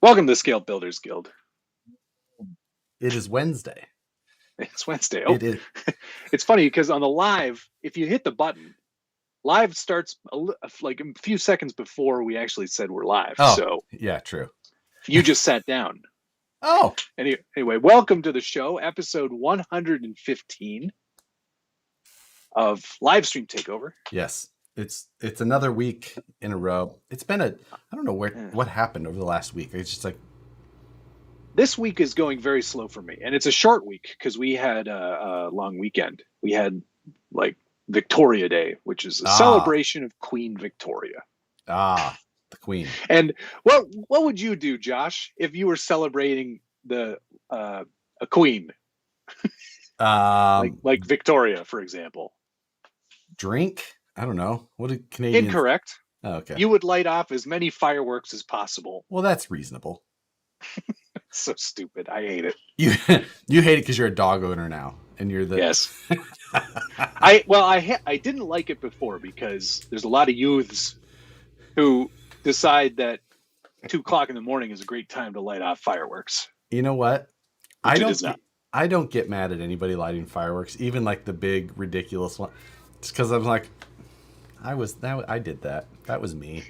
Welcome to Scale Builders Guild. It is Wednesday. It's Wednesday. Oh, It is. It's funny because on the live, if you hit the button, live starts like a few seconds before we actually said we're live. Oh, so yeah, true. you just sat down. Oh, Anyway, welcome to the show, episode 115 of Livestream Takeover. yes. It's another week in a row. It's been I don't know what happened over the last week. It's just like this week is going very slow for me, and it's a short week because we had a long weekend. We had like Victoria Day, which is a celebration of Queen Victoria. The Queen. And what would you do, Josh, if you were celebrating a queen, like Victoria, for example? Drink? I don't know. What do Canadians? Incorrect. Oh, okay. You would light off as many fireworks as possible. Well, that's reasonable. So stupid. I hate it. You hate it because you're a dog owner now, and you're the yes. I didn't like it before because there's a lot of youths who decide that 2:00 in the morning is a great time to light off fireworks. You know what? I don't get mad at anybody lighting fireworks, even like the big ridiculous one. It's because I'm like, I did that. That was me.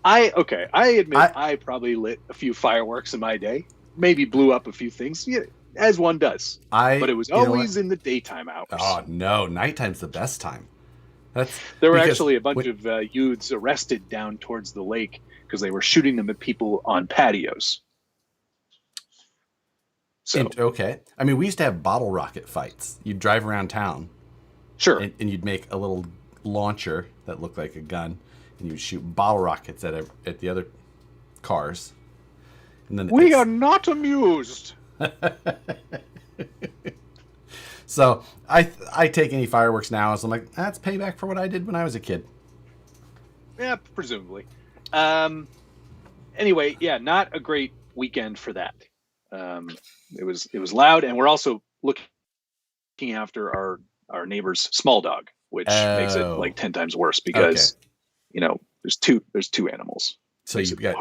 I admit I probably lit a few fireworks in my day. Maybe blew up a few things, as one does. But it was always in the daytime hours. Oh no, nighttime's the best time. There were actually a bunch of youths arrested down towards the lake because they were shooting them at people on patios. So okay, I mean, we used to have bottle rocket fights. You'd drive around town, sure, and you'd make a little launcher that looked like a gun, and you'd shoot bottle rockets at the other cars. And then we are not amused. So I take any fireworks now as I'm like, that's payback for what I did when I was a kid. Yeah, presumably. Anyway, yeah, not a great weekend for that. It was loud, and we're also looking after our neighbor's small dog, which makes it like 10 times worse because there's two animals. So you got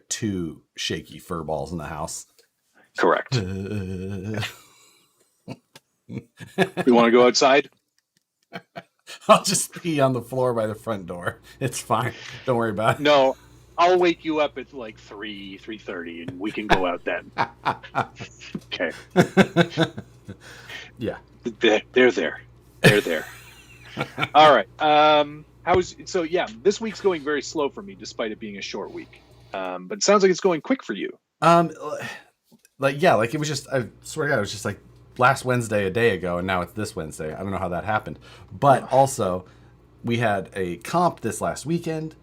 two shaky fur balls in the house. Correct. You want to go outside? I'll just pee on the floor by the front door. It's fine. Don't worry about it. No, I'll wake you up at like 3:30, and we can go out then. Okay. Yeah. They're there. All right. This week's going very slow for me, despite it being a short week. But it sounds like it's going quick for you. Like it was just, I swear to God, it was just like last Wednesday a day ago, and now it's this Wednesday. I don't know how that happened. But also, we had a comp this last weekend.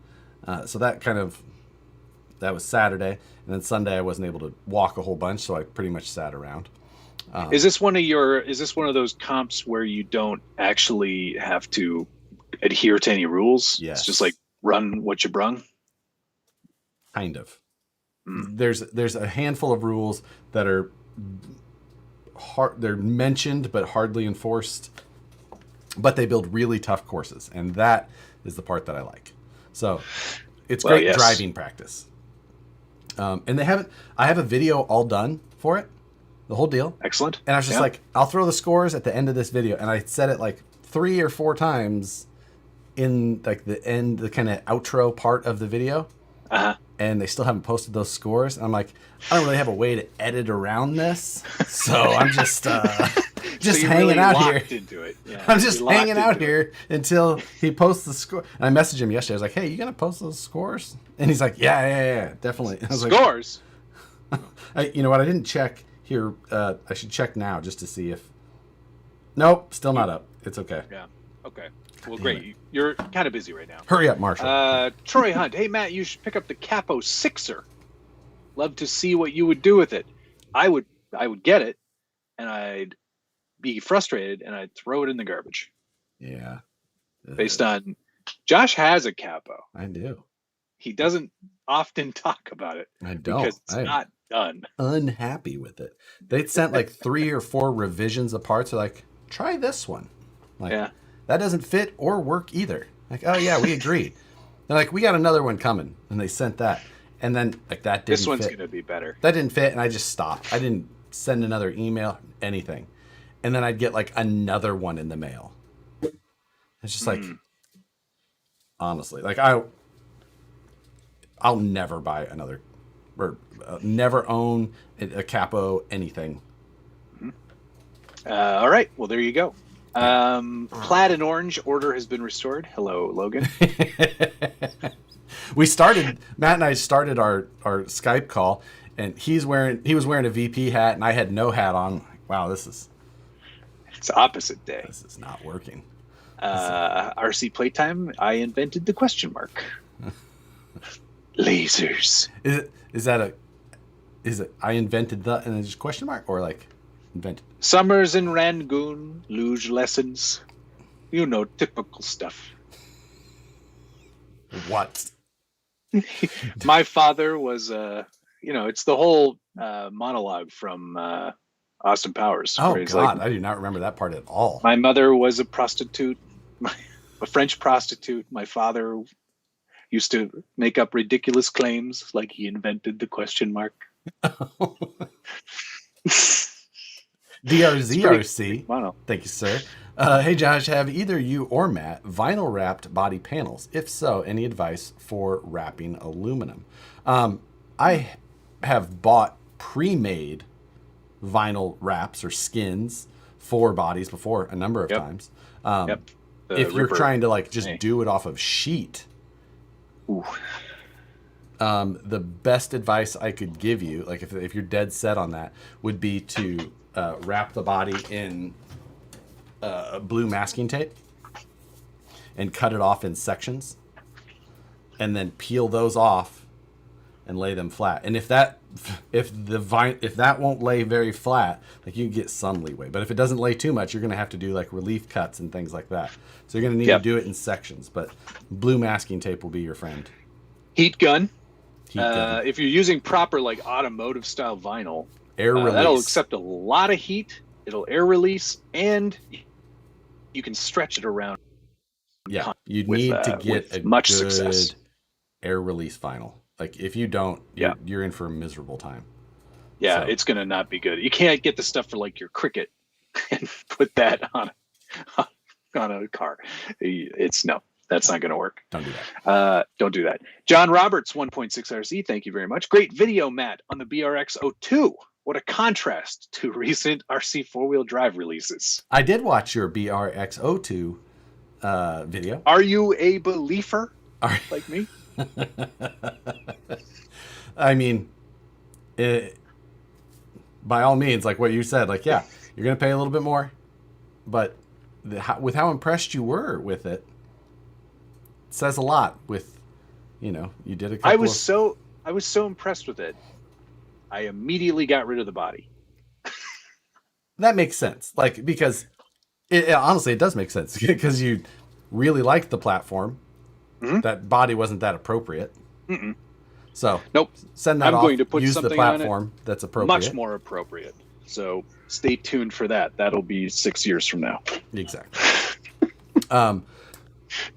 So that was Saturday, and then Sunday I wasn't able to walk a whole bunch, so I pretty much sat around. Is this one of those comps where you don't actually have to adhere to any rules? Yes. It's just like run what you brung? Kind of. There's a handful of rules that are they're mentioned but hardly enforced, but they build really tough courses, and that is the part that I like. So it's great driving practice. And I have a video all done for it, the whole deal. Excellent. And I was just like, I'll throw the scores at the end of this video. And I said it like 3 or 4 times in like the end, the kind of outro part of the video. Uh-huh. And they still haven't posted those scores. And I'm like, I don't really have a way to edit around this. So I'm just hanging out here. Into it. Yeah, I'm just hanging out here until he posts the score. And I messaged him yesterday. I was like, hey, you going to post those scores? And he's like, yeah, definitely. I was scores? Like, you know what? I didn't check here. I should check now just to see if... Nope, still not up. It's okay. Yeah, okay. Well, great. You're kind of busy right now. Hurry up, Marshall. Tory Hunt. Hey, Matt, you should pick up the capos 6er. Love to see what you would do with it. I would get it, and I'd be frustrated, and I'd throw it in the garbage. Yeah. Based on... Josh has a capo. I do. He doesn't often talk about it. I don't. Because it's not done. Unhappy with it. They sent like 3 or 4 revisions of parts. They're like, try this one. Like, yeah. That doesn't fit or work either. Like, oh yeah, we agree. They're like, we got another one coming. And they sent that. And then like that didn't This one's fit. going to be better. That didn't fit, and I just stopped. I didn't send another email, anything. And then I'd get like another one in the mail. It's just like, honestly, like I'll never buy another, or never own a capo anything. All right. Well, there you go. Plaid and orange order has been restored. Hello, Logan. Matt and I started our Skype call, and he was wearing a VP hat, and I had no hat on. Wow, it's opposite day. This is not working. RC playtime. I invented the question mark. Lasers. Is it I invented the and then just question mark, or like invented? Summers in Rangoon, luge lessons. You know, typical stuff. What? My father was it's the whole monologue from Austin Powers. Oh God, like, I do not remember that part at all. My mother was a prostitute, a French prostitute. My father used to make up ridiculous claims like he invented the question mark. DRZRC. Wow. Thank you, sir. Hey, Josh, have either you or Matt vinyl wrapped body panels? If so, any advice for wrapping aluminum? I have bought pre-made vinyl wraps or skins for bodies before a number of times. If you're trying to like just do it off of sheet, the best advice I could give you, like if you're dead set on that, would be to wrap the body in blue masking tape and cut it off in sections, and then peel those off and lay them flat. And if that won't lay very flat, like you can get some leeway. But if it doesn't lay too much, you're going to have to do like relief cuts and things like that. So you're going to need to do it in sections. But blue masking tape will be your friend. Heat gun. If you're using proper like automotive style vinyl, air release. That'll accept a lot of heat. It'll air release, and you can stretch it around. Yeah, you need to get a much good success air release vinyl. Like if you don't, you're in for a miserable time. Yeah, so it's gonna not be good. You can't get the stuff for like your Cricut and put that on a car. That's not going to work. Don't do that. Don't do that. John Roberts, 1.6 RC. Thank you very much. Great video, Matt, on the BRX-02. What a contrast to recent RC four-wheel drive releases. I did watch your BRX-02 video. Are you a believer like me? I mean, by all means, like what you said, like, yeah, you're going to pay a little bit more, but with how impressed you were with it, says a lot. With, you did a couple I was so impressed with it. I immediately got rid of the body. That makes sense. Like, because honestly, it does make sense because you really liked the platform. Mm-hmm. That body wasn't that appropriate. Mm-mm. So nope. Send that I'm off. Going to put use something the platform on it that's appropriate. Much more appropriate. So stay tuned for that. That'll be 6 years from now. Exactly.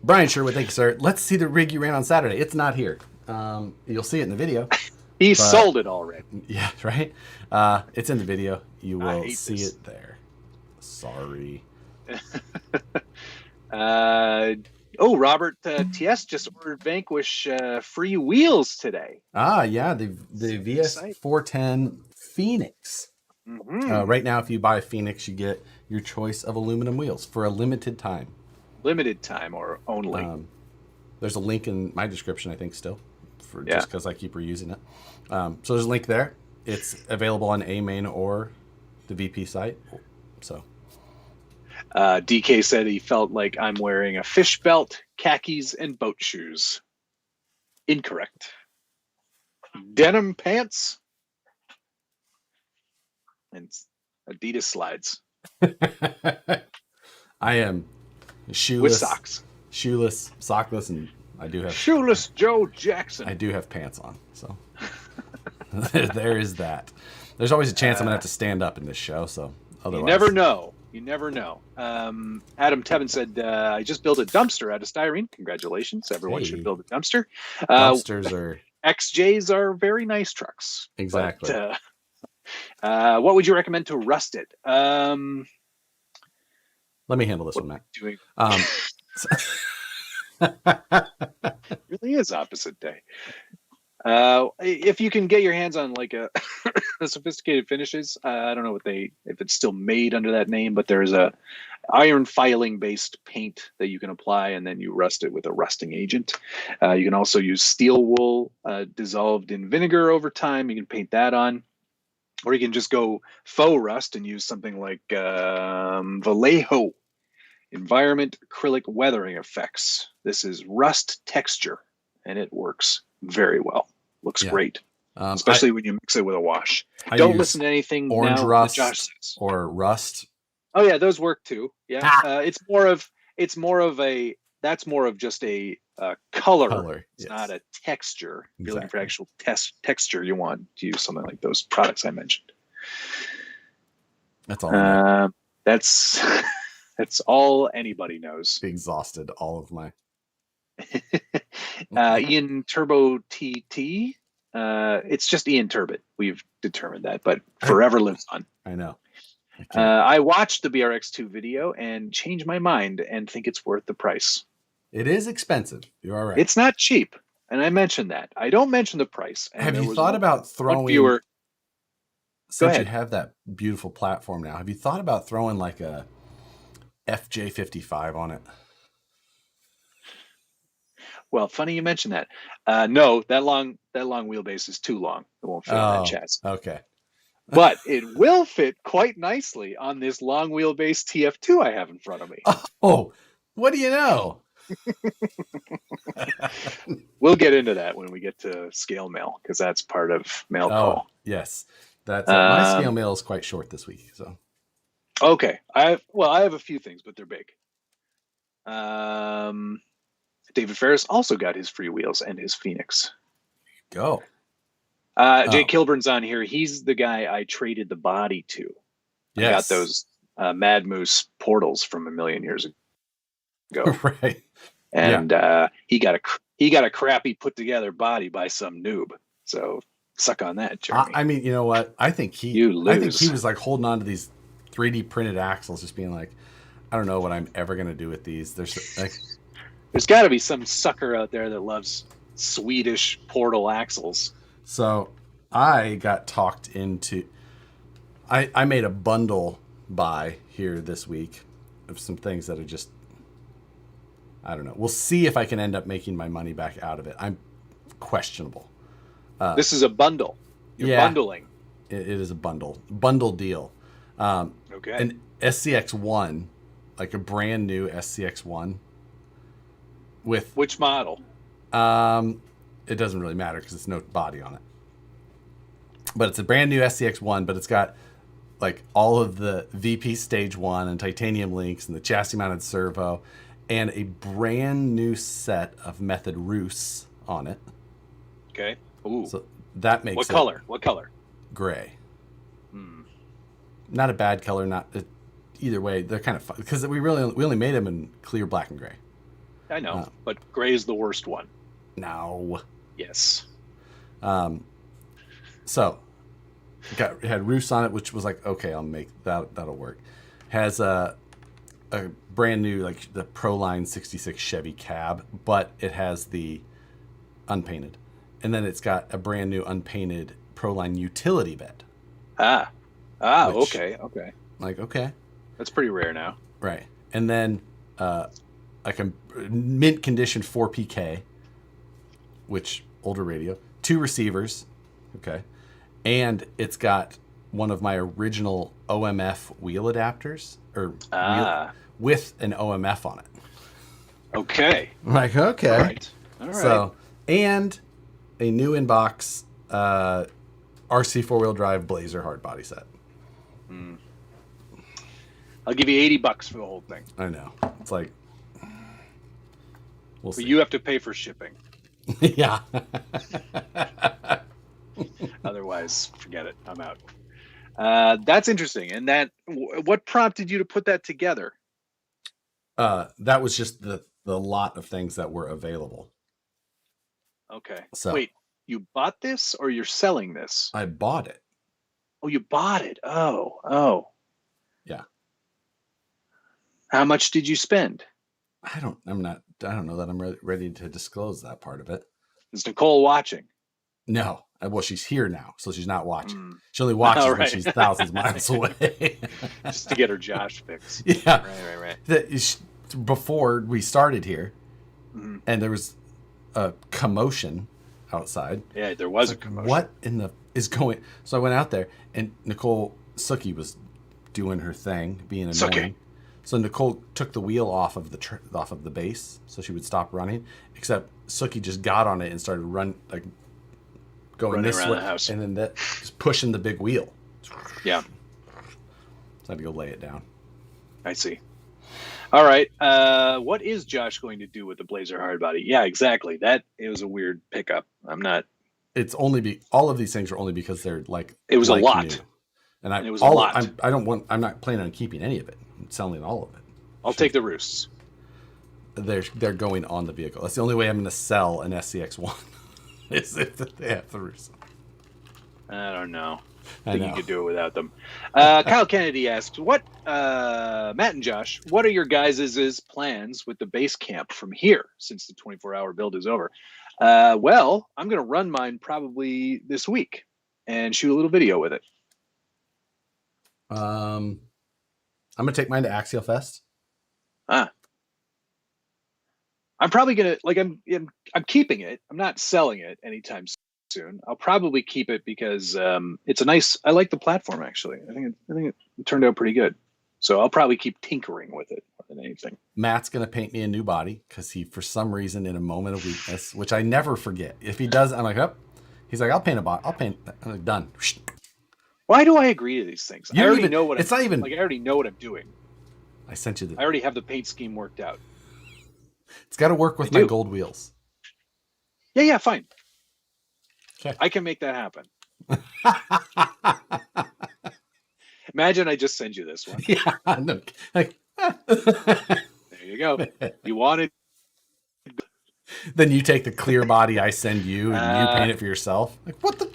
Brian Sherwood, thank you, sir. Let's see the rig you ran on Saturday. It's not here. You'll see it in the video. He sold it already. Yeah, right? It's in the video. You will see it there. Sorry. Robert TS just ordered Vanquish free wheels today. Yeah, the VS410 Phoenix. Mm-hmm. Right now, if you buy a Phoenix, you get your choice of aluminum wheels for a limited time. Limited time or only? There's a link in my description, I think, still, just because I keep reusing it. So there's a link there. It's available on A-Main or the VP site. So DK said he felt like I'm wearing a fish belt, khakis, and boat shoes. Incorrect. Denim pants and Adidas slides. I am shoeless, with socks. Shoeless, sockless, and I do have shoeless Joe Jackson. I do have pants on, so there is that. There's always a chance I'm gonna have to stand up in this show, so otherwise. You never know. Adam Tevin said, I just built a dumpster out of styrene. Congratulations. Everyone should build a dumpster. Dumpsters are XJs are very nice trucks. Exactly. But, what would you recommend to rust it? Let me handle this one, Matt. Doing It really is opposite day. If you can get your hands on like a sophisticated finishes, I don't know if it's still made under that name, but there's a iron filing based paint that you can apply, and then you rust it with a rusting agent. You can also use steel wool dissolved in vinegar over time. You can paint that on, or you can just go faux rust and use something like Vallejo Environment Acrylic Weathering Effects. This is rust texture, and it works very well. Looks great, especially when you mix it with a wash. Don't listen to anything orange now rust that Josh says. or rust. Oh yeah, those work too. Yeah, it's more of just a color. It's not a texture. If you're looking for actual texture, you want to use something like those products I mentioned. That's all. That's all anybody knows. Exhausted all of my. Ian Turbo TT. It's just Ian Turbot. We've determined that, but forever lives on. I know. I watched the BRX2 video and changed my mind and think it's worth the price. It is expensive. You're all right. It's not cheap, and I mentioned that. I don't mention the price. Have you thought about throwing? Since you have that beautiful platform now, have you thought about throwing like a FJ55 on it? Well, funny you mentioned that. No, that long wheelbase is too long. It won't fit on that chassis. Okay. But it will fit quite nicely on this long wheelbase TF2 I have in front of me. Oh, what do you know? We'll get into that when we get to scale mail, because that's part of mail call. Yes. That's my scale mail is quite short this week. So okay. I have a few things, but they're big. David Ferris also got his free wheels and his Phoenix. Go. Jay Kilburn's on here. He's the guy I traded the body to. Yes. I got those Mad Moose portals from a million years ago. Right. And he got a crappy put together body by some noob. So suck on that, Jeremy. I mean, you know what? I think he was like holding on to these 3D printed axles, just being like, I don't know what I'm ever gonna do with these. There's got to be some sucker out there that loves Swedish portal axles. So I got talked into. I made a bundle buy here this week of some things that are just. I don't know. We'll see if I can end up making my money back out of it. I'm questionable. This is a bundle. You're bundling. It is a bundle deal. Okay. An SCX1, like a brand new SCX1. With which model? It doesn't really matter because it's no body on it. But it's a brand new SCX1, but it's got like all of the VP Stage 1 and titanium links and the chassis mounted servo and a brand new set of Method Roos on it. Okay. Ooh. So that makes What color? Gray. Not a bad color, either way, they're kind of fun because we only made them in clear black and gray. I know, but gray is the worst one. No. Yes. So it had roofs on it, which was like, okay, I'll make that'll work. Has a brand new like the Proline 66 Chevy cab, but it has the unpainted, and then it's got a brand new unpainted Proline utility bed. Okay. Like, okay, that's pretty rare now, right? And then like a mint condition 4PK, which older radio, 2 receivers, okay, and it's got one of my original OMF wheel adapters with an OMF on it. Okay. I'm like, okay. All right. So, and a new inbox RC 4-wheel drive Blazer hard body set. I'll give you $80 for the whole thing. I know. It's like, we'll see. But you have to pay for shipping. Yeah. Otherwise, forget it. I'm out. That's interesting. And what prompted you to put that together? That was just the lot of things that were available. Okay. So, wait, You bought this or you're selling this? I bought it. Oh, you bought it. Oh. Yeah. How much did you spend? I don't know that I'm ready to disclose that part of it. Is Nicole watching? No. Well, she's here now, so she's not watching. She only watches when she's thousands of miles away. Just to get her Josh fix. Yeah. Right. Before we started here, and there was a commotion outside. Yeah, there was a commotion. What in the is going? So I went out there, and Suki was doing her thing, being annoying. Suki. So Nicole took the wheel off of the base, so she would stop running. Except Suki just got on it and started going this way, the house. And then just pushing the big wheel. Yeah. So I had to go lay it down. I see. All right. What is Josh going to do with the Blazer hardbody? Yeah, exactly. It was a weird pickup. I'm not. It's only all of these things are only because they're like. It was a lot. New. And it was a lot. I'm not planning on keeping any of it. I'm selling all of it. I'll take the roosts. They're going on the vehicle. That's the only way I'm going to sell an SCX1 is if they have the roosts. I don't know. I think you could do it without them. Kyle Kennedy asks, Matt and Josh, what are your guys' plans with the base camp from here since the 24-hour build is over? Well, I'm going to run mine probably this week and shoot a little video with it. I'm going to take mine to Axial Fest. I'm probably going to, I'm keeping it. I'm not selling it anytime soon. I'll probably keep it because it's I like the platform actually. I think it turned out pretty good. So I'll probably keep tinkering with it more than anything. Matt's going to paint me a new body because he, for some reason, in a moment of weakness, which I never forget. If he does, I'm like, oh. He's like, I'll paint a body. I'll paint. I'm like, done. Why do I agree to these things? I already know what I already know what I'm doing. I sent you I already have the paint scheme worked out. It's got to work with my gold wheels. Yeah, fine. Okay. I can make that happen. Imagine I just send you this one. Yeah. No, there you go. You want it. Then you take the clear body I send you and you paint it for yourself. Like, what the?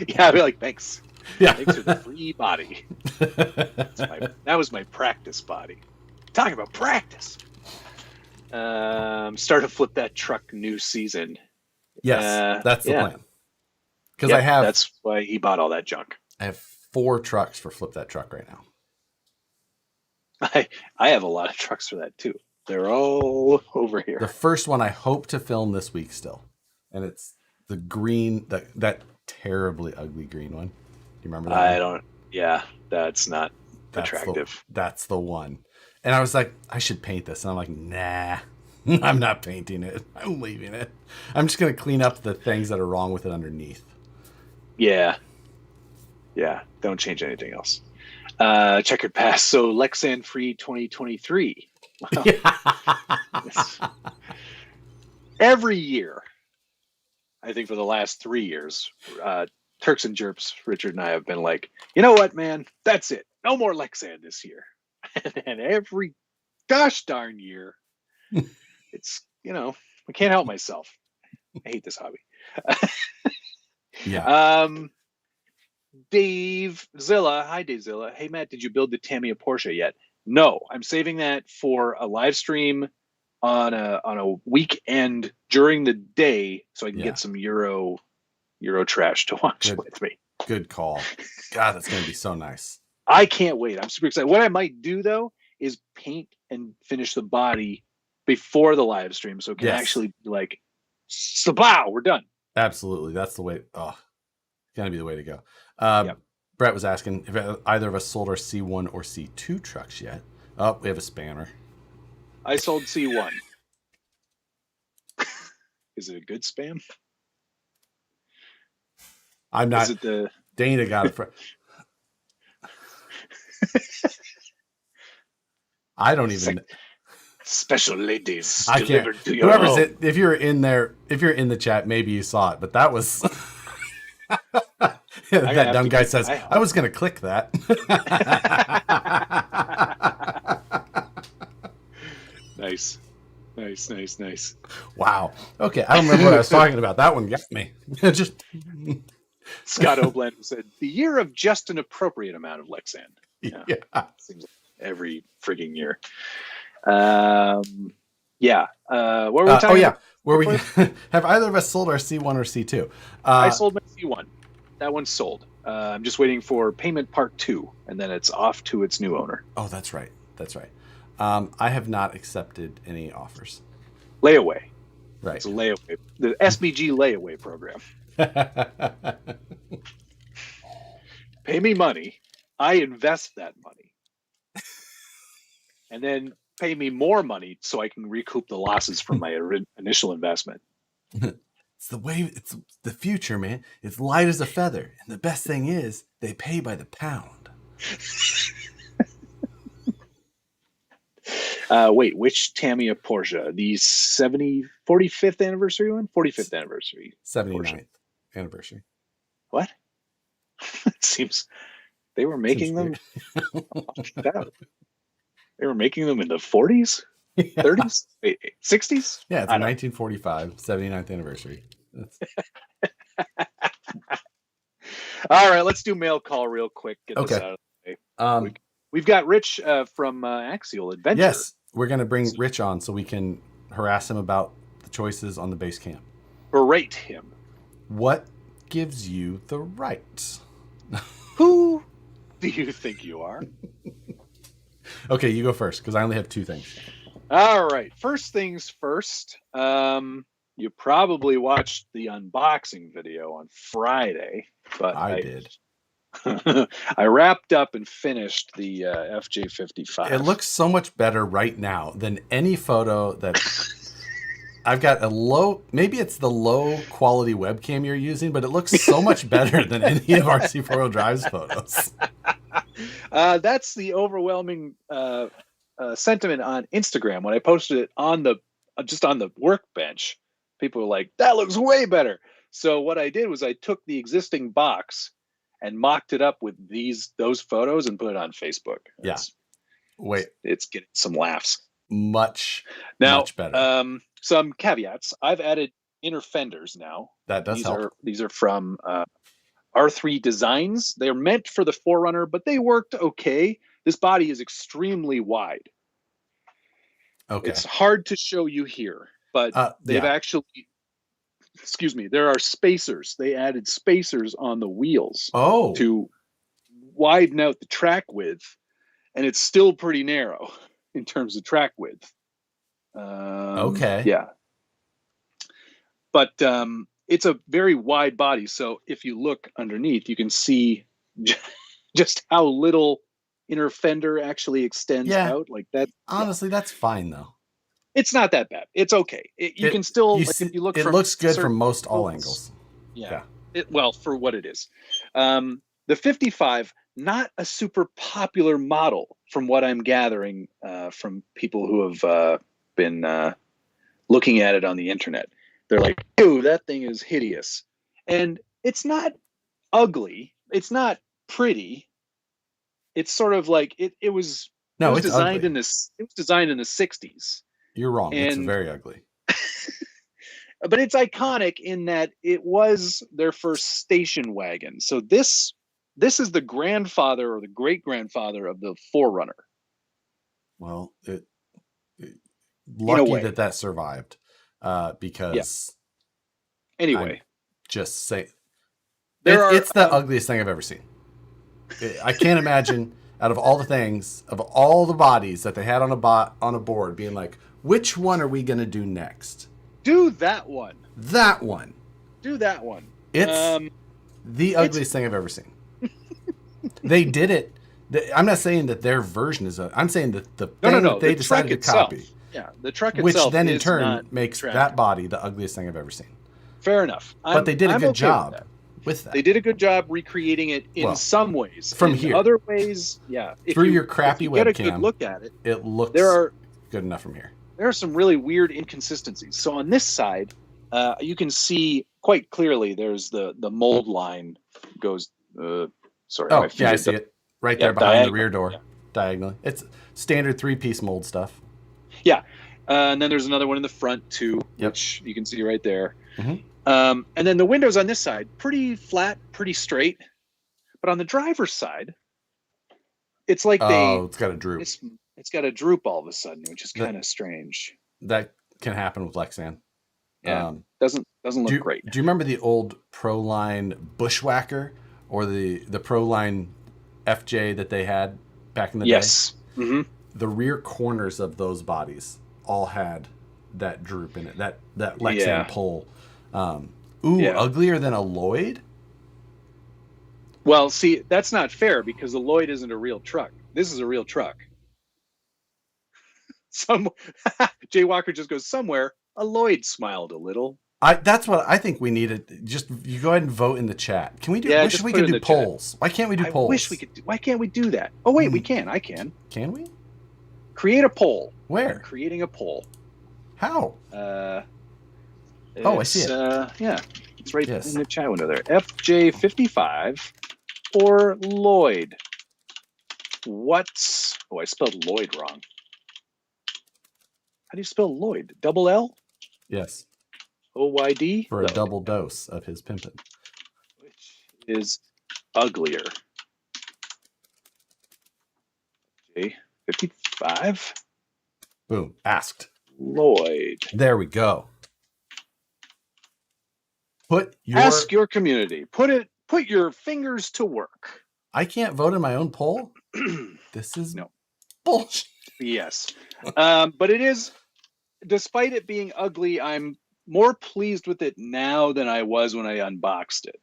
Yeah, I'd be like, thanks. Yeah. Thanks for the free body. That was my practice body. Talking about practice. Start to flip that truck new season. Yes, that's the plan. Because that's why he bought all that junk. I have 4 trucks for Flip That Truck right now. I have a lot of trucks for that too. They're all over here. The first one I hope to film this week still. And it's the green, that terribly ugly green one. Do you remember that? That's not attractive. That's the one. And I was like, I should paint this. And I'm like, nah, I'm not painting it. I'm leaving it. I'm just going to clean up the things that are wrong with it underneath. Yeah. Don't change anything else. Checkered pass. So Lexan free 2023. Wow. Every year, I think for the last 3 years, Turks and Jerps, Richard and I have been like, you know what, man? That's it. No more Lexan this year. And every gosh darn year, it's, I can't help myself. I hate this hobby. Yeah. Dave Zilla. Hi, Dave Zilla. Hey, Matt, did you build the Tamiya Porsche yet? No, I'm saving that for a live stream on a weekend during the day so I can get some Euro trash to watch with me. Good call. God, that's going to be so nice. I can't wait. I'm super excited. What I might do, though, is paint and finish the body before the live stream so it can actually be like, sablow, we're done. Absolutely. That's the way. Oh, it's going to be the way to go. Brett was asking if either of us sold our C1 or C2 trucks yet. Oh, we have a spammer. I sold C1. Is it a good spam? I'm not. Is it the Dana got it. I don't even. Special ladies I delivered can't. to your Whoever's home. if you're in there, if you're in the chat, maybe you saw it, but that was. That dumb guy says, I was going to click that. Nice. Nice. Wow. Okay, I don't remember what I was talking about. That one got me. Just Scott Oblend said, "The year of just an appropriate amount of Lexan." yeah. Seems like every frigging year. Yeah. What were we talking about? Where we have either of us sold our C1 or C2? I sold my C1. That one's sold. I'm just waiting for payment part 2, and then it's off to its new owner. Oh, that's right. I have not accepted any offers. Layaway. Right. It's a layaway. The SBG layaway program. Pay me money. I invest that money. And then pay me more money so I can recoup the losses from my initial investment. It's the way. It's the future, man. It's light as a feather. And the best thing is they pay by the pound. Wait, which Tamiya Porsche? The 45th anniversary one? 45th anniversary. 79th anniversary. What? It seems they were making them. They were making them in the 40s? 30s? 60s? Yeah, it's a 1945 79th anniversary. All right, let's do mail call real quick. Get this out of the way. We've got Rich from Axial Adventures. Yes, we're going to bring Rich on so we can harass him about the choices on the base camp. Berate him. What gives you the right? Who do you think you are? Okay, you go first because I only have 2 things. All right. First things first. You probably watched the unboxing video on Friday, but I did. I wrapped up and finished the FJ55. It looks so much better right now than any photo that I've got. Maybe it's the low quality webcam you're using, but it looks so much better than any of RC4 Drive's photos. That's the overwhelming sentiment on Instagram. When I posted it on the workbench, people were like, "That looks way better." So what I did was I took the existing box and mocked it up with those photos and put it on Facebook. Yeah. It's getting some laughs. Much better. Some caveats. I've added inner fenders now. That does help. These are from R3 Designs. They're meant for the 4Runner, but they worked okay. This body is extremely wide. Okay. It's hard to show you here, but they've actually... Excuse me. There are spacers. They added spacers on the wheels to widen out the track width, and it's still pretty narrow in terms of track width. Okay. Yeah. But it's a very wide body, so if you look underneath, you can see just how little inner fender actually extends out like that. Honestly, that's fine though. It's not that bad. It's okay. You can still, if you look, it looks good from most all angles. Yeah. Well, for what it is. The 55, not a super popular model from what I'm gathering from people who have been looking at it on the internet. They're like, "Ew, that thing is hideous." And it's not ugly. It's not pretty. It's sort of like it was designed in this. It was designed in the 60s. You're wrong. It's very ugly. But it's iconic in that it was their first station wagon. So this is the grandfather or the great grandfather of the 4Runner. Well, lucky that survived because. Yeah. Anyway, I'm just say it's the ugliest thing I've ever seen. I can't imagine out of all the things, of all the bodies that they had on a board, being like, which one are we going to do next? Do that one. That one. Do that one. It's the ugliest thing I've ever seen. They did it. I'm not saying that their version is I'm saying that the thing that they decided to copy. Yeah, the truck itself. Which then in turn makes that body the ugliest thing I've ever seen. Fair enough. But they did a good job with that. They did a good job recreating it in some ways. From in here. Other ways, yeah. Through your crappy webcam, get a good look at it. It looks good enough from here. There are some really weird inconsistencies. So on this side, you can see quite clearly there's the mold line goes sorry. Oh, yeah, I see it. Right there behind the rear door. Yeah. Diagonally. It's standard 3-piece mold stuff. Yeah. And then there's another one in the front too, Yep. which you can see right there. Mhm. And then the windows on this side, pretty flat, pretty straight. But on the driver's side, it's like it's got a droop. It's got a droop all of a sudden, which is That- kind of strange. That can happen with Lexan. Yeah, doesn't look great. Do you remember the old Proline Bushwhacker or the Proline FJ that they had back in the day? Yes. Mm-hmm. The rear corners of those bodies all had that droop in it. That Lexan pull. Uglier than a Lloyd? Well, see, that's not fair because the Lloyd isn't a real truck. This is a real truck. Jay Walker just goes somewhere. A Lloyd smiled a little. That's what I think we needed. Just you go ahead and vote in the chat. Can we do? Yeah, wish we could do polls. Why can't we do polls? I wish we could. Why can't we do that? Oh wait, we can. I can. Can we? Create a poll. Where? I'm creating a poll. How? I see it. Yeah, it's right in the chat window there. FJ55 or Lloyd. What's? Oh, I spelled Lloyd wrong. How do you spell Lloyd? Double L? Yes. OYD? For a double dose of his pimpin'. Which is uglier? J55. Boom. Asked. Lloyd. There we go. Ask your community. Put your fingers to work. I can't vote in my own poll? This is bullshit. Yes. But it is, despite it being ugly, I'm more pleased with it now than I was when I unboxed it.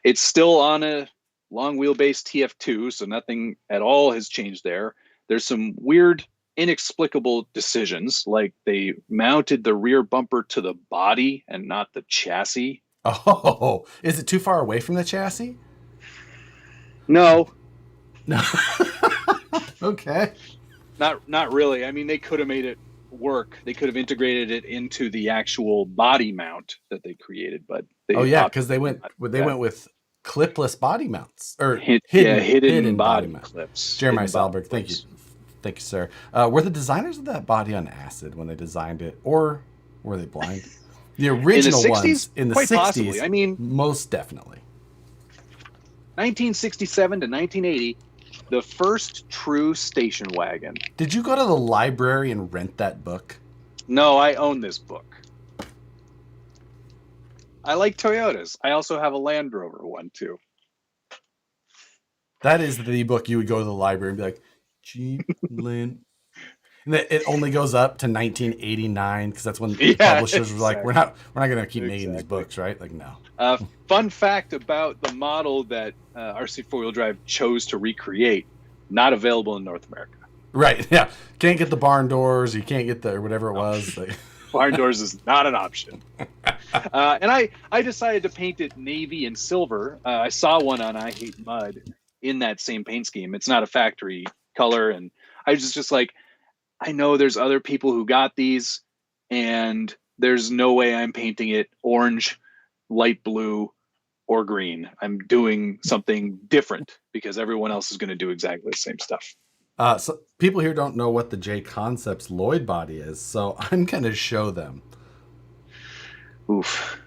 It's still on a long wheelbase TF2, so nothing at all has changed there. There's some weird, inexplicable decisions, like they mounted the rear bumper to the body and not the chassis. Oh, is it too far away from the chassis? No. Okay. Not really. I mean, they could have made it work. They could have integrated it into the actual body mount that they created, but because they went with clipless body mounts or hidden body mounts. Clips. Jeremiah Salberg, thank you, sir. Were the designers of that body on acid when they designed it, or were they blind? The original ones in the 60s, possibly. I mean, most definitely. 1967 to 1980, the first true station wagon. Did you go to the library and rent that book? No, I own this book. I like Toyotas. I also have a Land Rover one too. That is the book you would go to the library and be like, Jeep Land. And it only goes up to 1989 because that's when the publishers were like, we're not going to keep making these books, right? Like, no. Fun fact about the model that RC 4-wheel drive chose to recreate: not available in North America. Right. Yeah. Can't get the barn doors. You can't get the whatever it was. Barn doors is not an option. And I decided to paint it navy and silver. I saw one on I Hate Mud in that same paint scheme. It's not a factory color, and I was just like, I know there's other people who got these, and there's no way I'm painting it orange, light blue, or green. I'm doing something different because everyone else is going to do exactly the same stuff. So people here don't know what the J Concepts Lloyd body is, so I'm going to show them. Oof.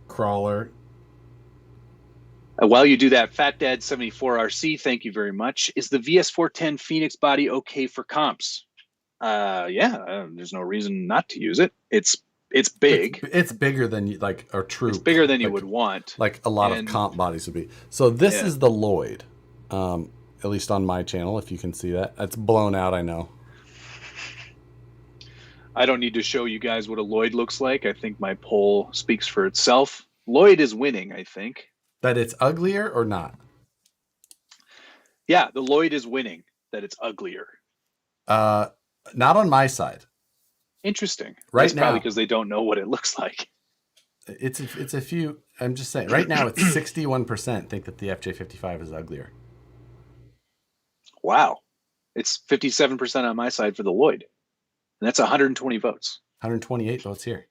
Crawler. While you do that, Fat Dad 74 RC, thank you very much. Is the VS410 Phoenix body okay for comps? There's no reason not to use it. It's big. It's bigger than a true. It's bigger than you would want. Like a lot of comp bodies would be. So this is the Lloyd, at least on my channel, if you can see that. It's blown out, I know. I don't need to show you guys what a Lloyd looks like. I think my poll speaks for itself. Lloyd is winning, I think. That it's uglier or not? Yeah, the Lloyd is winning. That it's uglier. Not on my side. Interesting. Right That's now, probably because they don't know what it looks like. It's a few. I'm just saying. Right now, it's 61% think that the FJ55 is uglier. Wow, it's 57% on my side for the Lloyd, and that's 120 votes. 128 votes here.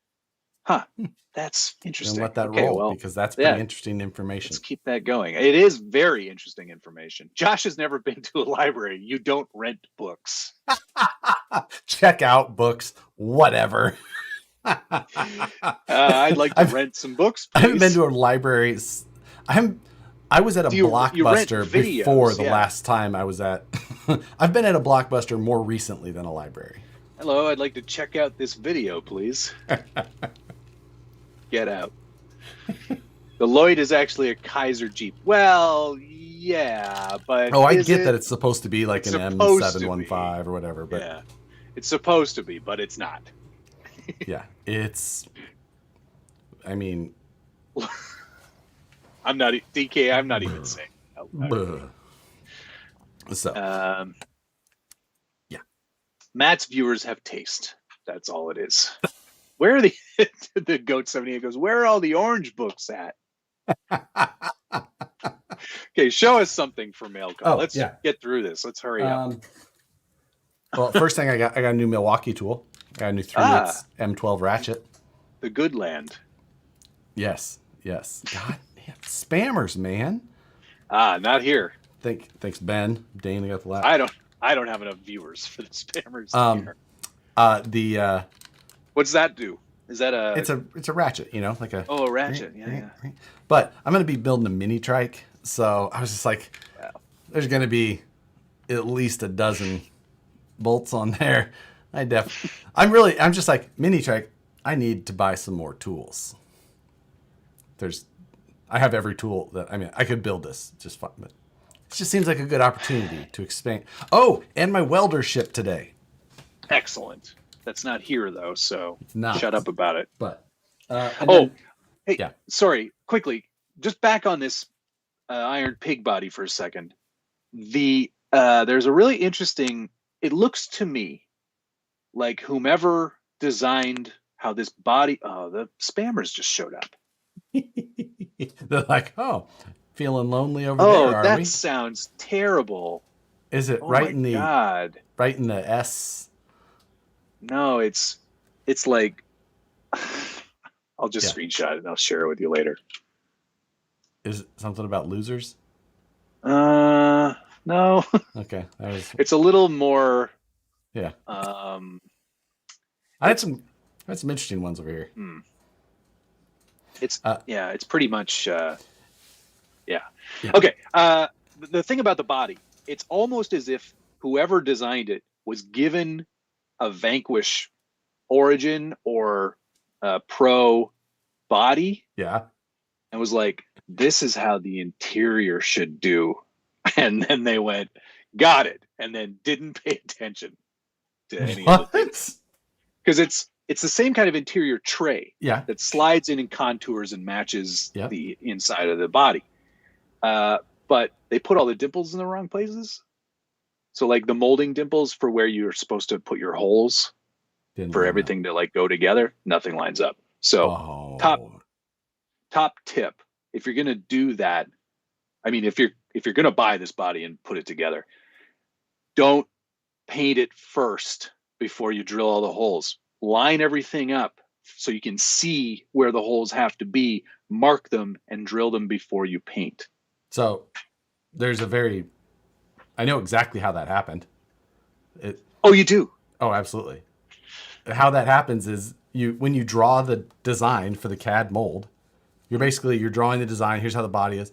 Huh. That's And interesting. let that Okay, roll well, because that's yeah, pretty interesting information. let's keep that going. It is very interesting information. Josh has never been to a library. You don't rent books. Check out books, whatever. I'd like to rent some books, please. I haven't been to a library. I was at a You rent Blockbuster videos, before the yeah. last time I was at. I've been at a Blockbuster more recently than a library. Hello, I'd like to check out this video, please. Get out. The Lloyd is actually a Kaiser Jeep. Well, yeah, but I get that it's supposed to be like an M715 or whatever, but yeah, it's supposed to be, but it's not. Yeah, it's. I mean, I'm not DK. I'm not even saying. So, yeah, Matt's viewers have taste. That's all it is. Where are the Goat 78 goes? Where are all the orange books at? Okay, show us something for mail call. Let's get through this. Let's hurry up. Well, first thing I got a new Milwaukee tool. I got a new 3/8 M12 ratchet. The good land. Yes. God damn, spammers, man. Not here. Thanks, Ben. Dane got the last. I don't have enough viewers for the spammers here. What's that do? Is that a? It's a ratchet, like a. Oh, a ratchet. Yeah. But I'm gonna be building a mini trike, so I was just like, wow. There's gonna be at least a dozen bolts on there. I'm just like, mini trike, I need to buy some more tools. I have every tool I could build this just fine, but it just seems like a good opportunity to expand. Oh, and my welder shipped today. Excellent. That's not here though, so not. Shut up about it. But hey, yeah. Sorry, quickly, just back on this iron pig body for a second. There's a really interesting. It looks to me like whomever designed how this body. Oh, the spammers just showed up. They're like, oh, feeling lonely over there. Oh, that sounds terrible. Is it right in the S? No, it's like I'll just screenshot it and I'll share it with you later. Is it something about losers? No. Okay. It's a little more. Yeah. I had some interesting ones over here. It's it's pretty much yeah. Okay. The thing about the body, it's almost as if whoever designed it was given a Vanquish Origin or Pro body. Yeah. And was like, this is how the interior should do. And then they went, got it. And then didn't pay attention to any of the things. Because it's the same kind of interior tray that slides in and contours and matches the inside of the body. But they put all the dimples in the wrong places. So like the molding dimples for where you're supposed to put your holes for everything to like go together, nothing lines up. So top tip, if you're going to do that, I mean, if you're going to buy this body and put it together, don't paint it first before you drill all the holes. Line everything up so you can see where the holes have to be, mark them, and drill them before you paint. So there's I know exactly how that happened. Oh, you do? Oh, absolutely. How that happens is when you draw the design for the CAD mold, you're drawing the design. Here's how the body is.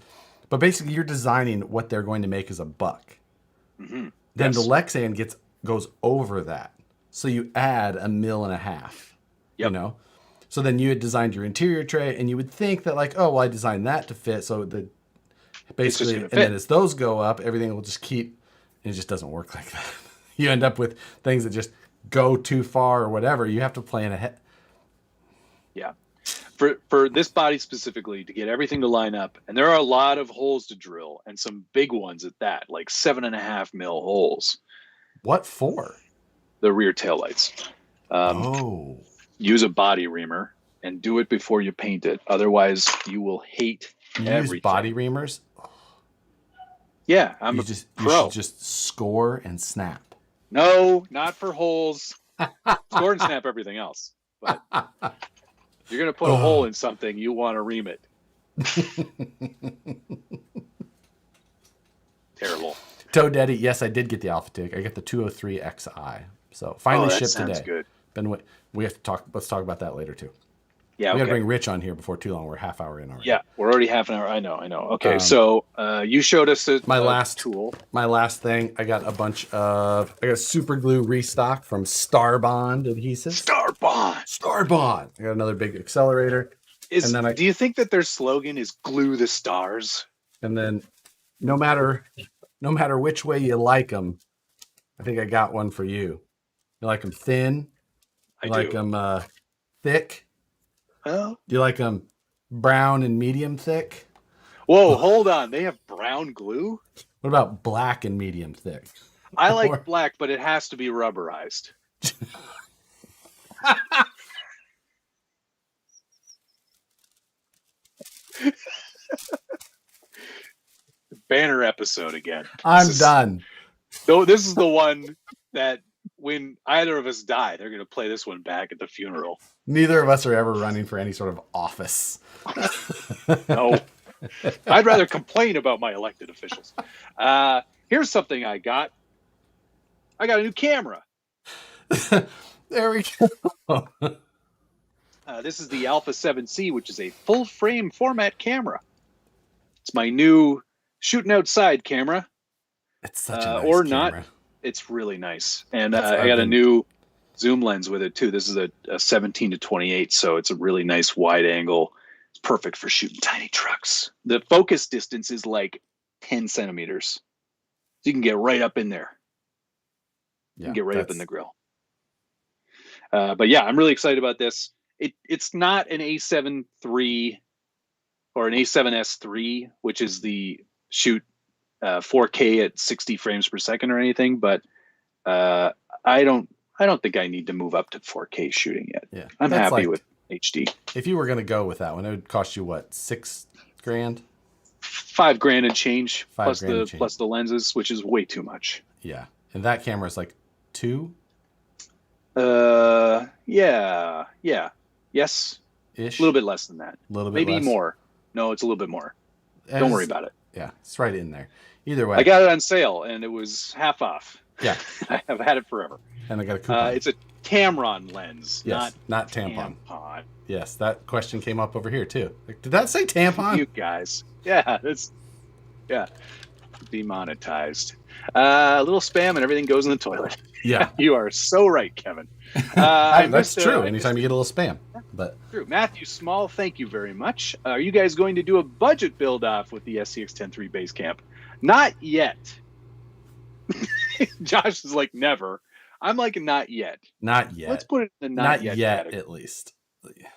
But basically you're designing what they're going to make as a buck. Mm-hmm. Then the Lexan goes over that. So you add 1.5 mil, So then you had designed your interior tray and you would think that like, oh, well, I designed that to fit. So and then as those go up, everything will just keep, and it just doesn't work like that. You end up with things that just go too far or whatever. You have to plan ahead. Yeah. For this body specifically, to get everything to line up, and there are a lot of holes to drill and some big ones at that, like 7.5 mil holes. What for? The rear taillights. Use a body reamer and do it before you paint it. Otherwise, you will hate everything. Use body reamers? Yeah, I'm a pro. You should just score and snap. No, not for holes. Score and snap everything else. But You're going to put a hole in something, you want to ream it. Terrible. Toe Daddy, yes, I did get the Alpha Tick. I got the 203XI. So finally shipped today. Good. We have to talk. Let's talk about that later too. Yeah, we got to bring Rich on here before too long. We're a half hour in already. Yeah, we're already half an hour. I know. Okay, so you showed us my last tool. My last thing, I got super glue restock from Starbond adhesive. Starbond. I got another big accelerator. Do you think that their slogan is "Glue the Stars"? And then, no matter which way you like them, I think I got one for you. You like them thin? You like them thick? Oh. Do you like them brown and medium thick? Whoa, hold on. They have brown glue? What about black and medium thick? I like black, but it has to be rubberized. Banner episode again. I'm done. No, this is the one that when either of us die, they're going to play this one back at the funeral. Neither of us are ever running for any sort of office. No. I'd rather complain about my elected officials. Here's something I got. I got a new camera. There we go. This is the Alpha 7C, which is a full frame format camera. It's my new shooting outside camera. It's such a nice camera. Not. It's really nice. And I got a new zoom lens with it too. This is a 17-28, so it's a really nice wide angle. It's perfect for shooting tiny trucks. The focus distance is like 10 centimeters. So you can get right up in there. You can get right up in the grill. But yeah, I'm really excited about this. It's not an A7 III or an A7S III, which is the shoot 4K at 60 frames per second or anything, but I don't think I need to move up to 4K shooting yet. Yeah, I'm happy with HD. If you were going to go with that one, it would cost you what, $6,000? $5,000 and change plus the lenses, which is way too much. Yeah, and that camera is like $2,000. Yes, ish, a little bit less than that. A little bit, maybe less. More. No, it's a little bit more. Don't worry about it. Yeah, it's right in there. Either way, I got it on sale and it was half off. Yeah, I've had it forever. And I got a coupon. It's a Tamron lens, not tampon. Yes, that question came up over here too. Like, did that say tampon? You guys, yeah, demonetized. A little spam and everything goes in the toilet. Yeah, you are so right, Kevin. That's true. Anytime you get a little spam, but true. Matthew Small, thank you very much. Are you guys going to do a budget build off with the SCX-10 base camp? Not yet. Josh is like never. I'm like not yet. Not yet. Let's put it in the not yet category. At least.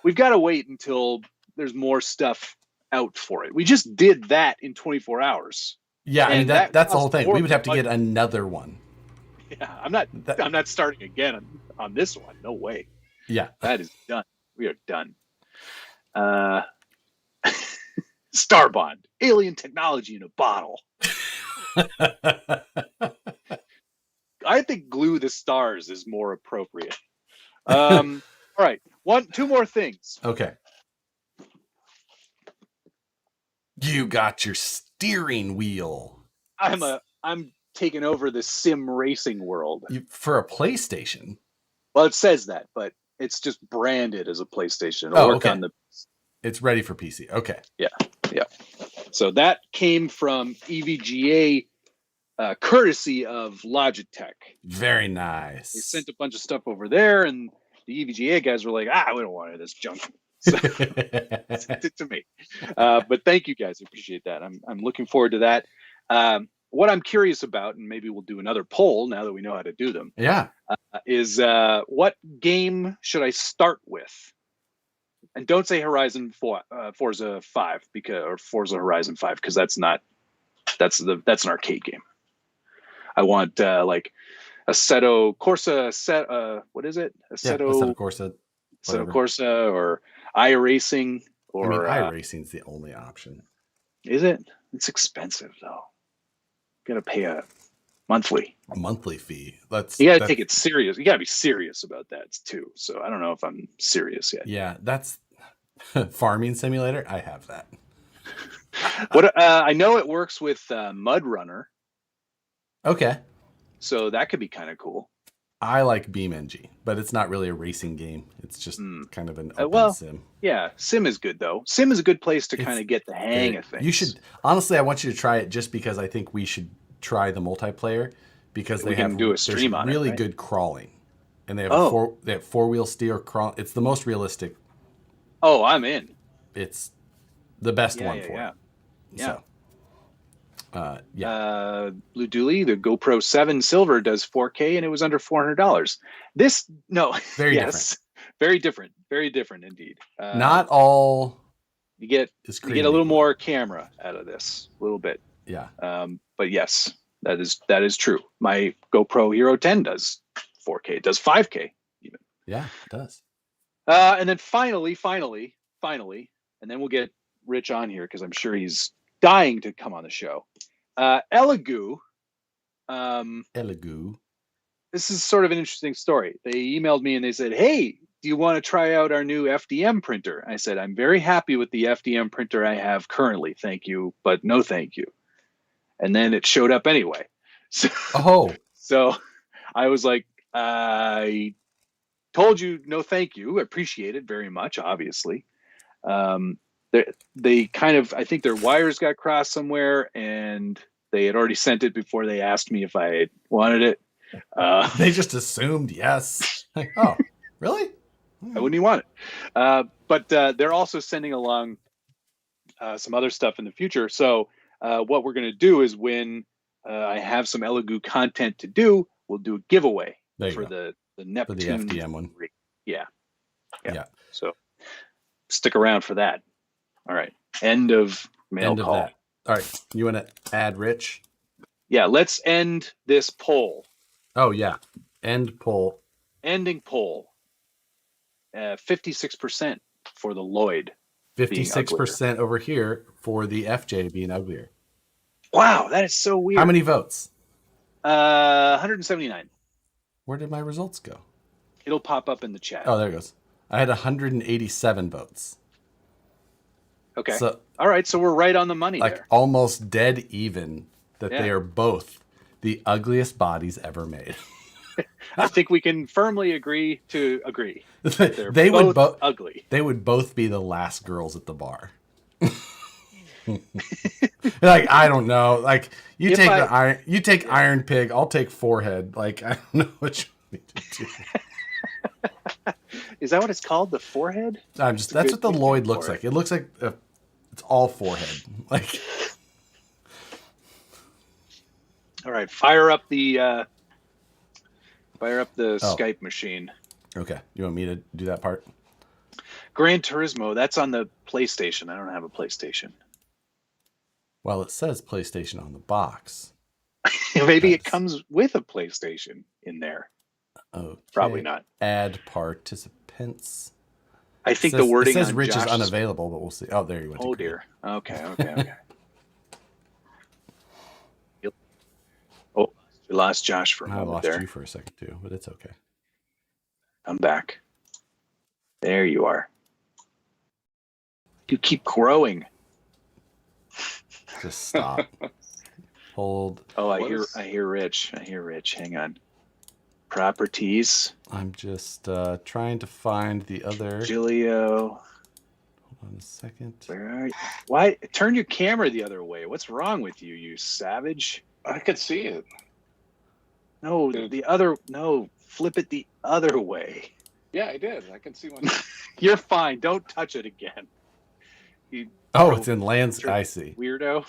We've got to wait until there's more stuff out for it. We just did that in 24 hours. Yeah, and that's the whole thing. We would have to get another one. Yeah, I'm not starting again on this one. No way. Yeah. That is done. We are done. Starbond, alien technology in a bottle. I think glue the stars is more appropriate. All right. Two more things. Okay. You got your steering wheel. I'm taking over the sim racing world. For a PlayStation? Well, it says that, but it's just branded as a PlayStation. Okay. It's ready for PC. Okay. Yeah. So that came from EVGA, courtesy of Logitech. Very nice. They sent a bunch of stuff over there, and the EVGA guys were like, we don't want this junk. So sent it to me. But thank you guys. I appreciate that. I'm looking forward to that. What I'm curious about, and maybe we'll do another poll now that we know how to do them. Yeah. Is what game should I start with? And don't say Forza 5 or Forza Horizon 5 because that's an arcade game. I want like Assetto Corsa what is it? Assetto Corsa. Assetto Corsa or iRacing or iRacing's the only option. Is it? It's expensive though. You gotta pay a monthly fee. You gotta take it serious. You gotta be serious about that too. So I don't know if I'm serious yet. Yeah, that's Farming simulator. I have that. What I know it works with Mud Runner, Okay. so that could be kind of cool. I like BeamNG, but it's not really a racing game. It's just kind of an open sim. Yeah, Sim is good though. Sim is a good place to kind of get the hang of things. You should honestly. I want you to try it just because I think we should try the multiplayer because we can do a stream on really it, right? good crawling, and they have they have 4-wheel steer crawl. It's the most realistic. Oh, I'm in. It's the best one for it. Yeah. So, Blue Dooley, the GoPro 7 Silver does 4K and it was under $400. Very different, very different indeed. Not all. You get a little more camera out of this, a little bit. Yeah. But yes, that is true. My GoPro Hero 10 does 4K. It does 5K even. Yeah, it does. And then finally, and then we'll get Rich on here because I'm sure he's dying to come on the show. Elegoo. This is sort of an interesting story. They emailed me and they said, "Hey, do you want to try out our new FDM printer?" I said, "I'm very happy with the FDM printer I have currently. Thank you, but no thank you." And then it showed up anyway. So I was like, I told you no thank you. I appreciate it very much, obviously. They kind of, I think their wires got crossed somewhere and they had already sent it before they asked me if I wanted it. They just assumed yes. Like, oh, really? I wouldn't even want it. But they're also sending along some other stuff in the future. So what we're going to do is when I have some Elegoo content to do, we'll do a giveaway for the Neptune. For the FDM one. Yeah. So stick around for that. All right. End of mail call. All right. You want to add Rich? Yeah. Let's end this poll. Oh, yeah. End poll. Ending poll. 56% for the Lloyd. 56% over here for the FJ being uglier. Wow. That is so weird. How many votes? 179. Where did my results go? It'll pop up in the chat. Oh, there it goes. I had 187 votes. Okay. All right. So we're right on the money there. Almost dead even that they are both the ugliest bodies ever made. I think we can firmly agree to agree. They would both ugly. They would both be the last girls at the bar. Like, I don't know. Like, you take Iron Pig, I'll take Forehead. Like, I don't know what you need to do. Is that what it's called? The Forehead? That's what the Lloyd looks like. It looks like it's all forehead. Like, all right, fire up the Skype machine. Okay, you want me to do that part? Gran Turismo, that's on the PlayStation. I don't have a PlayStation. Well, it says PlayStation on the box. Maybe it comes with a PlayStation in there. Okay. Probably not. Add participants. I think the wording says on Rich Josh's... is unavailable, but we'll see. Oh, there you went. Oh dear. Okay. Oh, you lost Josh for a moment. I lost there. You for a second too, but it's okay. I'm back. There you are. You keep growing. Just stop. Hold. Oh, I hear Rich. Hang on. Properties. I'm just trying to find the other. Gilio. Hold on a second. Where are you? Why? Turn your camera the other way. What's wrong with you, you savage? I could see it. No, the other. No, flip it the other way. Yeah, I did. I can see one. You're fine. Don't touch it again. It's in lands. I see. Weirdo.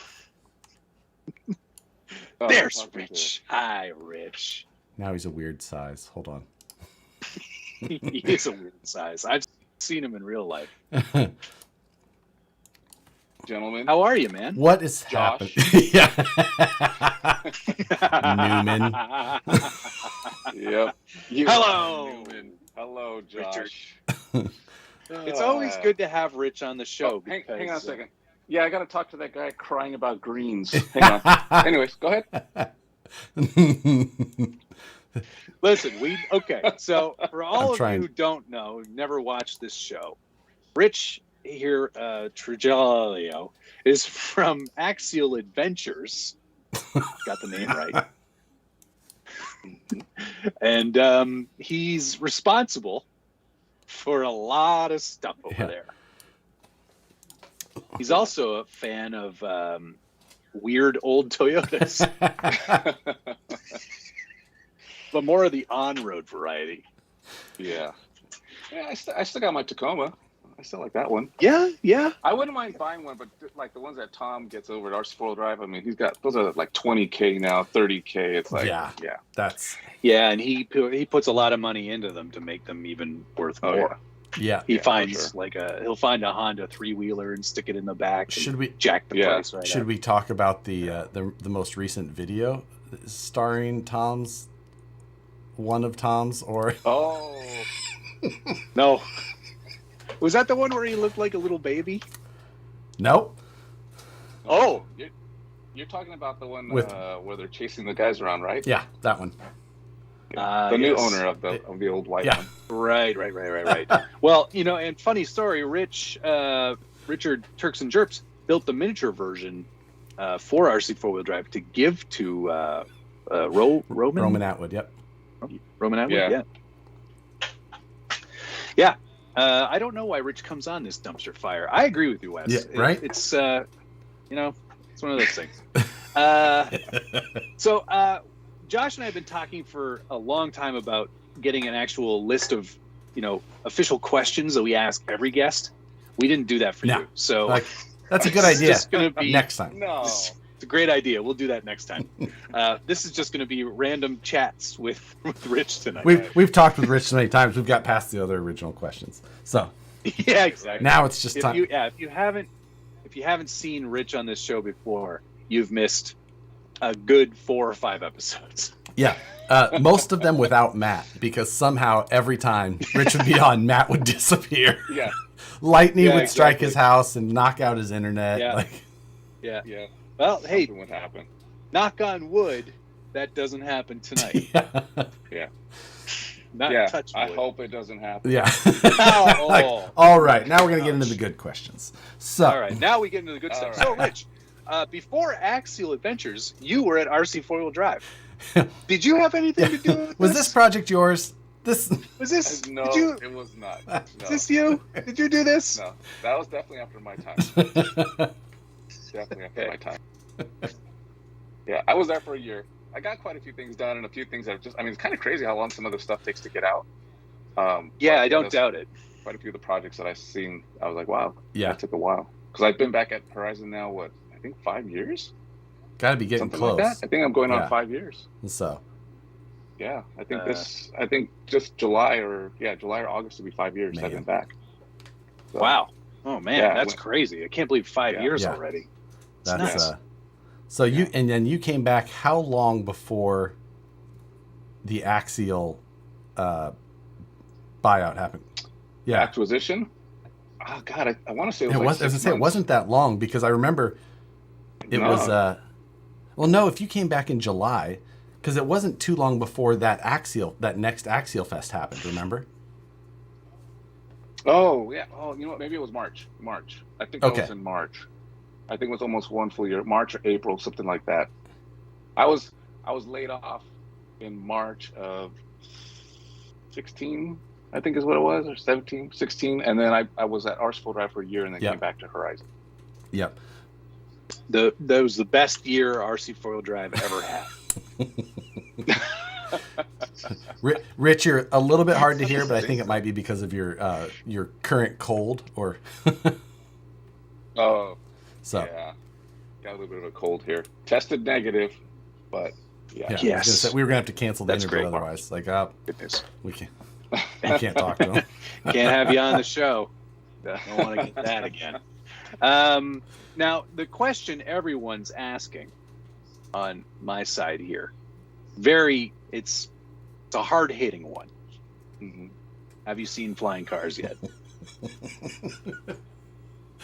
There's Rich. Hi, Rich. Now he's a weird size. Hold on. He is a weird size. I've seen him in real life. Gentlemen. How are you, man? What is happening? Yeah. Newman. Yep. Hello. Newman. Hello, Josh. It's always good to have Rich on the show. Hang on a second. Yeah, I got to talk to that guy crying about greens. Hang on. Anyways, go ahead. Listen, so for all of you who don't know, who've never watched this show, Rich here, Trigalio, is from Axial Adventures. Got the name right. And he's responsible for a lot of stuff over there. He's also a fan of weird old Toyotas, but more of the on-road variety. Yeah, I still got my Tacoma. I still like that one. Yeah. I wouldn't mind buying one, but like the ones that Tom gets over at our spoil drive, I mean, he's got those are like 20K now, 30K. It's like and he puts a lot of money into them to make them even worth more. He finds he'll find a Honda 3-wheeler and stick it in the back. Should we jack the price right? Should we talk about the most recent video starring one of Tom's or? Oh no. Was that the one where he looked like a little baby? Nope. Oh, you're talking about the one where they're chasing the guys around, right? Yeah, that one. The new owner of the old white one. Right. Well, and funny story, Richard Turks and Jerps built the miniature version for RC 4-wheel drive to give to Roman Atwood. Yep. Roman Atwood. Yeah. I don't know why Rich comes on this dumpster fire. I agree with you, Wes. Yeah, right? It's it's one of those things. So Josh and I have been talking for a long time about getting an actual list of, official questions that we ask every guest. We didn't do that for you. So that's a good idea. Just gonna be next time. No. It's a great idea. We'll do that next time. This is just going to be random chats with Rich tonight. We've talked with Rich so many times. We've got past the other original questions. So yeah, exactly. Now it's just time. If you haven't seen Rich on this show before, you've missed a good 4 or 5 episodes. Yeah. Most of them without Matt, because somehow every time Rich would be on, Matt would disappear. Yeah. Lightning would strike his house and knock out his internet. Yeah. Well, hey, what happened? Knock on wood, that doesn't happen tonight. Yeah. Touch wood. I hope it doesn't happen. Yeah. All right. Now we're going to get into the good questions. All right. Now we get into the good stuff. Right. So, Rich, before Axial Adventures, you were at RC 4-wheel drive. Did you have anything to do with Was this project yours? Was this? No, it was not. No. Is this you? Did you do this? No, that was definitely after my time. Definitely after my time. Yeah, I was there for a year. I got quite a few things done, and a few things that it's kind of crazy how long some of the stuff takes to get out. I don't doubt it. Quite a few of the projects that I've seen, I was like, wow, that took a while. Because I've been back at Horizon now, I think 5 years? Got to be getting Something close. Like that. I think I'm going on 5 years. So. Yeah, I think just July or August will be 5 years I've been back. So, wow. Oh man, that's crazy. I can't believe 5 years already. That's nice. So and then you came back how long before the Axial buyout happened? Yeah. Acquisition? Oh God, I want to say it it wasn't that long, because I remember it was if you came back in July, because it wasn't too long before that next Axial Fest happened, remember? Oh yeah. Oh, you know what? Maybe it was March. I think it was in March. I think it was almost 1 full year, March or April, something like that. I was laid off in March of 16, I think is what it was, or 17, 16, and then I was at Arseful Drive for a year and then came back to Horizon. Yep. That was the best year RC 4-wheel drive ever had. Rich, you're a little bit hard to hear, but I think it might be because of your current cold or. Oh. So. Yeah. Got a little bit of a cold here. Tested negative, but yeah. Yes. We were gonna have to cancel the interview otherwise. Goodness. We can't talk to him. Can't have you on the show. Don't want to get that again. Now the question everyone's asking on my side here, it's a hard hitting one. Mm-hmm. Have you seen Flying Cars yet?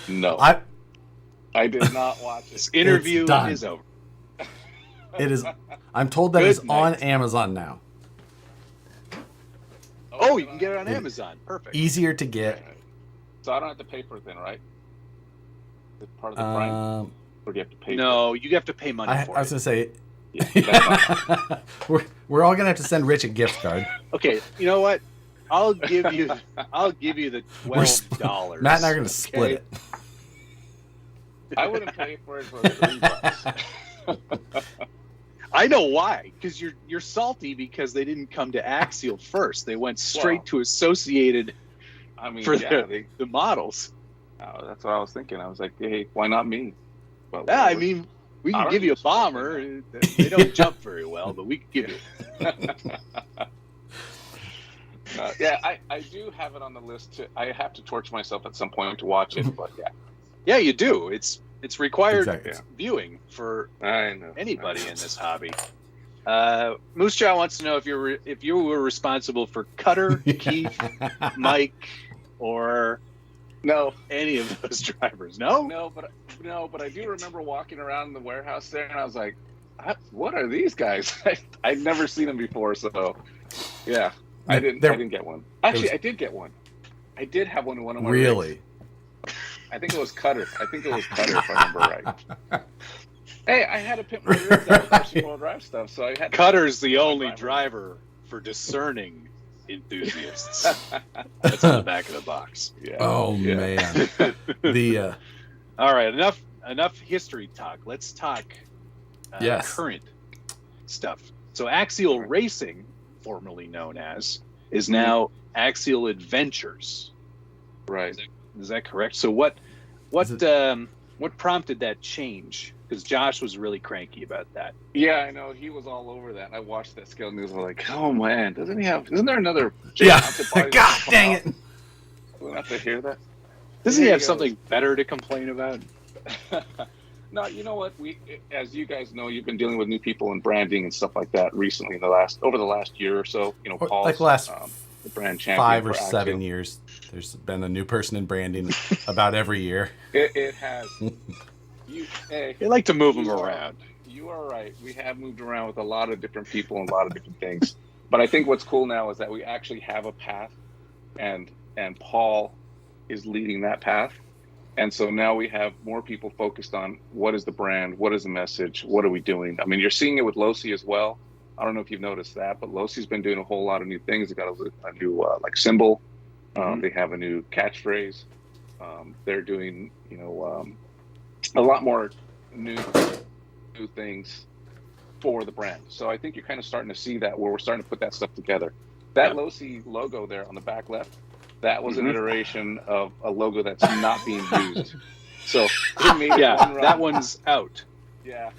No. I did not watch it. This interview is over. It is. I'm told that it's on Amazon now. Oh, you can get it on Amazon. Perfect. Easier to get. So I don't have to pay for it then, right? It's part of the prime, or do you have to pay? No, you have to pay money for it. I was gonna say, Yeah, we're all gonna have to send Rich a gift card. Okay, you know what? I'll give you the $12. Matt and I are gonna split it. I wouldn't pay for it for $3. I know why, because you're salty because they didn't come to Axial first. They went straight to Associated. I mean, for the models. Oh, that's what I was thinking. I was like, hey, why not me? But yeah, I mean, we can give you a bomber. They don't jump very well, but we can give you. Yeah, I do have it on the list. I have to torture myself at some point to watch it, but yeah. Yeah, you do. It's required viewing for anybody in this hobby. Moose Jaw wants to know if you were responsible for Cutter, Keith, Mike, or any of those drivers. No, but I do remember walking around the warehouse there, and I was like, "What are these guys?" I'd never seen them before, so yeah, I didn't get one. Actually, I did get one. I did have one in one of my rigs. I think it was Cutter. If I remember right. Hey, I had to pimp my rigs out with four-wheel drive stuff, so I had. Cutter's the only driver for discerning enthusiasts. That's on the back of the box. Yeah. Oh man. All right, enough history talk. Let's talk current stuff. So Axial Racing, formerly known as, is now Axial Adventures. Right. Is that correct? So what prompted that change? Because Josh was really cranky about that. Yeah, I know. He was all over that. I watched that scale news. I was like, oh man, isn't there another? God dang it. We'll have to hear that. Doesn't he have something better to complain about? No, you know what? As you guys know, you've been dealing with new people and branding and stuff like that recently over the last year or so. You know, Paul's like last the brand champion 5 or 7 years. There's been a new person in branding about every year. It has. They like to move them around. You are right. We have moved around with a lot of different people and a lot of different things. But I think what's cool now is that we actually have a path, and Paul is leading that path. And so now we have more people focused on what is the brand, what is the message, what are we doing? I mean, you're seeing it with Losi as well. I don't know if you've noticed that, but Losi's been doing a whole lot of new things. They got a new symbol. They have a new catchphrase. They're doing a lot more new things for the brand. So I think you're kind of starting to see that where we're starting to put that stuff together. That Losi logo there on the back left, that was an iteration of a logo that's not being used. So that one's out. Yeah.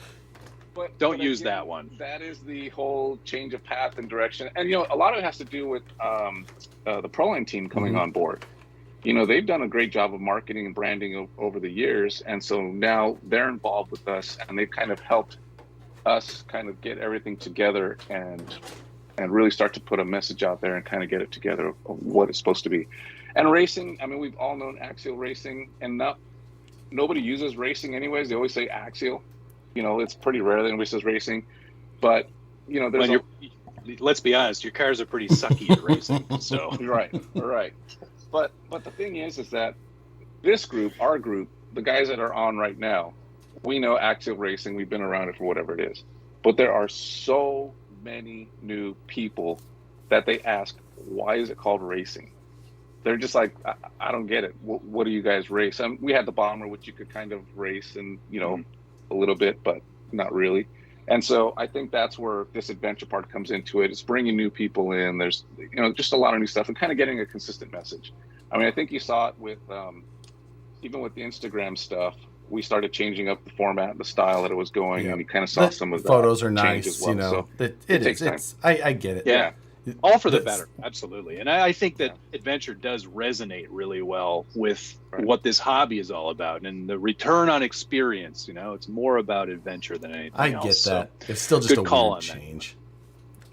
Don't use that one. That is the whole change of path and direction. And, a lot of it has to do with the Proline team coming on board. They've done a great job of marketing and branding over the years. And so now they're involved with us, and they've kind of helped us kind of get everything together and really start to put a message out there and kind of get it together of what it's supposed to be. And racing, I mean, we've all known Axial Racing, and nobody uses racing anyways. They always say Axial. It's pretty rare that anybody says racing, but there's let's be honest, your cars are pretty sucky at racing. So right. But the thing is that this group, our group, the guys that are on right now, we know Axial Racing. We've been around it for whatever it is, but there are so many new people that they ask, why is it called racing? They're just like, I don't get it. What do you guys race? We had the Bomber, which you could kind of race and a little bit, but not really. And so I think that's where this adventure part comes into it. It's bringing new people in. There's, just a lot of new stuff and kind of getting a consistent message. I mean, I think you saw it with, even with the Instagram stuff, we started changing up the format, the style that it was going, and you kind of saw some of the photos are nice, as well. So it takes time. I get it. Yeah. All for the better, absolutely. And I think that adventure does resonate really well with what this hobby is all about, and the return on experience. It's more about adventure than anything else. I get that. It's still just a weird change.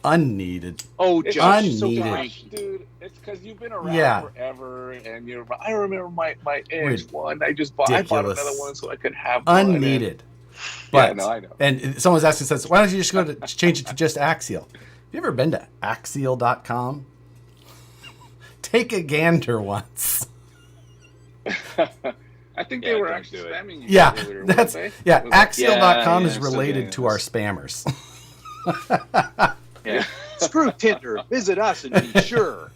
Unneeded. Oh, Josh, unneeded. Dude, it's because you've been around forever, and I remember my Edge one. I bought another one so I could have one. Unneeded. But I know. And someone's asking, says, why don't you just go to change it to just Axial? Have you ever been to Axial.com? Take a gander once. I think they were actually spamming you earlier, that's weren't they? yeah. Axial.com yeah, is related to our spammers. Yeah. Screw Tinder. Visit us and be sure.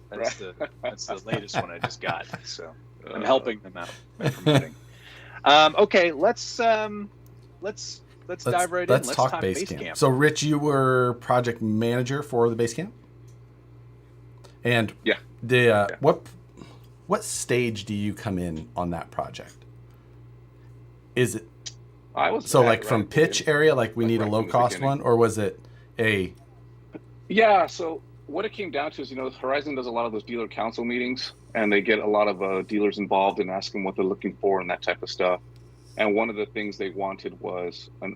That's the latest one I just got. So I'm helping them out by promoting. Okay, let's dive right in. Let's talk Basecamp. So, Rich, you were project manager for the Basecamp, and what stage do you come in on that project? Is it from pitch area, like we need a low cost one, or was it a? Yeah. So what it came down to is, Horizon does a lot of those dealer council meetings, and they get a lot of dealers involved and ask them what they're looking for and that type of stuff. And one of the things they wanted was a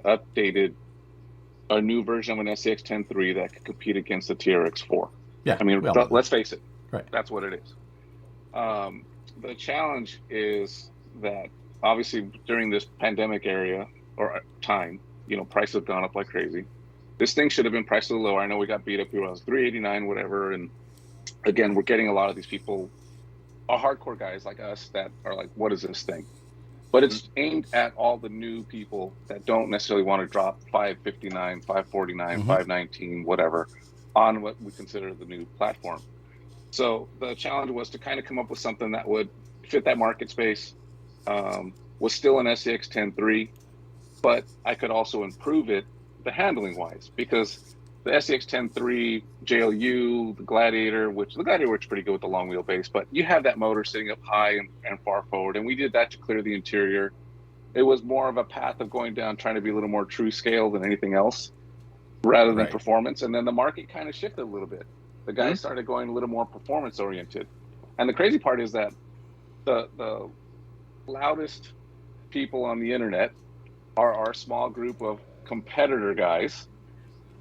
new version of an SCX 10.3 that could compete against the TRX4. Yeah. I mean, let's face it. Right. That's what it is. The challenge is that obviously during this pandemic time, prices have gone up like crazy. This thing should have been priced a little lower. I know we got beat up here. It was $389, whatever. And again, we're getting a lot of these people, hardcore guys like us, that are like, what is this thing? But it's aimed at all the new people that don't necessarily want to drop $559, $549, $519, whatever, on what we consider the new platform. So the challenge was to kind of come up with something that would fit that market space, was still an SCX 10.3, but I could also improve it the handling wise, because the SCX 10.3 JLU, the Gladiator, which works pretty good with the long wheelbase, but you have that motor sitting up high and far forward, and we did that to clear the interior. It was more of a path of going down, trying to be a little more true scale than anything else, rather than performance. And then the market kind of shifted a little bit. The guys started going a little more performance oriented. And the crazy part is that the loudest people on the internet are our small group of competitor guys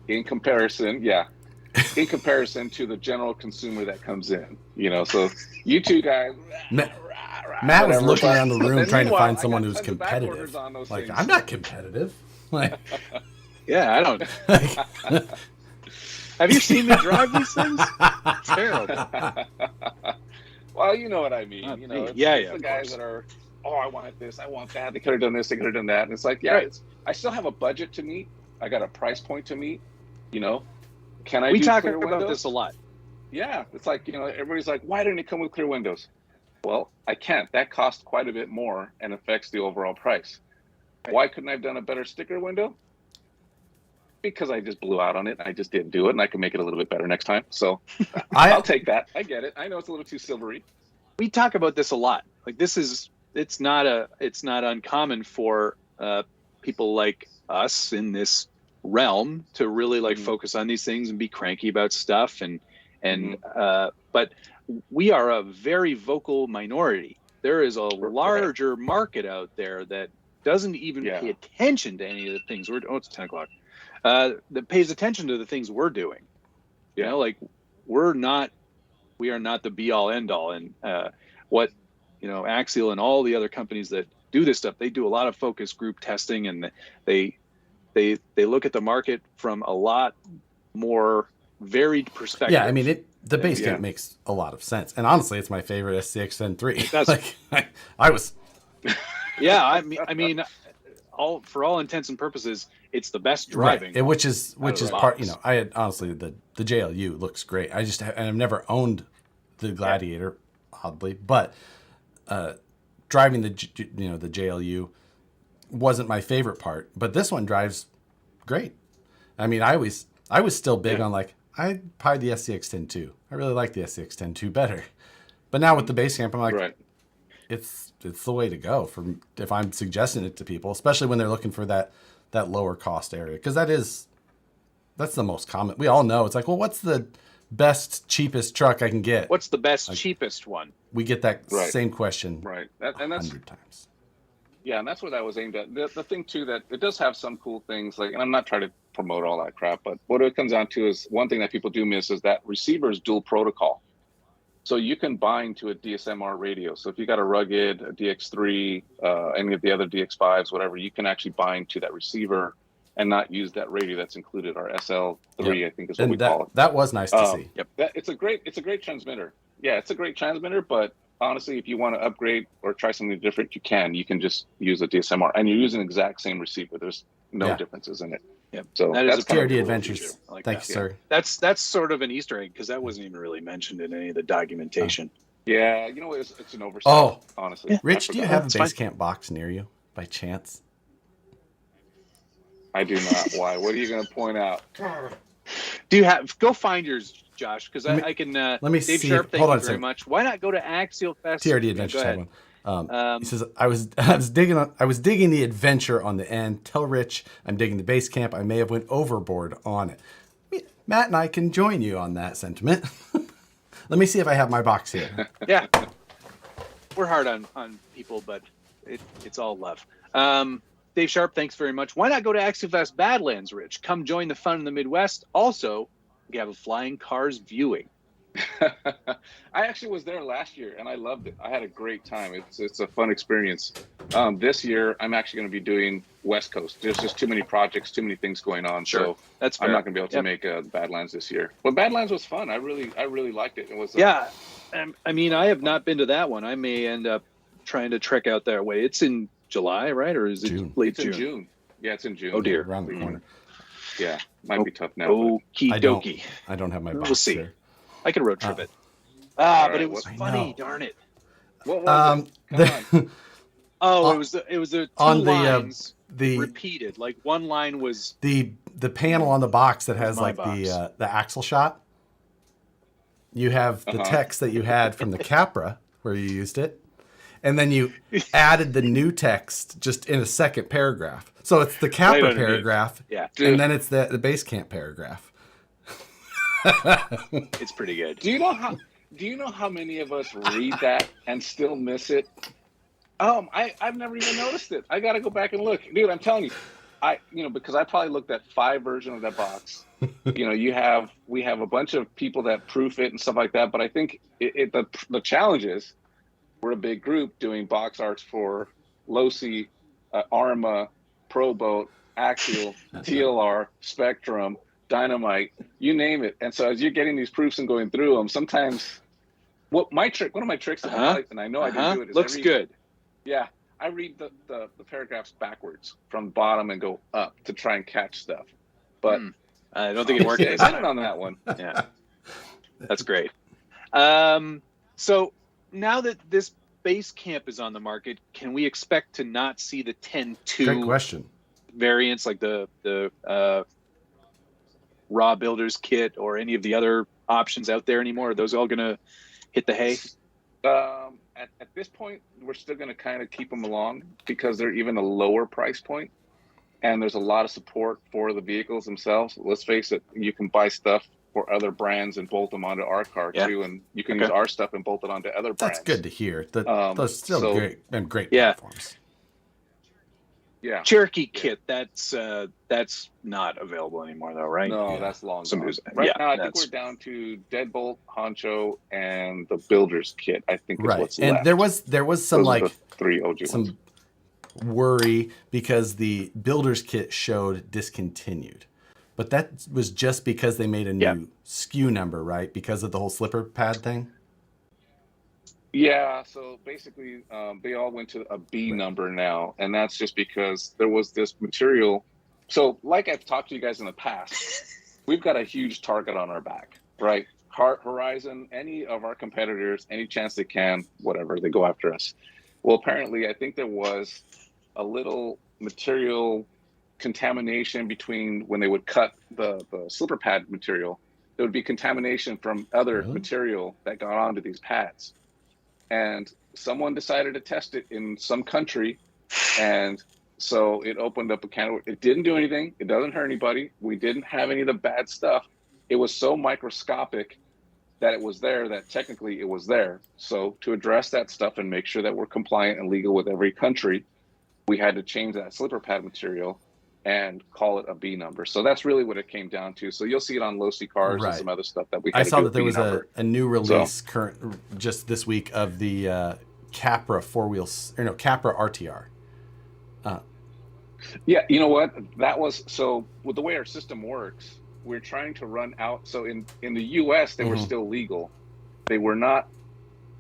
in comparison to the general consumer that comes in, so you two guys, Matt was looking around the room trying to find someone who's competitive. Like, I'm not competitive. Like, yeah, I don't. Have you seen me drive these things? It's terrible. Well, you know what I mean. It's the guys that are, I want this, I want that. They could have done this, they could have done that. And it's like, I still have a budget to meet. I got a price point to meet. Can I? We talk about this a lot. Yeah, it's like, everybody's like, why didn't it come with clear windows? Well, I can't. That costs quite a bit more and affects the overall price. Why couldn't I have done a better sticker window? Because I just blew out on it. I just didn't do it, and I can make it a little bit better next time. So I'll take that. I get it. I know it's a little too silvery. We talk about this a lot. Like, it's not uncommon for people like us in this realm to really focus on these things and be cranky about stuff but we are a very vocal minority. There is a larger market out there that doesn't even pay attention to any of the things it's 10 o'clock that pays attention to the things we're doing. We are not the be all end all. And what Axial and all the other companies that do this stuff, they do a lot of focus group testing, and they look at the market from a lot more varied perspective. Yeah, I mean, the Basecamp makes a lot of sense, and honestly, it's my favorite SCX 10.3. That's I was. Yeah, I mean, for all intents and purposes, it's the best driving. Right. Which is part. I had honestly the JLU looks great. I've never owned the Gladiator, oddly, but driving the JLU wasn't my favorite part, but this one drives great. I mean, I was still big on I'd probably the SCX 10.2. I really like the SCX 10.2 better, but now with the Basecamp, I'm like, it's the way to go if I'm suggesting it to people, especially when they're looking for that lower cost area, because that's the most common. We all know it's like, well, what's the best cheapest truck I can get? What's the best cheapest one? We get that same question that's 100 times. Yeah, and that's what that was aimed at. The thing, too, that it does have some cool things, and I'm not trying to promote all that crap, but what it comes down to is one thing that people do miss is that receiver is dual protocol. So you can bind to a DSMR radio. So if you got a Rugged, a DX3, any of the other DX5s, whatever, you can actually bind to that receiver and not use that radio that's included, our SL3, I think is what we call it. That was nice to see. Yep. It's a great transmitter. Yeah, it's a great transmitter, but honestly, if you want to upgrade or try something different, you can. You can just use a DSMR, and you're using the exact same receiver. There's no differences in it. Yep. So that is that's a kind of TRD cool Adventures. feature. I like Thank that. you, sir. That's sort of an Easter egg because that wasn't even really mentioned in any of the documentation. Yeah, you know what? It's an oversight. Oh, honestly, Yeah. Rich, do you forgot. have a That's base fine. camp box near you by chance? I do not. Why? What are you going to point out? Do you have? Go find yours, Josh, because I can. Let me Dave see. Sharp, thank Hold you on a very second. much. Why not go to Axial Fest? TRD Adventures Go had ahead. one. He says, I was digging the adventure on the end. Tell Rich I'm digging the base camp. I may have went overboard on it. Matt and I can join you on that sentiment. Let me see if I have my box here. Yeah, we're hard on people, but it's all love. Dave Sharp, thanks very much. Why not go to Axial Fest Badlands, Rich? Come join the fun in the Midwest. Also, we have a flying cars viewing. I actually was there last year and I loved it. I had a great time. It's a fun experience. This year I'm actually going to be doing West Coast. There's just too many projects, too many things going on. Sure. So That's fair. I'm not going to be able to make Badlands this year. But Badlands was fun. I really liked it. It was I mean, I have not been to that one. I may end up trying to trek out that way. It's in July, right? Or is it June. late it's in June? Yeah, it's in June. Oh dear. Around the corner. Yeah, might be tough now. Okie dokie. I don't have my box We'll see. here. I can road trip it. All But right, it was what- funny, darn it. What was it? Come on. Oh, On- it was the two on the, lines the repeated. Like one line was the panel on the box that has my like box. the axle shot. You have the text that you had from the Capra where you used it, and then you added the new text just in a second paragraph. So it's the Capra Right underneath. paragraph, Yeah. and then it's the base camp paragraph. it's pretty good. Do you know how many of us read that and still miss it? I've never even noticed it. I got to go back and look, dude. I'm telling you, because I probably looked at 5 versions of that box. We have a bunch of people that proof it and stuff like that. But I think the challenge is we're a big group doing box arts for Losi, Arma, Proboat, Axial, TLR, Spectrum, Dynamite, you name it. And so as you're getting these proofs and going through them, sometimes one of my tricks that I like, and I know I didn't do it, is looks good. Yeah, I read the paragraphs backwards from bottom and go up to try and catch stuff. But I don't think it worked. I did on that one. Yeah, that's great. So now that this base camp is on the market, can we expect to not see the 10.2 Great question. variants like the raw builders kit or any of the other options out there anymore? Are those all going to hit the hay? At this point, we're still going to kind of keep them along because they're even a lower price point, and there's a lot of support for the vehicles themselves. Let's face it, you can buy stuff for other brands and bolt them onto our car too, and you can use our stuff and bolt it onto other brands. That's good to hear. Those still great Yeah. platforms. Yeah, Cherokee kit, that's not available anymore though, right? No, that's long gone. Somebody's- Right yeah, now, I think that's- we're down to Deadbolt, Honcho, and the Builder's kit. I think is Right, what's and left. there was some Those are like the 3 OG ones. some worry because the builder's kit showed discontinued, but that was just because they made a new SKU number, right? Because of the whole slipper pad thing. Yeah, so basically, they all went to a B number now, and that's just because there was this material. So, like I've talked to you guys in the past, we've got a huge target on our back, right? Horizon, any of our competitors, any chance they can, whatever, they go after us. Well, apparently, I think there was a little material contamination between when they would cut the slipper pad material. There would be contamination from other material that got onto these pads. And someone decided to test it in some country, and so it opened up a can of. It didn't do anything. It doesn't hurt anybody. We didn't have any of the bad stuff. It was so microscopic that it was there, that technically it was there. So to address that stuff and make sure that we're compliant and legal with every country, we had to change that slipper pad material and call it a B number. So that's really what it came down to. So you'll see it on low-C cars and some other stuff that we had I to saw do that there B was number. a new release just this week of the Capra Capra RTR. Yeah, you know what? That was, so with the way our system works, we're trying to run out. So in the US, they were still legal. They were not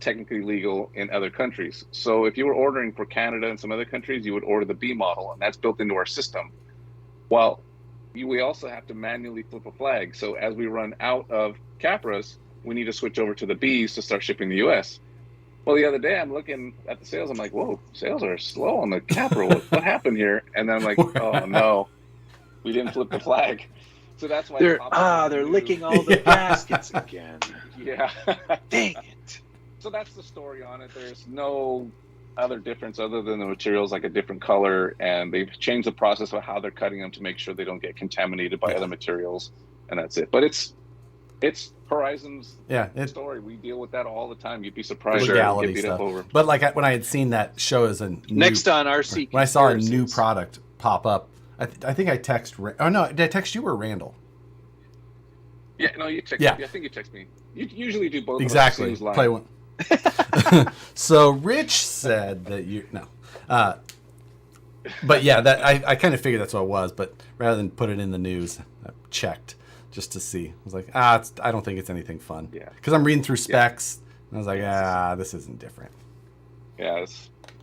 technically legal in other countries. So if you were ordering for Canada and some other countries, you would order the B model, and that's built into our system. Well, we also have to manually flip a flag. So as we run out of Capras, we need to switch over to the Bs to start shipping the US. Well, the other day I'm looking at the sales. I'm like, whoa, sales are slow on the Capra. What happened here? And then I'm like, oh no, we didn't flip the flag. So that's why they're licking all the gaskets again. Yeah. Dang it. So that's the story on it. There's no other difference other than the material's like a different color, and they've changed the process of how they're cutting them to make sure they don't get contaminated by other materials, and that's it. But it's Horizon's story. We deal with that all the time. You'd be surprised. Legality stuff. But like when I had seen that show as next on RC, when I saw a new product pop up, I think I text. Oh no, did I text you or Randall? Yeah, no, you text. Yeah, I think you text me. You usually do both. Exactly. Play one. So Rich said that but yeah, that I kind of figured that's what it was. But rather than put it in the news, I checked just to see. I was like, I don't think it's anything fun. Yeah. Because I'm reading through specs, and I was like, this isn't different. Yeah.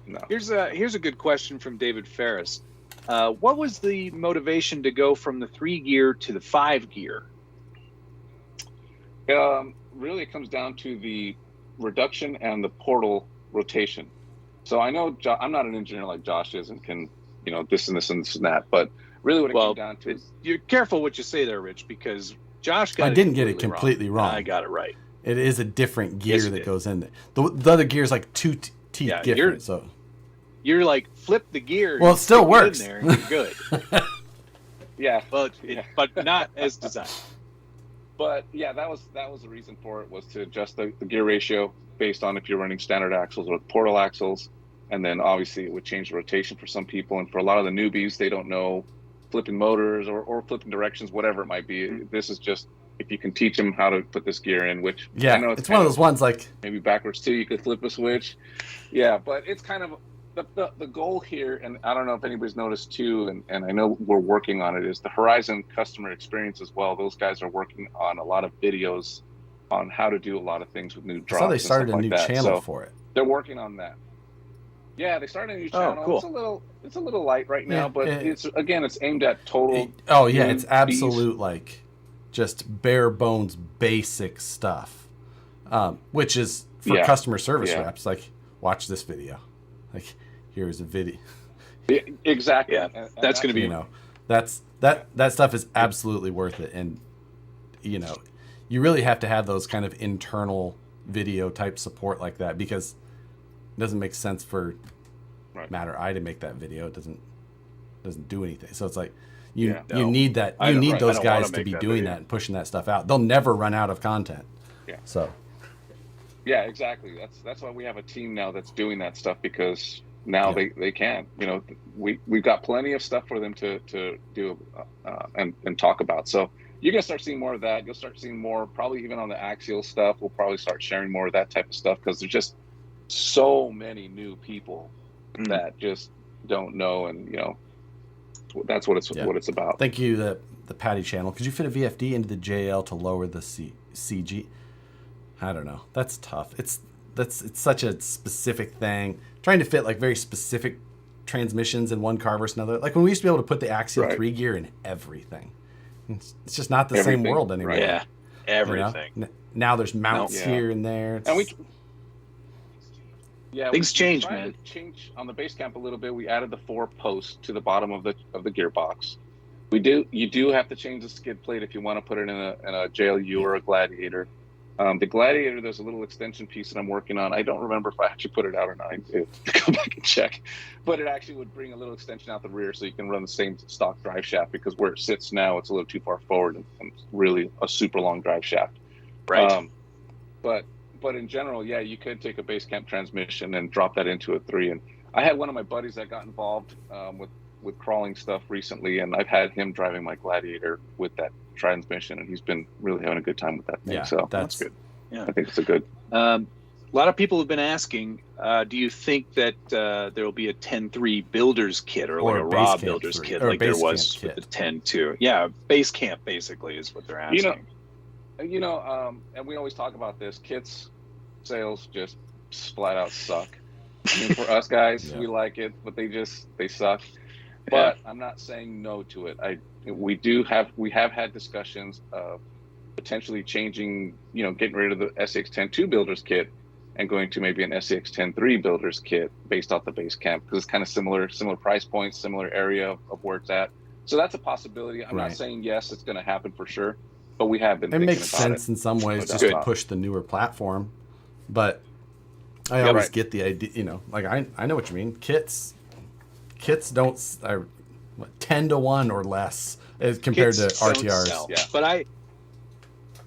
No. Here's a good question from David Ferris. What was the motivation to go from the 3-gear to the 5-gear? Really, it comes down to the reduction and the portal rotation. So I know I'm not an engineer like Josh is and can, this and this and this and that, but really what it came down to is... You're careful what you say there, Rich, because Josh got I didn't get it completely wrong. I got it right. It is a different gear that goes in there. The other gear is like two teeth different. So you're like, flip the gear. Well, it still works. In there and you're good. Yeah. But not as designed. But yeah, that was the reason for it, was to adjust the gear ratio based on if you're running standard axles or portal axles. And then obviously it would change the rotation for some people. And for a lot of the newbies, they don't know flipping motors or flipping directions, whatever it might be. This is just, if you can teach them how to put this gear in, which I know it's one of those ones like maybe backwards too, you could flip a switch. Yeah, but it's kind of the goal here, and I don't know if anybody's noticed too, and I know we're working on it, is the Horizon customer experience as well. Those guys are working on a lot of videos on how to do a lot of things with new drops. So they started a new channel for it. They're working on that. Yeah, they started a new channel. Oh, cool. It's a little light right now, but it's aimed at total. It's absolute like just bare bones basic stuff, which is for customer service reps. Like, watch this video. Like, here's a video. Exactly. Yeah, that's going to be. That stuff is absolutely worth it, and you really have to have those kind of internal video type support like that, because it doesn't make sense for Matt or I to make that video. It doesn't do anything. So it's like you need that. You need those guys to be doing that and pushing that stuff out. They'll never run out of content. Yeah. So. Yeah, exactly. That's why we have a team now that's doing that stuff, because now they can. We've got plenty of stuff for them to do and talk about. So you're gonna start seeing more of that. You'll start seeing more, probably even on the Axial stuff. We'll probably start sharing more of that type of stuff, because there's just so many new people that just don't know, and that's what it's about. Thank you, the Patty channel. Could you fit a VFD into the JL to lower the CG? I don't know. That's tough. It's such a specific thing. Trying to fit like very specific transmissions in one car versus another. Like when we used to be able to put the Axial 3-gear in everything. It's just not the same world anymore. Right. Yeah, everything. Now there's mounts here and there. Things change, man. Change on the base camp a little bit. We added the 4 posts to the bottom of the gearbox. You do have to change the skid plate if you want to put it in a JLU or a Gladiator. The Gladiator, there's a little extension piece that I'm working on. I don't remember if I actually put it out or not. I have to go back and check. But it actually would bring a little extension out the rear so you can run the same stock drive shaft, because where it sits now, it's a little too far forward and it's really a super long drive shaft. Right. But in general, yeah, you could take a base camp transmission and drop that into a 3. And I had one of my buddies that got involved with crawling stuff recently, and I've had him driving my Gladiator with that transmission, and he's been really having a good time with that thing. Yeah, so that's good. Yeah. I think it's a good. A lot of people have been asking, do you think that there will be a 10.3 builder's kit or like a raw builder's kit like there was with the 10.2? Yeah, base camp basically is what they're asking. And we always talk about this. Kits sales just flat out suck. I mean, for us guys, we like it, but they suck. But I'm not saying no to it. We have had discussions of potentially changing, getting rid of the SCX-10.2 builders kit and going to maybe an SCX-10.3 builders kit based off the base camp, because it's kind of similar price points, similar area of where it's at. So that's a possibility. I'm not saying yes, it's going to happen for sure, but we have been. It makes sense in some ways just to push the newer platform, but I always get the idea. Like I know what you mean. Kits don't 10-to-1 or less as compared to RTRs. Yeah. But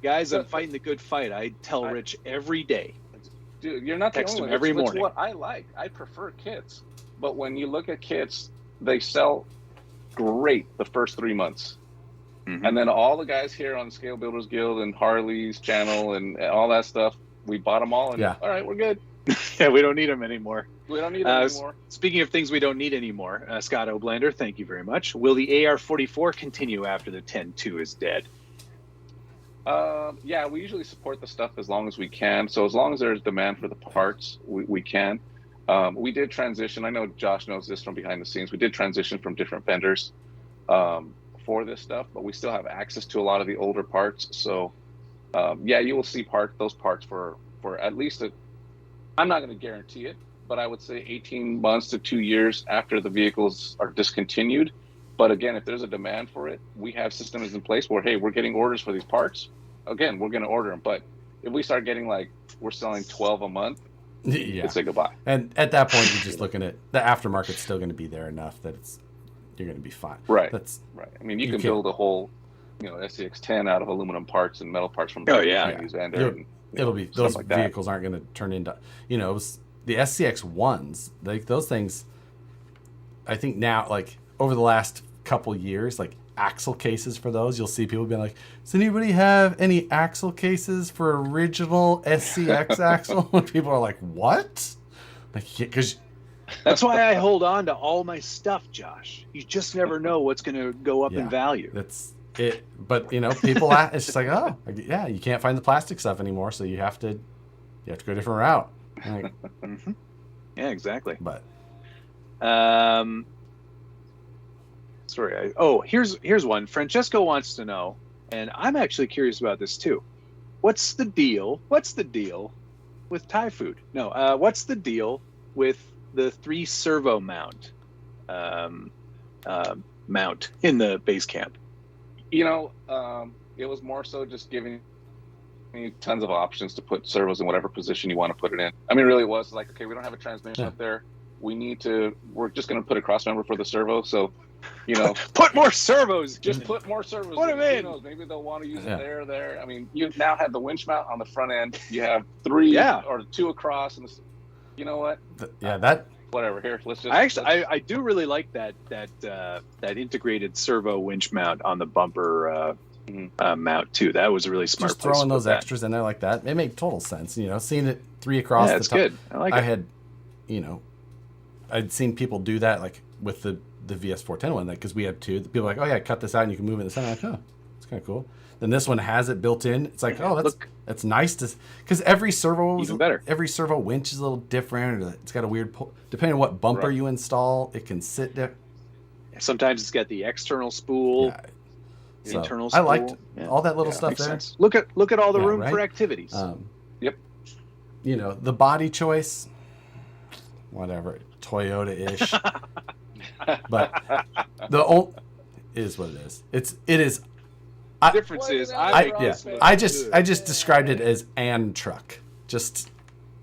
I'm fighting the good fight. I tell Rich every day. Dude, you're not text the only him every morning. It's what I like. I prefer kits, but when you look at kits, they sell great the first 3 months, and then all the guys here on Scale Builders Guild and Harley's channel and all that stuff, we bought them all, and all right, we're good. Yeah, we don't need them anymore. We don't need them anymore. Speaking of things we don't need anymore, Scott Oblander, thank you very much. Will the AR-44 continue after the 10.2 is dead? Yeah, we usually support the stuff as long as we can. So as long as there's demand for the parts, we can. We did transition. I know Josh knows this from behind the scenes. We did transition from different vendors for this stuff, but we still have access to a lot of the older parts. So yeah, you will see those parts for at least I'm not going to guarantee it, but I would say 18 months to 2 years after the vehicles are discontinued. But again, if there's a demand for it, we have systems in place where, hey, we're getting orders for these parts. Again, we're going to order them. But if we start getting we're selling 12 a month, yeah, say goodbye. And at that point, you're just looking at the aftermarket's still going to be there enough that you're going to be fine. Right. That's right. I mean, you can build a whole, SCX-10 out of aluminum parts and metal parts from it'll be those vehicles aren't going to turn into the SCX-1s, those things. I think now, over the last couple years, axle cases for those, you'll see people being like, does anybody have any axle cases for original SCX axle? And people are like, what? Because that's why I hold on to all my stuff, Josh. You just never know what's going to go up in value. That's it. But people, it's just like, oh yeah, you can't find the plastic stuff anymore, so you have to go a different route. Yeah, exactly. But sorry. Here's one. Francesco wants to know, and I'm actually curious about this too. What's the deal with Thai food? No, what's the deal with the 3 servo mount in the base camp? It was more so just giving me tons of options to put servos in whatever position you want to put it in. I mean, really, it was like, okay, we don't have a transmission up there. We're just going to put a cross member for the servo. So, put more servos. Just put more servos. Put them in. Who knows? Maybe they'll want to use it there. I mean, you now have the winch mount on the front end. You have 3 or 2 across, and you know what? Whatever. Here, let's just. I do really like that integrated servo winch mount on the bumper mount too. That was a really smart. Just throwing those extras in there like that, it made total sense. Seeing it 3 across. Yeah, it's good. I like it. I had, I'd seen people do that with the VS410 one, because we had 2. People are like, oh yeah, cut this out and you can move it in the center. I'm like, oh, it's kind of cool. Then this one has it built in. It's like, oh, that's nice to, because every servo winch is a little different, or it's got a weird pull. Depending on what bumper you install, it can sit there. Sometimes it's got the external spool, the internal spool. I liked all that little stuff there. Sense. Look at all the room for activities. Yep. The body choice, whatever, Toyota-ish. But the old is what it is. It is. Difference is I just described it as an truck. Just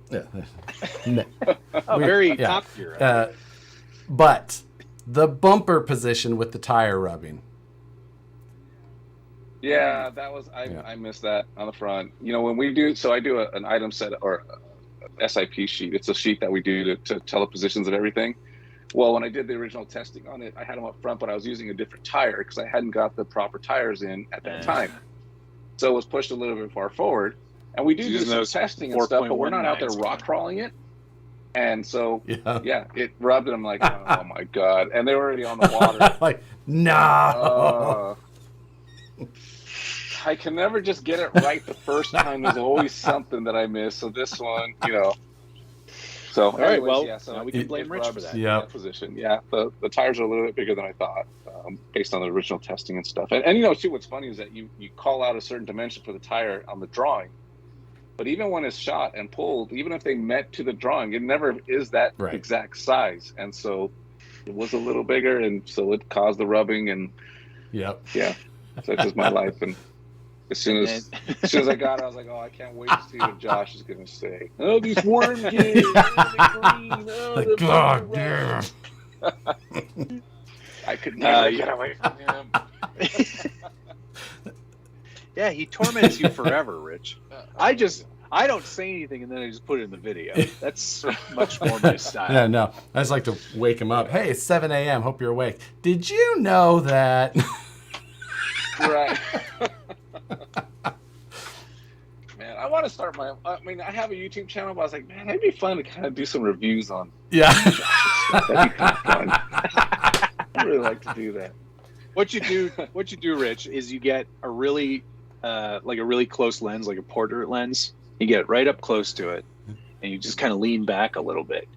very top gear. But the bumper position with the tire rubbing. Yeah, that was I missed that on the front. When we do, so I do an item set or a SIP sheet. It's a sheet that we do to tell the positions of everything. Well, when I did the original testing on it, I had them up front, but I was using a different tire because I hadn't got the proper tires in at that time. So it was pushed a little bit far forward. And we do some testing and stuff, but we're not out there rock crawling it. And so, it rubbed and I'm like, oh my God. And they were already on the water. no. I can never just get it right the first time. There's always something that I miss. So this one, So, all right, well, so now we can blame Rich for that. In that position. Yeah, the tires are a little bit bigger than I thought, based on the original testing and stuff. And too, what's funny is that you call out a certain dimension for the tire on the drawing, but even when it's shot and pulled, even if they met to the drawing, it never is that exact size. And so it was a little bigger, and so it caused the rubbing. And yeah, such is my life. And as soon as I got it, I was like, oh, I can't wait to see what Josh is going to say. Oh, these worm kids. Oh, God damn. I could never get away from him. Yeah, he torments you forever, Rich. I don't say anything, and then I just put it in the video. That's much more my style. Yeah, no. I just like to wake him up. Hey, it's 7 a.m. Hope you're awake. Did you know that? Right. Man, I want to start I have a YouTube channel, but I was like, man, it'd be fun to kind of do some reviews on. Yeah. That'd be kind of fun. I'd really like to do that. What you do, Rich, is you get a really, like a really close lens, like a portrait lens. You get right up close to it, and you just kind of lean back a little bit,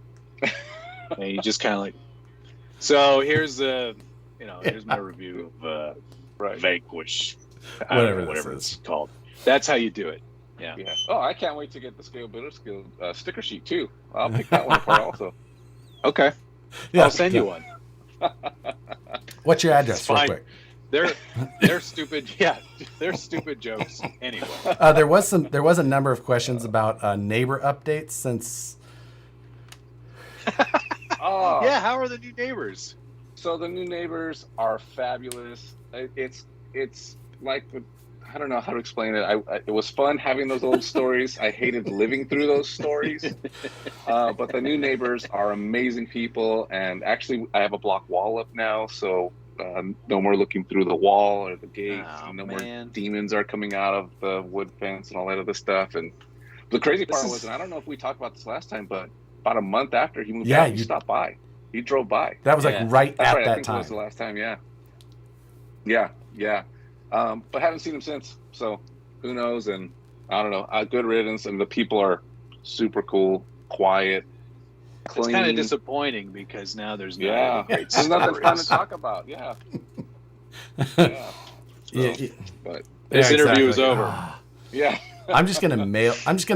and you just kind of like. So here's here's my review of Vanquish, whatever it's called. That's how you do it. Yeah. Oh, I can't wait to get the Scale Builder Skill sticker sheet too. I'll pick that one apart also. Okay. Yeah, I'll send you one. What's your address, real quick? They're stupid. Yeah, they're stupid jokes. Anyway, there was a number of questions about neighbor updates since. Yeah, how are the new neighbors? So the new neighbors are fabulous. It's like, I don't know how to explain it. It was fun having those old stories. I hated living through those stories. But the new neighbors are amazing people. And actually, I have a block wall up now, so no more looking through the wall or the gates. More demons are coming out of the wood fence and all that other stuff. And the crazy part was, and I don't know if we talked about this last time, but about a month after he moved out, he stopped by. He drove by. That was like right at that time. That was the last time, Yeah. But haven't seen him since. So who knows? And I don't know. Good riddance. And the people are super cool, quiet, clean. It's kind of disappointing because now there's there's nothing fun to talk about. Yeah. But this interview is over. Yeah. I'm just gonna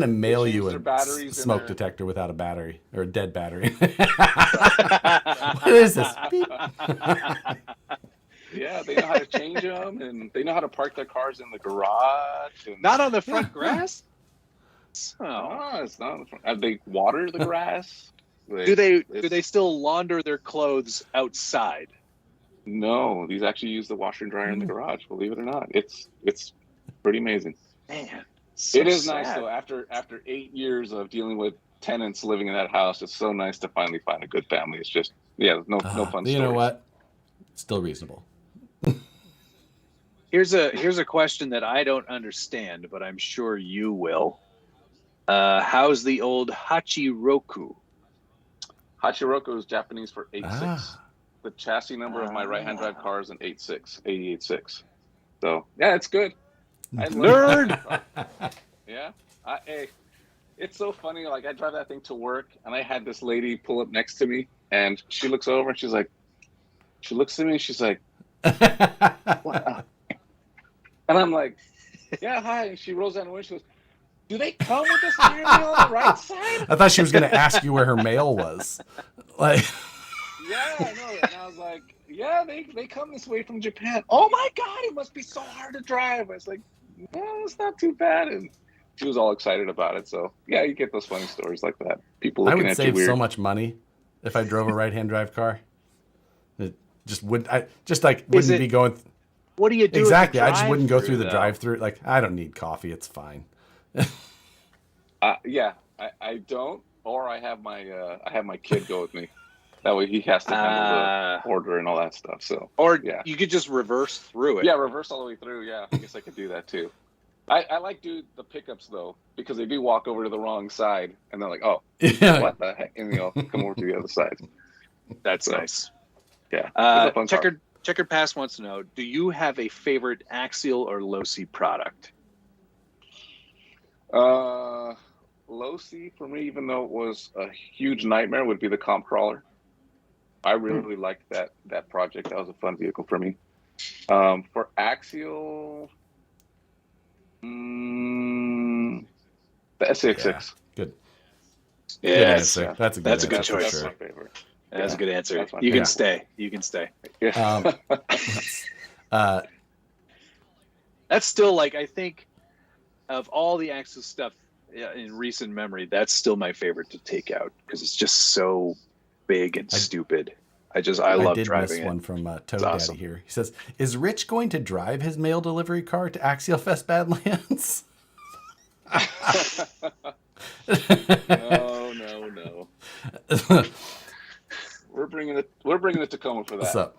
mail you a smoke detector without a battery or a dead battery. What is this? Yeah, they know how to change them, and they know how to park their cars in the garage. And... Not on the front grass? No, it's not on the front. They water the grass. Do they still launder their clothes outside? No, these actually use the washer and dryer in the garage, believe it or not. It's pretty amazing. Man. So it is sad. Nice though. After 8 years of dealing with tenants living in that house, it's so nice to finally find a good family. It's just no fun stories. You know what? Still reasonable. Here's a question that I don't understand, but I'm sure you will. How's the old Hachiroku? Hachiroku is Japanese for 86. The chassis number of my right-hand drive car is an 88.6. So yeah, it's good. Nerd. Yeah. Hey, it's so funny. Like I drive that thing to work, and I had this lady pull up next to me, and she looks over and she looks at me and she's like, what? And I'm like, yeah, hi. And she rolls down the window. She goes, do they come with the steering wheel on the right side? I thought she was going to ask you where her mail was. Like, yeah, I know. And I was like, yeah, they come this way from Japan. Oh my God, it must be so hard to drive. I was like, no, it's not too bad. And she was all excited about it. So yeah, you get those funny stories like that. People looking at you weird. I would save so much money if I drove a right-hand drive car. It just wouldn't be going. What do you do? Exactly. I just wouldn't go through the drive-through. Like, I don't need coffee. It's fine. Yeah, I don't. Or I have my kid go with me. That way he has to handle the order and all that stuff. So, you could just reverse through it. Yeah, reverse all the way through. Yeah, I guess I could do that too. I like do the pickups though, because they do walk over to the wrong side and they're like, oh, what the heck? And come over to the other side. That's nice. Yeah. Checkered Past wants to know: do you have a favorite Axial or Losi product? Losi for me, even though it was a huge nightmare, would be the comp crawler. I really liked that project. That was a fun vehicle for me. For Axial, the SCX6. Yeah, good. Yes. Good answer. That's a good That's answer. a good choice. That's my favorite. That's a good answer. That's my You can favorite. stay. You can stay. Yeah. That's still like, I think of all the Axial stuff in recent memory, that's still my favorite to take out because it's just so big and stupid. I love did driving miss it. one from Toad awesome. Daddy here. He says, "Is Rich going to drive his mail delivery car to Axial Fest Badlands?" No. We're bringing the Tacoma for that. What's up?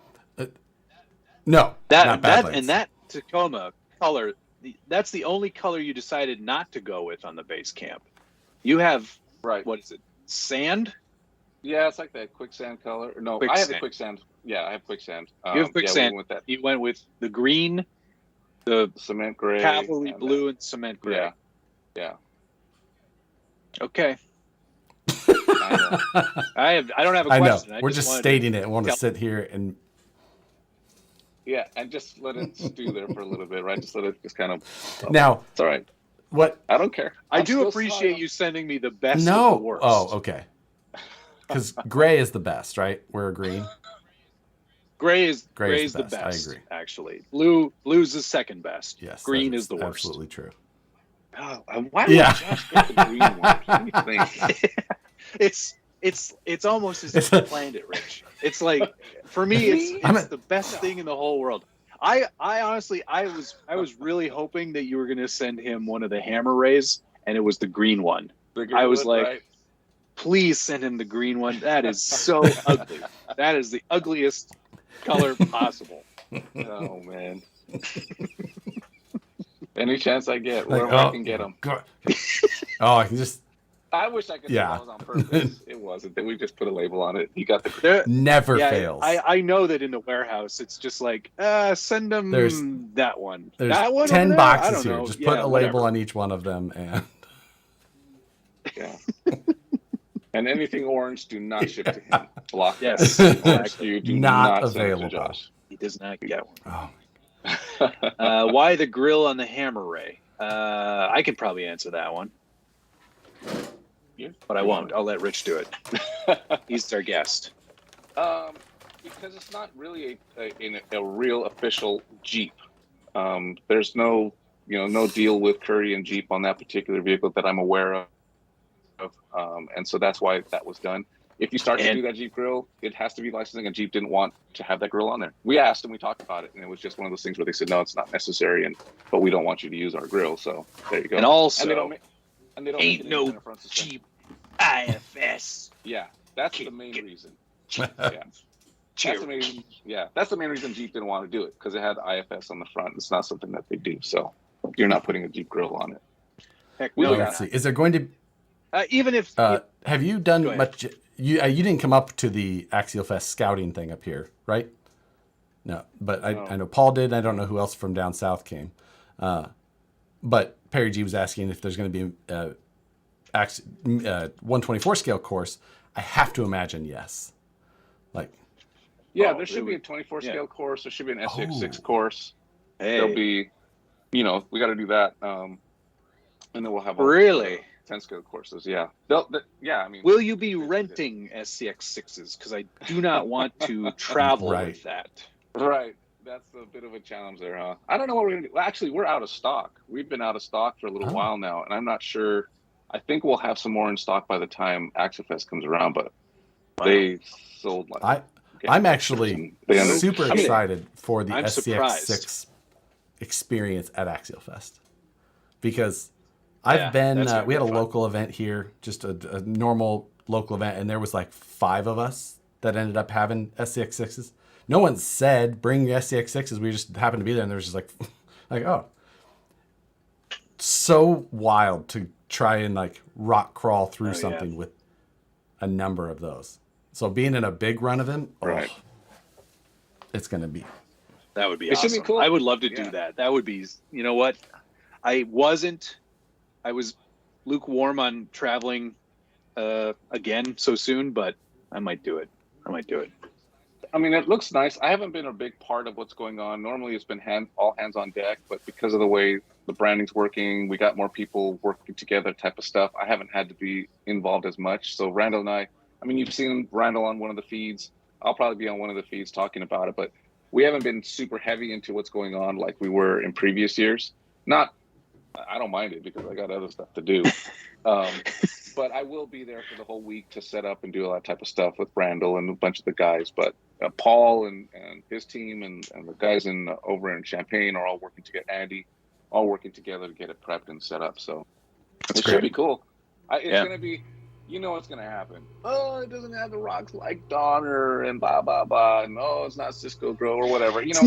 No, not Badlands. that Tacoma color. That's the only color you decided not to go with on the base camp. You have what is it? Sand? Yeah, it's like that quicksand color. No, Quicksand. I have the quicksand. Yeah, I have quicksand. You have quicksand. We went with that. You went with the green, the Cement gray, cavalry blue, and cement gray. Yeah. Okay. I don't have a question. We're just stating it. I want to sit here and and just let it stew there for a little bit, right? Just let it kind of. Now it's all right. What? I don't care. I do appreciate you sending me the best of the worst. Oh, okay. Because gray is the best, right? We're agreeing. Gray's the best. I agree. Actually, blue's the second best. Yes. Green is the worst. Oh, Absolutely true. why would Josh get the green one? Let me think. It's almost as if you planned it, Rich. It's like, for me, it's the best thing in the whole world. I honestly, I was really hoping that you were going to send him one of the hammer rays, and it was the green one. I was like, right? Please send him the green one. That is so ugly. That is the ugliest color possible. Oh man. Any chance I get, Like, wherever I can get them. I can just. I wish I could say that was on purpose. It wasn't. That we just put a label on it. He got the Never fails. I know that in the warehouse, it's just like, send them that one. There's that one 10 over there? boxes I don't here. know. Just put a label on each one of them, and and anything orange, do not ship to him. Block. Yes, Orange, you do not not send it to available. Josh. He does not get one. oh, Why the grill on the hammer ray? I could probably answer that one. But I won't. I'll let Rich do it. He's our guest. Because it's not really a real official Jeep. There's no deal with Curry and Jeep on that particular vehicle that I'm aware of. And so that's why that was done. If you start to do that Jeep grill, it has to be licensing, and Jeep didn't want to have that grill on there. We asked and we talked about it, and it was just one of those things where they said, no, it's not necessary, but we don't want you to use our grill. So there you go. And also, they don't ain't no Jeep IFS. Yeah, that's the main reason. That's the main reason Jeep didn't want to do it, because it had IFS on the front. It's not something that they do, so you're not putting a Jeep grill on it. Heck, let's see. Is there going to even if have you done much? You didn't come up to the Axial Fest scouting thing up here, right? No, but I know Paul did. I don't know who else from down south came. But Perry G was asking if there's going to be a 124 scale course. I have to imagine yes. There should be a 24 scale course. There should be an SX6 course. There'll be, we got to do that. And then we'll have 10 scale courses. Yeah. Will you be renting SCX6s? Because I do not want to travel with that. Right. That's a bit of a challenge there, huh? I don't know what we're going to do. Well, actually, we're out of stock. We've been out of stock for a little while now, and I'm not sure. I think we'll have some more in stock by the time Axial Fest comes around, but they sold I'm actually super excited for the SCX6 experience at Axial Fest, because I've been, we had a local event here, just a normal local event, and there was like 5 of us that ended up having SCX6s. No one said, bring your SCX6s. We just happened to be there, and there was just like, oh. So wild to try and rock crawl through something with a number of those. So being in a big run of them, right. it's going to be. That would be It should awesome. be cool. I would love to do that. That would be, you know what? I was lukewarm on traveling again so soon, but I might do it. I mean, it looks nice. I haven't been a big part of what's going on. Normally it's been all hands on deck, but because of the way the branding's working, we got more people working together type of stuff. I haven't had to be involved as much. So Randall and I mean, you've seen Randall on one of the feeds. I'll probably be on one of the feeds talking about it, but we haven't been super heavy into what's going on like we were in previous years. I don't mind it because I got other stuff to do. But I will be there for the whole week to set up and do all that type of stuff with Randall and a bunch of the guys. But Paul and his team and the guys over in Champaign are all working to get Andy, all working together to get it prepped and set up. So it should be cool. It's going to be, you know what's going to happen. Oh, it doesn't have the rocks like Donner and blah, blah, blah. No, it's not Cisco Grove or whatever. You know,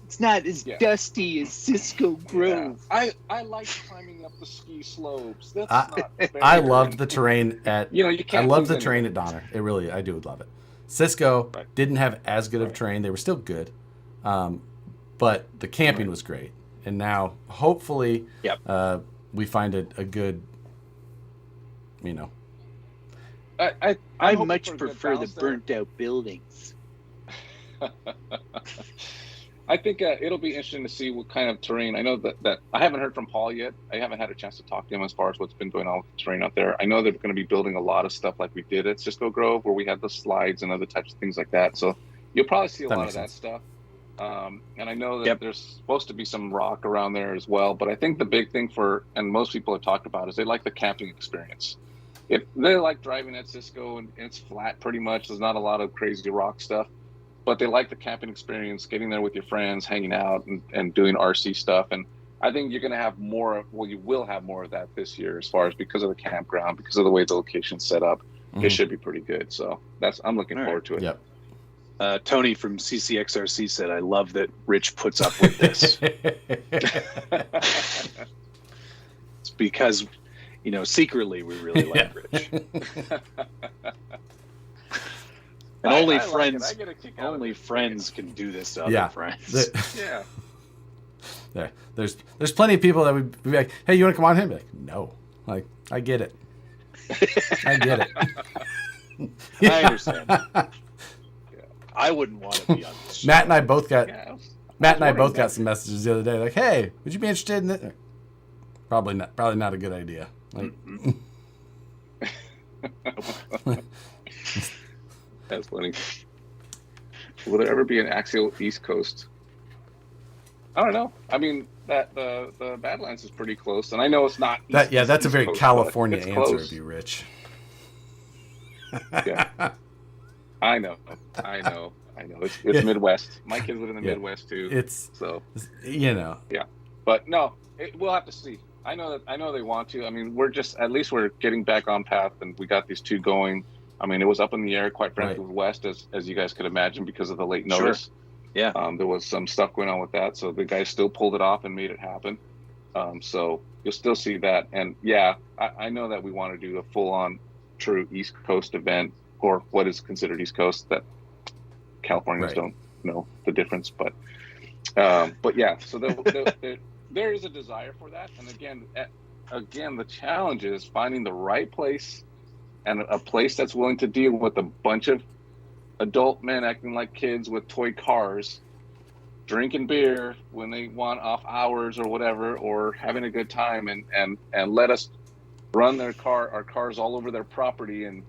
it's not as dusty as Cisco Grove. Yeah. I like climbing up the ski slopes. That's not fair. I loved the terrain at I love the terrain at Donner. I do love it. Cisco didn't have as good of terrain. They were still good. But the camping was great. And now hopefully we find a good, you know. I much prefer the burnt out buildings. I think it'll be interesting to see what kind of terrain. I know that I haven't heard from Paul yet. I haven't had a chance to talk to him as far as what's been going on with the terrain out there. I know they're going to be building a lot of stuff like we did at Cisco Grove, where we had the slides and other types of things like that. So you'll probably see a lot of that stuff. And I know that there's supposed to be some rock around there as well. But I think the big thing and most people have talked about, is they like the camping experience. If they like driving at Cisco and it's flat pretty much, there's not a lot of crazy rock stuff. But they like the camping experience, getting there with your friends, hanging out and doing RC stuff. And I think you're going to have you will have more of that this year because of the campground, because of the way the location's set up. It should be pretty good. So I'm looking forward to it. Yep. Tony from CCXRC said, I love that Rich puts up with this. It's because, secretly we really like Rich. And only friends can do this to other friends. There's plenty of people that would be like, hey, you want to come on here? Be like, no. Like, I get it. I get it. I understand. I wouldn't want to be on this show. Matt and I both got some messages the other day like, hey, would you be interested in it? Probably not a good idea. Like, that's funny. Will there ever be an Axial East Coast? I don't know. I mean, that the Badlands is pretty close, and I know it's not. That's a very Coast, California answer close. of you, Rich. Yeah, I know. It's Midwest. My kids live in the Midwest too. Yeah, but no, we'll have to see. I know they want to. I mean, we're getting back on path, and we got these two going. I mean, it was up in the air, quite frankly, with West, as you guys could imagine, because of the late notice. Sure. Yeah. There was some stuff going on with that, so the guys still pulled it off and made it happen. So you'll still see that. And I know that we want to do a full-on true East Coast event, or what is considered East Coast, that Californians don't know the difference. But yeah, so there is a desire for that. And again, the challenge is finding the right place, and a place that's willing to deal with a bunch of adult men acting like kids with toy cars, drinking beer when they want off hours or whatever, or having a good time, and let us run our cars all over their property and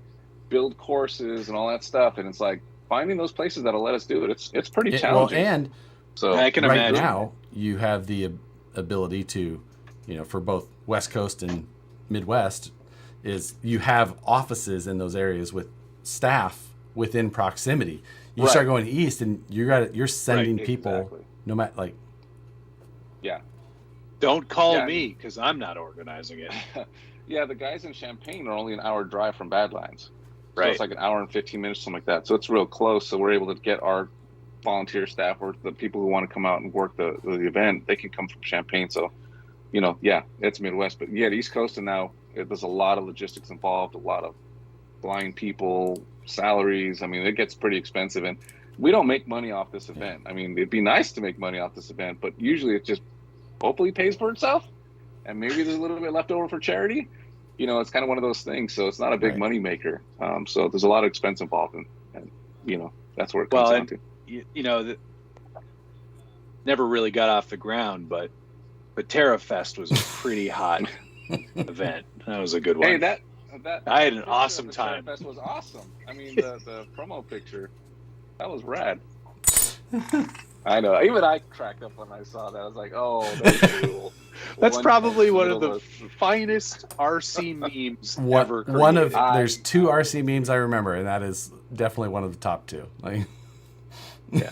build courses and all that stuff. And it's like finding those places that'll let us do it. It's pretty challenging. Well, and so I can imagine now you have the ability to, for both West Coast and Midwest, is you have offices in those areas with staff within proximity. You start going east, and you're sending people no matter Don't call me, because I'm not organizing it. Yeah, the guys in Champaign are only an hour drive from Badlands. So Right. it's like an hour and 15 minutes, something like that. So it's real close. So we're able to get our volunteer staff, or the people who want to come out and work the event, they can come from Champaign. So, it's Midwest. But the East Coast, and now there's a lot of logistics involved, a lot of flying people, salaries. I mean, it gets pretty expensive. And we don't make money off this event. I mean, it'd be nice to make money off this event, but usually it just hopefully pays for itself, and maybe there's a little bit left over for charity. You know, it's kind of one of those things. So it's not a big money maker. So there's a lot of expense involved, and you know, that's where it comes down to. You know, never really got off the ground, but Terra Fest was a pretty hot event. That was a good one. Hey, that I had an awesome time. Terra Fest was awesome. I mean, the promo picture, that was rad. I know. Even I cracked up when I saw that. I was like, "Oh, that's cool." That's probably one of the finest RC memes ever created. There's 2 RC memes I remember, and that is definitely one of the top 2. Like, yeah,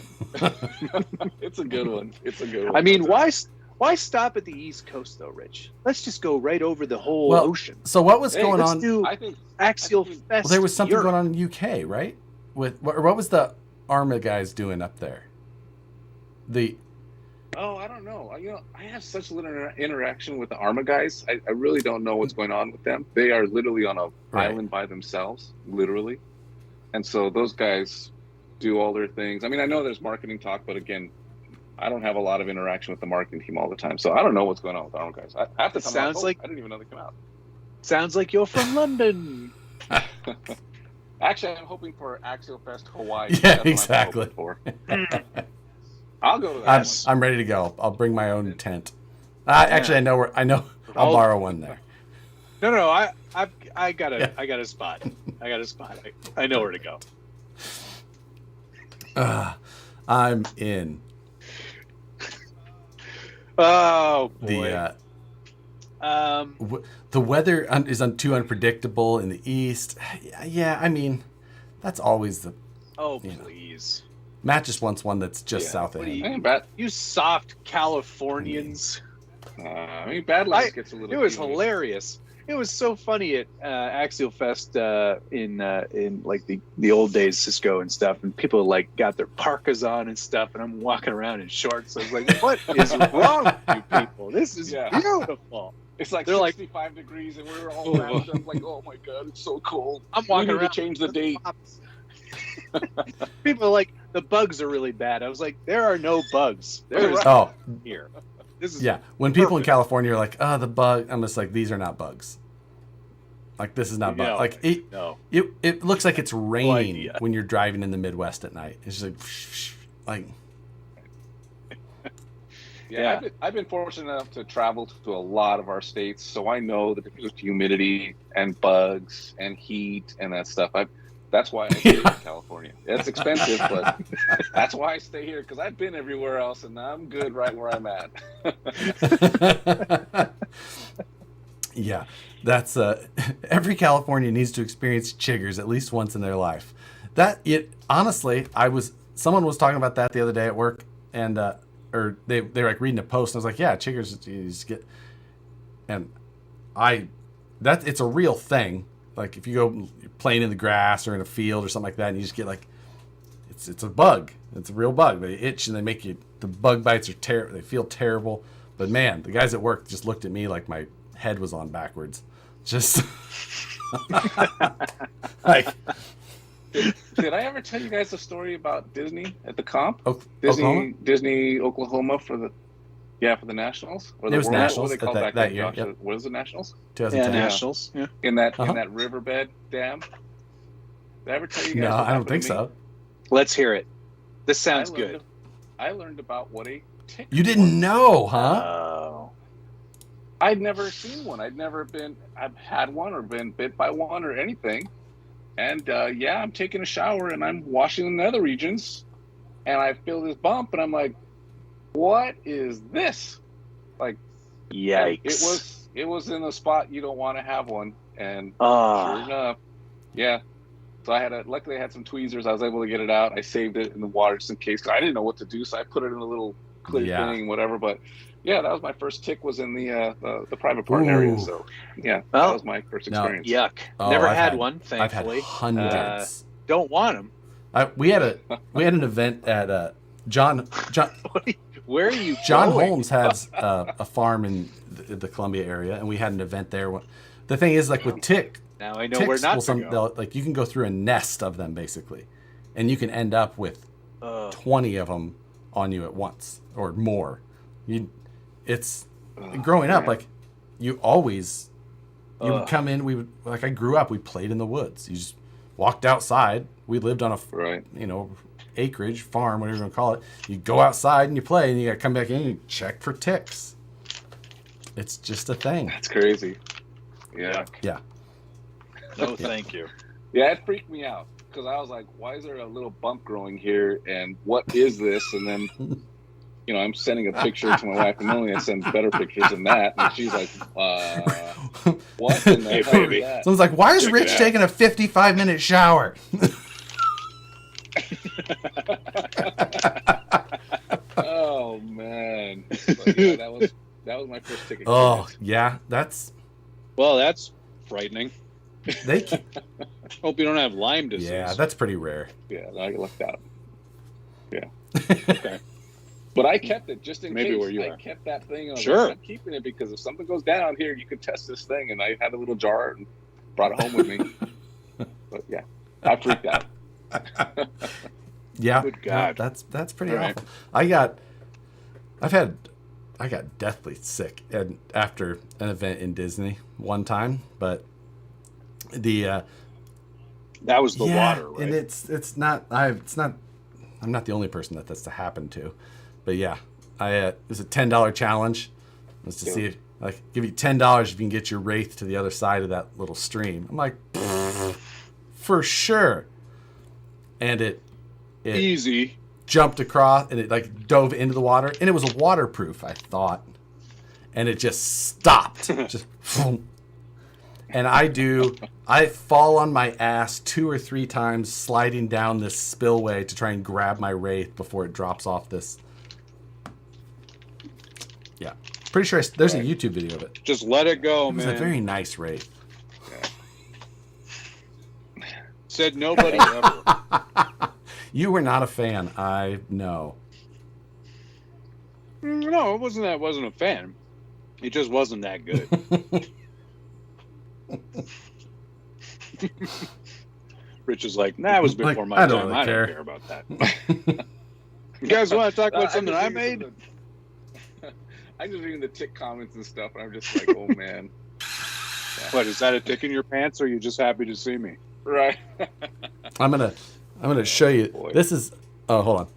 it's a good one. It's a good one. I mean, why stop at the East Coast though, Rich? Let's just go right over the whole ocean. So what was going on? I think Axial Fest. Well, there was something going on in the UK, right? What was the Arma guys doing up there? I don't know. You know, I have such little interaction with the Arma guys. I really don't know what's going on with them. They are literally on a island by themselves, literally. And so those guys do all their things. I mean, I know there's marketing talk, but again, I don't have a lot of interaction with the marketing team all the time. So I don't know what's going on with the Arma guys. I have to come out. I didn't even know they come out. Sounds like you're from London. Actually, I'm hoping for Axial Fest Hawaii. Yeah, exactly. I'll go to that. I'm ready to go. I'll bring my own tent. Actually, I know. I'll borrow one there. No. I got a spot. I know where to go. I'm in. Oh boy. The weather is too unpredictable in the east. Yeah, I mean, that's always the. Oh please. Matt just wants one that's just south of him. You soft Californians. I mean, Badlands gets a little. It was hilarious. It was so funny at Axial Fest in like the old days, Cisco and stuff, and people like got their parkas on and stuff, and I'm walking around in shorts. I was like, "What is wrong with you people? This is beautiful." It's like 65 degrees, and we're all wrapped up like, "Oh my god, it's so cold." I'm walking around. To change the date. People are like, "The bugs are really bad." I was like, "There are no bugs. There's here." This is when people in California are like, "Oh, the bug," I'm just like, "These are not bugs. Like, this is not bug." Like it looks like it's raining when you're driving in the Midwest at night. It's just like Yeah, I've been fortunate enough to travel to a lot of our states, so I know the difference between humidity and bugs and heat and that stuff. That's why I stay in California. It's expensive, but that's why I stay here, because I've been everywhere else, and I'm good right where I'm at. Yeah, that's every Californian needs to experience chiggers at least once in their life. Honestly, someone was talking about that the other day at work, and or they were like reading a post, and I was like, yeah, chiggers you just get, and it's a real thing. Like if you go playing in the grass or in a field or something like that, and you just get like, it's a bug. It's a real bug. They itch and they make you. The bug bites are terrible. They feel terrible. But man, the guys at work just looked at me like my head was on backwards. Just like. Did I ever tell you guys the story about Disney at the comp? Disney, Oklahoma for the Nationals? Or it was World, Nationals what that, that year. Yep. What is the Nationals? 2010. Yeah, Nationals. Yeah. In that riverbed dam. Did I ever tell you guys? No, I don't think so. Let's hear it. This sounds good. I learned about what a tick. You didn't know, huh? I'd never seen one. I've had one or been bit by one or anything. And I'm taking a shower and I'm washing the nether regions, and I feel this bump, and I'm like, "What is this?" Like, yikes! It was in a spot you don't want to have one, and sure enough, yeah. So luckily I had some tweezers. I was able to get it out. I saved it in the water just in case, because I didn't know what to do. So I put it in a little clear thing, whatever. But yeah, that was my first tick. Was in the private part area. So yeah, that was my first experience. Yuck! Never had one. Thankfully, I've had hundreds. Don't want them. We had an event at John. Where are you? John going? Holmes has a farm in the Columbia area, and we had an event there. The thing is, like with tick. Now I know where not to go. Like you can go through a nest of them basically, and you can end up with 20 of them on you at once or more. Growing up, like you always, you would come in, I grew up, we played in the woods. You just walked outside. We lived on a, acreage, farm, whatever you want to call it. You go outside and you play, and you got to come back in and you check for ticks. It's just a thing. That's crazy. Yeah. Yeah. No, thank you. Yeah, it freaked me out because I was like, why is there a little bump growing here? And what is this? And then, I'm sending a picture to my wife, and normally I send better pictures than that. And she's like, what in the hell is that? Someone's like, why is Rich taking a 55-minute shower? Oh, man. But yeah, that was my first ticket. Oh, yeah. That's frightening. They keep... Hope you don't have Lyme disease. Yeah, that's pretty rare. Yeah, I lucked out. Yeah. Okay. But I kept it just in Maybe case. where you I are. kept that thing. Sure. I'm keeping it because if something goes down here, you could test this thing. And I had a little jar and brought it home with me. But yeah, I freaked out. Yeah. Good God. That's pretty All right. awful. I got deathly sick after an event in Disney one time, but that was the water, right? And it's not I'm not the only person that's happened to, but yeah, it was a $10 challenge. It was to see if give you $10 if you can get your wraith to the other side of that little stream. I'm like, for sure, and it easy jumped across and it dove into the water, and it was waterproof, I thought, and it just stopped, just. And I fall on my ass 2 or 3 times sliding down this spillway to try and grab my wraith before it drops off this. Yeah. Pretty sure there's a YouTube video of it. Just let it go, It was man. a very nice wraith. Said nobody ever. You were not a fan, I know. No, it wasn't that I wasn't a fan. It just wasn't that good. Rich is like, nah, it was before my I don't time. really I care. don't care about that. You guys want to talk about something I made? I'm just reading the tick comments and stuff, and I'm just like, oh man. What, is that a tick in your pants, or are you just happy to see me? Right. I'm gonna show you. Boy. This is hold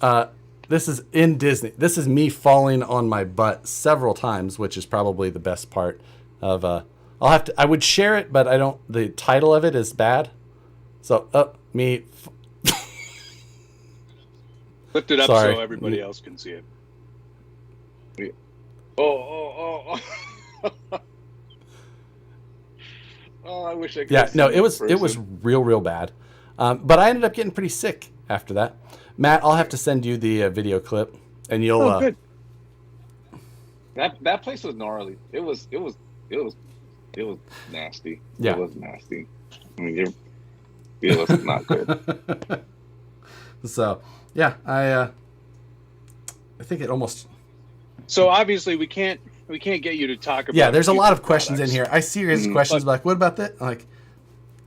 on. This is in Disney. This is me falling on my butt several times, which is probably the best part of I would share it, but the title of it is bad. So me Lift it up Sorry. so everybody else can see it. Oh. Oh, I wish I could. Yeah, no, it was real bad. But I ended up getting pretty sick after that. Matt, I'll have to send you the video clip, and you'll. Good. That place was gnarly. It was nasty. Yeah. It was nasty. I mean, it was not good. So yeah, I think it almost. So obviously we can't get you to talk about. Yeah, there's a lot of future questions products. in here. I serious questions like, what about that? Like,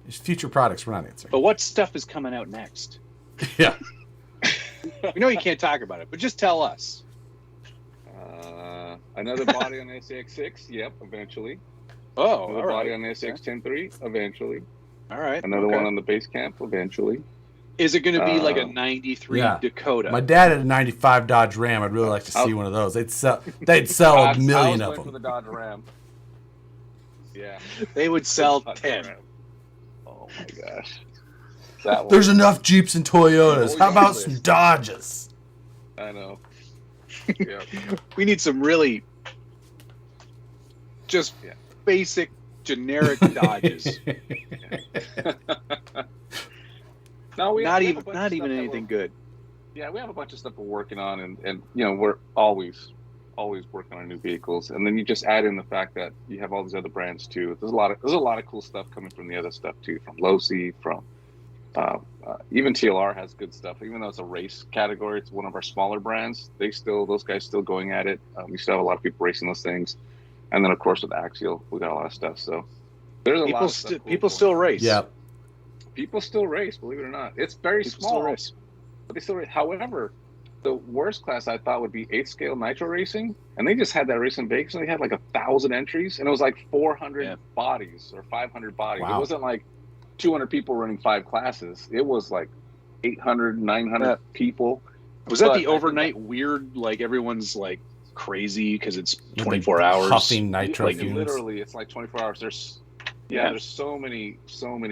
there's future products we're not answering. But what stuff is coming out next? Yeah. We know you can't talk about it, but just tell us. Another body on SAX6. Yep, eventually. Oh, Another all right. body on SX103. Eventually. All right. Another okay. one on the base camp. Eventually. Is it going to be like a 93 yeah. Dakota? My dad had a 95 Dodge Ram. I'd really like to see one of those. They'd sell a million I of was going for them. the Dodge Ram. Yeah. They would sell Dodge 10. Ram. Oh my gosh. That one. There's enough Jeeps and Toyotas. Oh, How yeah, about list. some Dodges? I know. Yeah. We need some really just basic, generic Dodges. No, we not have a even bunch of stuff that anything good. Yeah, we have a bunch of stuff we're working on, and we're always working on new vehicles. And then you just add in the fact that you have all these other brands too. There's a lot of cool stuff coming from the other stuff too, from Losi, from even TLR has good stuff. Even though it's a race category, it's one of our smaller brands. Those guys still going at it. We still have a lot of people racing those things. And then of course with Axial, we got a lot of stuff. So there's a lot of stuff. People still race. Yeah. People still race, believe it or not. It's very People still small. race. but they still. However, the worst class I thought would be 8th scale Nitro racing, and they just had that race in Vegas, and they had like 1,000 entries, and it was like 400 bodies or 500 bodies. Wow. It wasn't like 200 people running 5 classes. It was like 800, 900 people. Was that the overnight weird, like everyone's like crazy because it's 24 hours? Huffing nitro like fumes. literally, it's like 24 hours. There's so many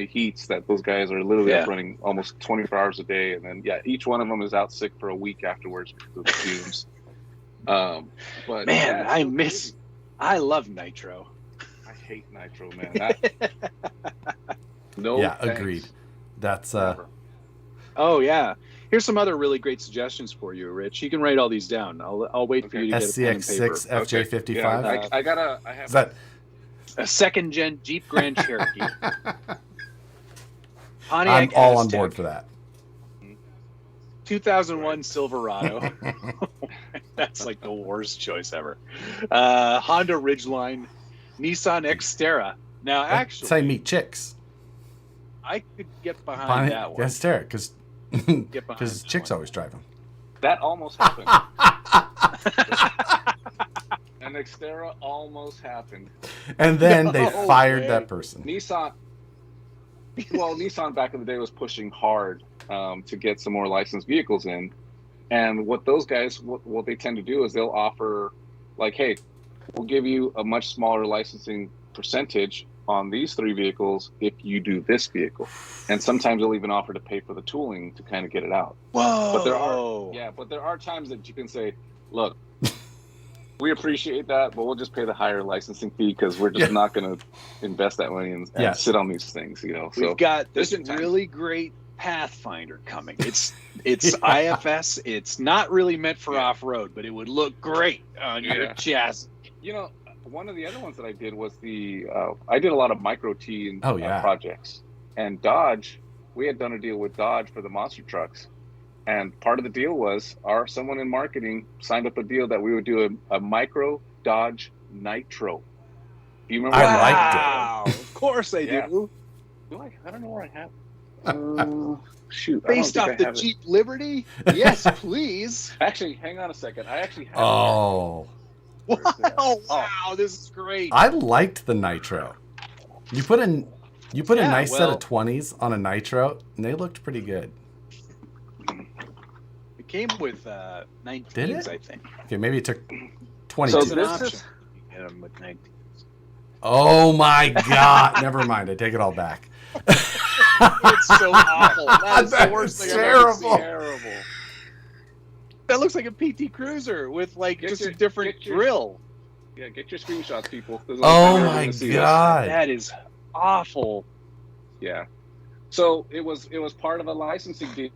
heats that those guys are literally up running almost 24 hours a day, and then each one of them is out sick for a week afterwards because of the fumes. But man, I love Nitro. I hate Nitro, man. No, agreed. That's Oh yeah. Here's some other really great suggestions for you, Rich. You can write all these down. I'll wait for you to get a pen and paper. SCX6 FJ55. Yeah, I have. Is that a second-gen Jeep Grand Cherokee? I'm all on board for that. 2001 Silverado. That's like the worst choice ever. Honda Ridgeline, Nissan Xterra. Now, actually, say meet chicks. I could get behind that one. Xterra, because chicks always drive them. That almost happened. An Xterra almost happened. And then they fired that person. Nissan back in the day was pushing hard to get some more licensed vehicles in. And what those guys, what they tend to do is they'll offer, like, hey, we'll give you a much smaller licensing percentage on these 3 vehicles if you do this vehicle. And sometimes they'll even offer to pay for the tooling to kind of get it out. Whoa! But there are times that you can say, look, we appreciate that, but we'll just pay the higher licensing fee because we're just not going to invest that money and sit on these things, you know. We've got this really great Pathfinder coming. It's IFS. It's not really meant for off-road, but it would look great on your chassis. You know, one of the other ones that I did was I did a lot of micro T and projects. And Dodge, we had done a deal with Dodge for the monster trucks. And part of the deal was someone in marketing signed up a deal that we would do a micro Dodge Nitro. Do you remember? I liked it. Of course I do. I don't know where I have it. Shoot. Based off the Jeep Liberty? Yes, please. Actually, hang on a second. I actually have it. Wow, this is great. I liked the Nitro. You put a nice set of 20s on a Nitro, and they looked pretty good. It came with 19s, I think. Okay, maybe it took 22. So It's an option. You get them with 19s. Oh my God! Never mind. I take it all back. It's so awful. That is the worst thing I've ever seen. Terrible. That looks like a PT Cruiser with just a different grill. Yeah, get your screenshots, people. Oh my God! That is awful. Yeah. So it was part of a licensing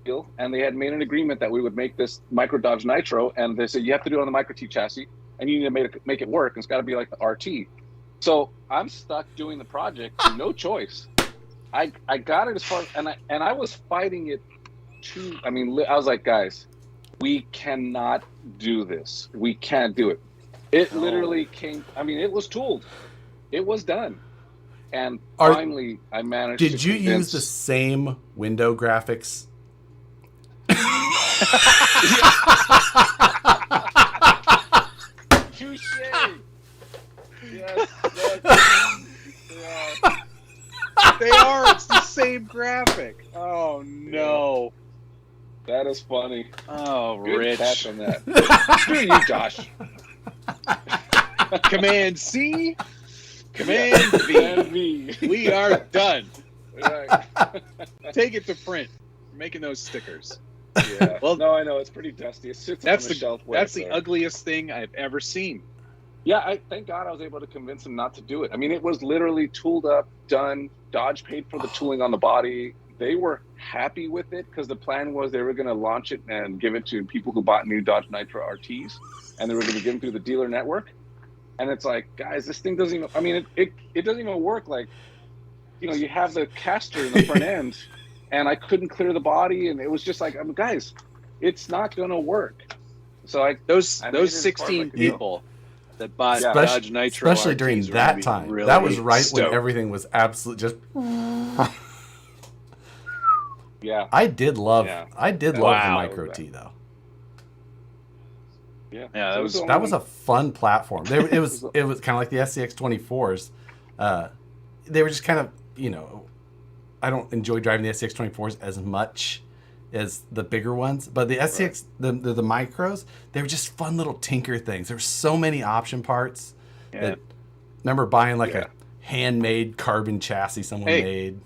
deal, and they had made an agreement that we would make this Micro Dodge Nitro, and they said you have to do it on the Micro T chassis, and you need to make it work. And it's got to be like the RT. So I'm stuck doing the project, no choice. I got it as far, and I was fighting it too. I mean, I was like, guys, we cannot do this. We can't do it. It literally came. I mean, it was tooled. It was done. And finally, I managed to Did you use the same window graphics? Touche. Yes. They are. It's the same graphic. Oh, no. That is funny. Oh, Good Rich. catch on that. Screw you, Josh. Command C. Command V. We are done. Right. Take it to print. We're making those stickers. Yeah. Well, no, I know it's pretty dusty. It sits on the shelf. That's the ugliest thing I've ever seen. Yeah, thank God I was able to convince him not to do it. I mean, it was literally tooled up, done. Dodge paid for the tooling on the body. They were happy with it because the plan was they were going to launch it and give it to people who bought new Dodge Nitro RTs, and they were going to give them through the dealer network. And it's like, guys, this thing doesn't even, I mean, it doesn't even work. Like, you know, you have the caster in the front end, and I couldn't clear the body, and it was just like, guys, it's not going to work. So those 16 people that bought Dodge Nitro, especially during that time, really that was right when everything was absolute just. Yeah. I did love Yeah. the Wow. Micro T though. Yeah. Yeah, That was a fun platform. It was kind of like the SCX 24s. They were just kind of, you know, I don't enjoy driving the SCX 24s as much as the bigger ones, but the SCX, the micros, they were just fun little tinker things. There were so many option parts. Yeah. Remember buying like a handmade carbon chassis someone made.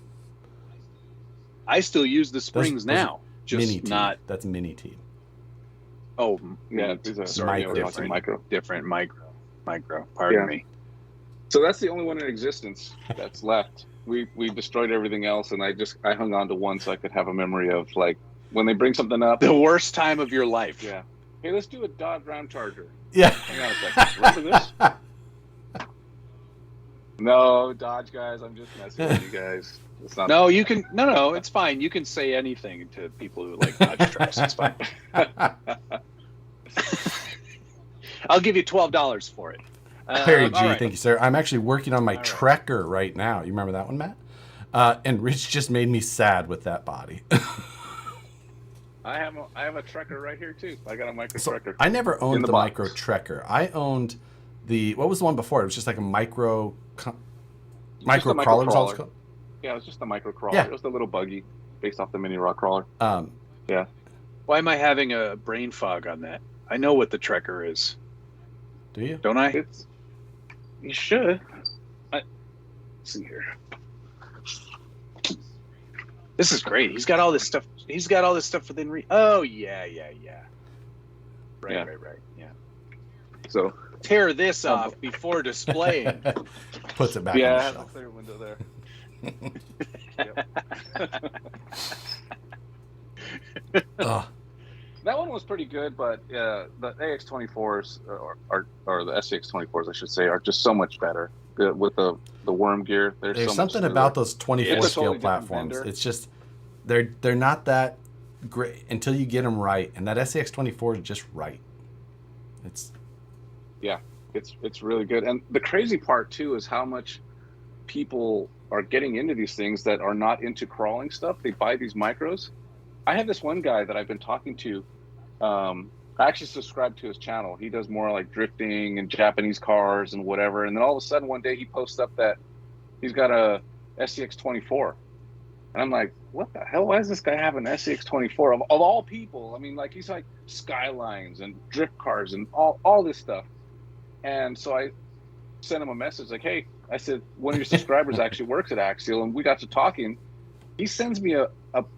I still use the springs now. Just mini not. That's mini T. Oh, yeah. These are sorry, different micro. Pardon me. So that's the only one in existence that's left. We destroyed everything else, and I hung on to one so I could have a memory of, like, when they bring something up. The worst time of your life. Yeah. Hey, let's do a Dodge Ram Charger. Yeah. Hang on a second. Remember this? No, Dodge guys. I'm just messing with you guys. It's not. No, you can. No, it's fine. You can say anything to people who like Dodge trucks. It's fine. I'll give you $12 for it. Harry G, thank you, sir. I'm actually working on my Trekker right now. You remember that one, Matt? And Rich just made me sad with that body. I have a Trekker right here too. I got a micro Trekker. I never owned the micro Trekker. I owned what was the one before? It was just like a micro crawler. Was all it's called? Yeah, it was just a micro crawler. Yeah. It was the little buggy based off the mini rock crawler. Yeah. Why am I having a brain fog on that? I know what the Trekker is. Do you? Don't I? You should. Let's see here. This is great. He's got all this stuff. He's got all this stuff within Oh yeah. Right. Yeah. So tear this off before displaying. Puts it back on the I have shelf. a clear window there. That one was pretty good, but the AX24s or the SCX24s, I should say, are just so much better with the worm gear. There's so something about those 24 scale platforms. It's just they're not that great until you get them right, and that SCX24 is just right. It's really good, and the crazy part too is how much people are getting into these things that are not into crawling stuff. They buy these micros. I have this one guy that I've been talking to. I actually subscribe to his channel. He does more like drifting and Japanese cars and whatever. And then all of a sudden one day he posts up that he's got a SCX24. And I'm like, what the hell? Why does this guy have an SCX24 of all people? I mean, like, he's like Skylines and drift cars and all this stuff. And so I sent him a message like, hey, I said, one of your subscribers actually works at Axial, and we got to talking. He sends me a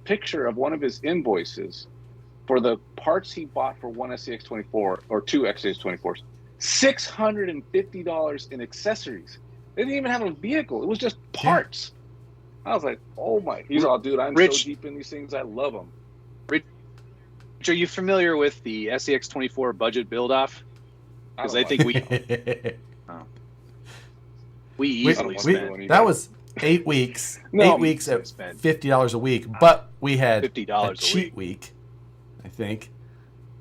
picture of one of his invoices for the parts he bought for one SCX24 or two SCX24s. $650 in accessories. They didn't even have a vehicle. It was just parts. I was like, oh my. He's all, dude, I'm so deep in these things. I love them. Rich, are you familiar with the SCX24 budget build-off? Because I think we easily spent. That was 8 weeks. 8 weeks at $50 a week, but we had $50 a cheat week, I think,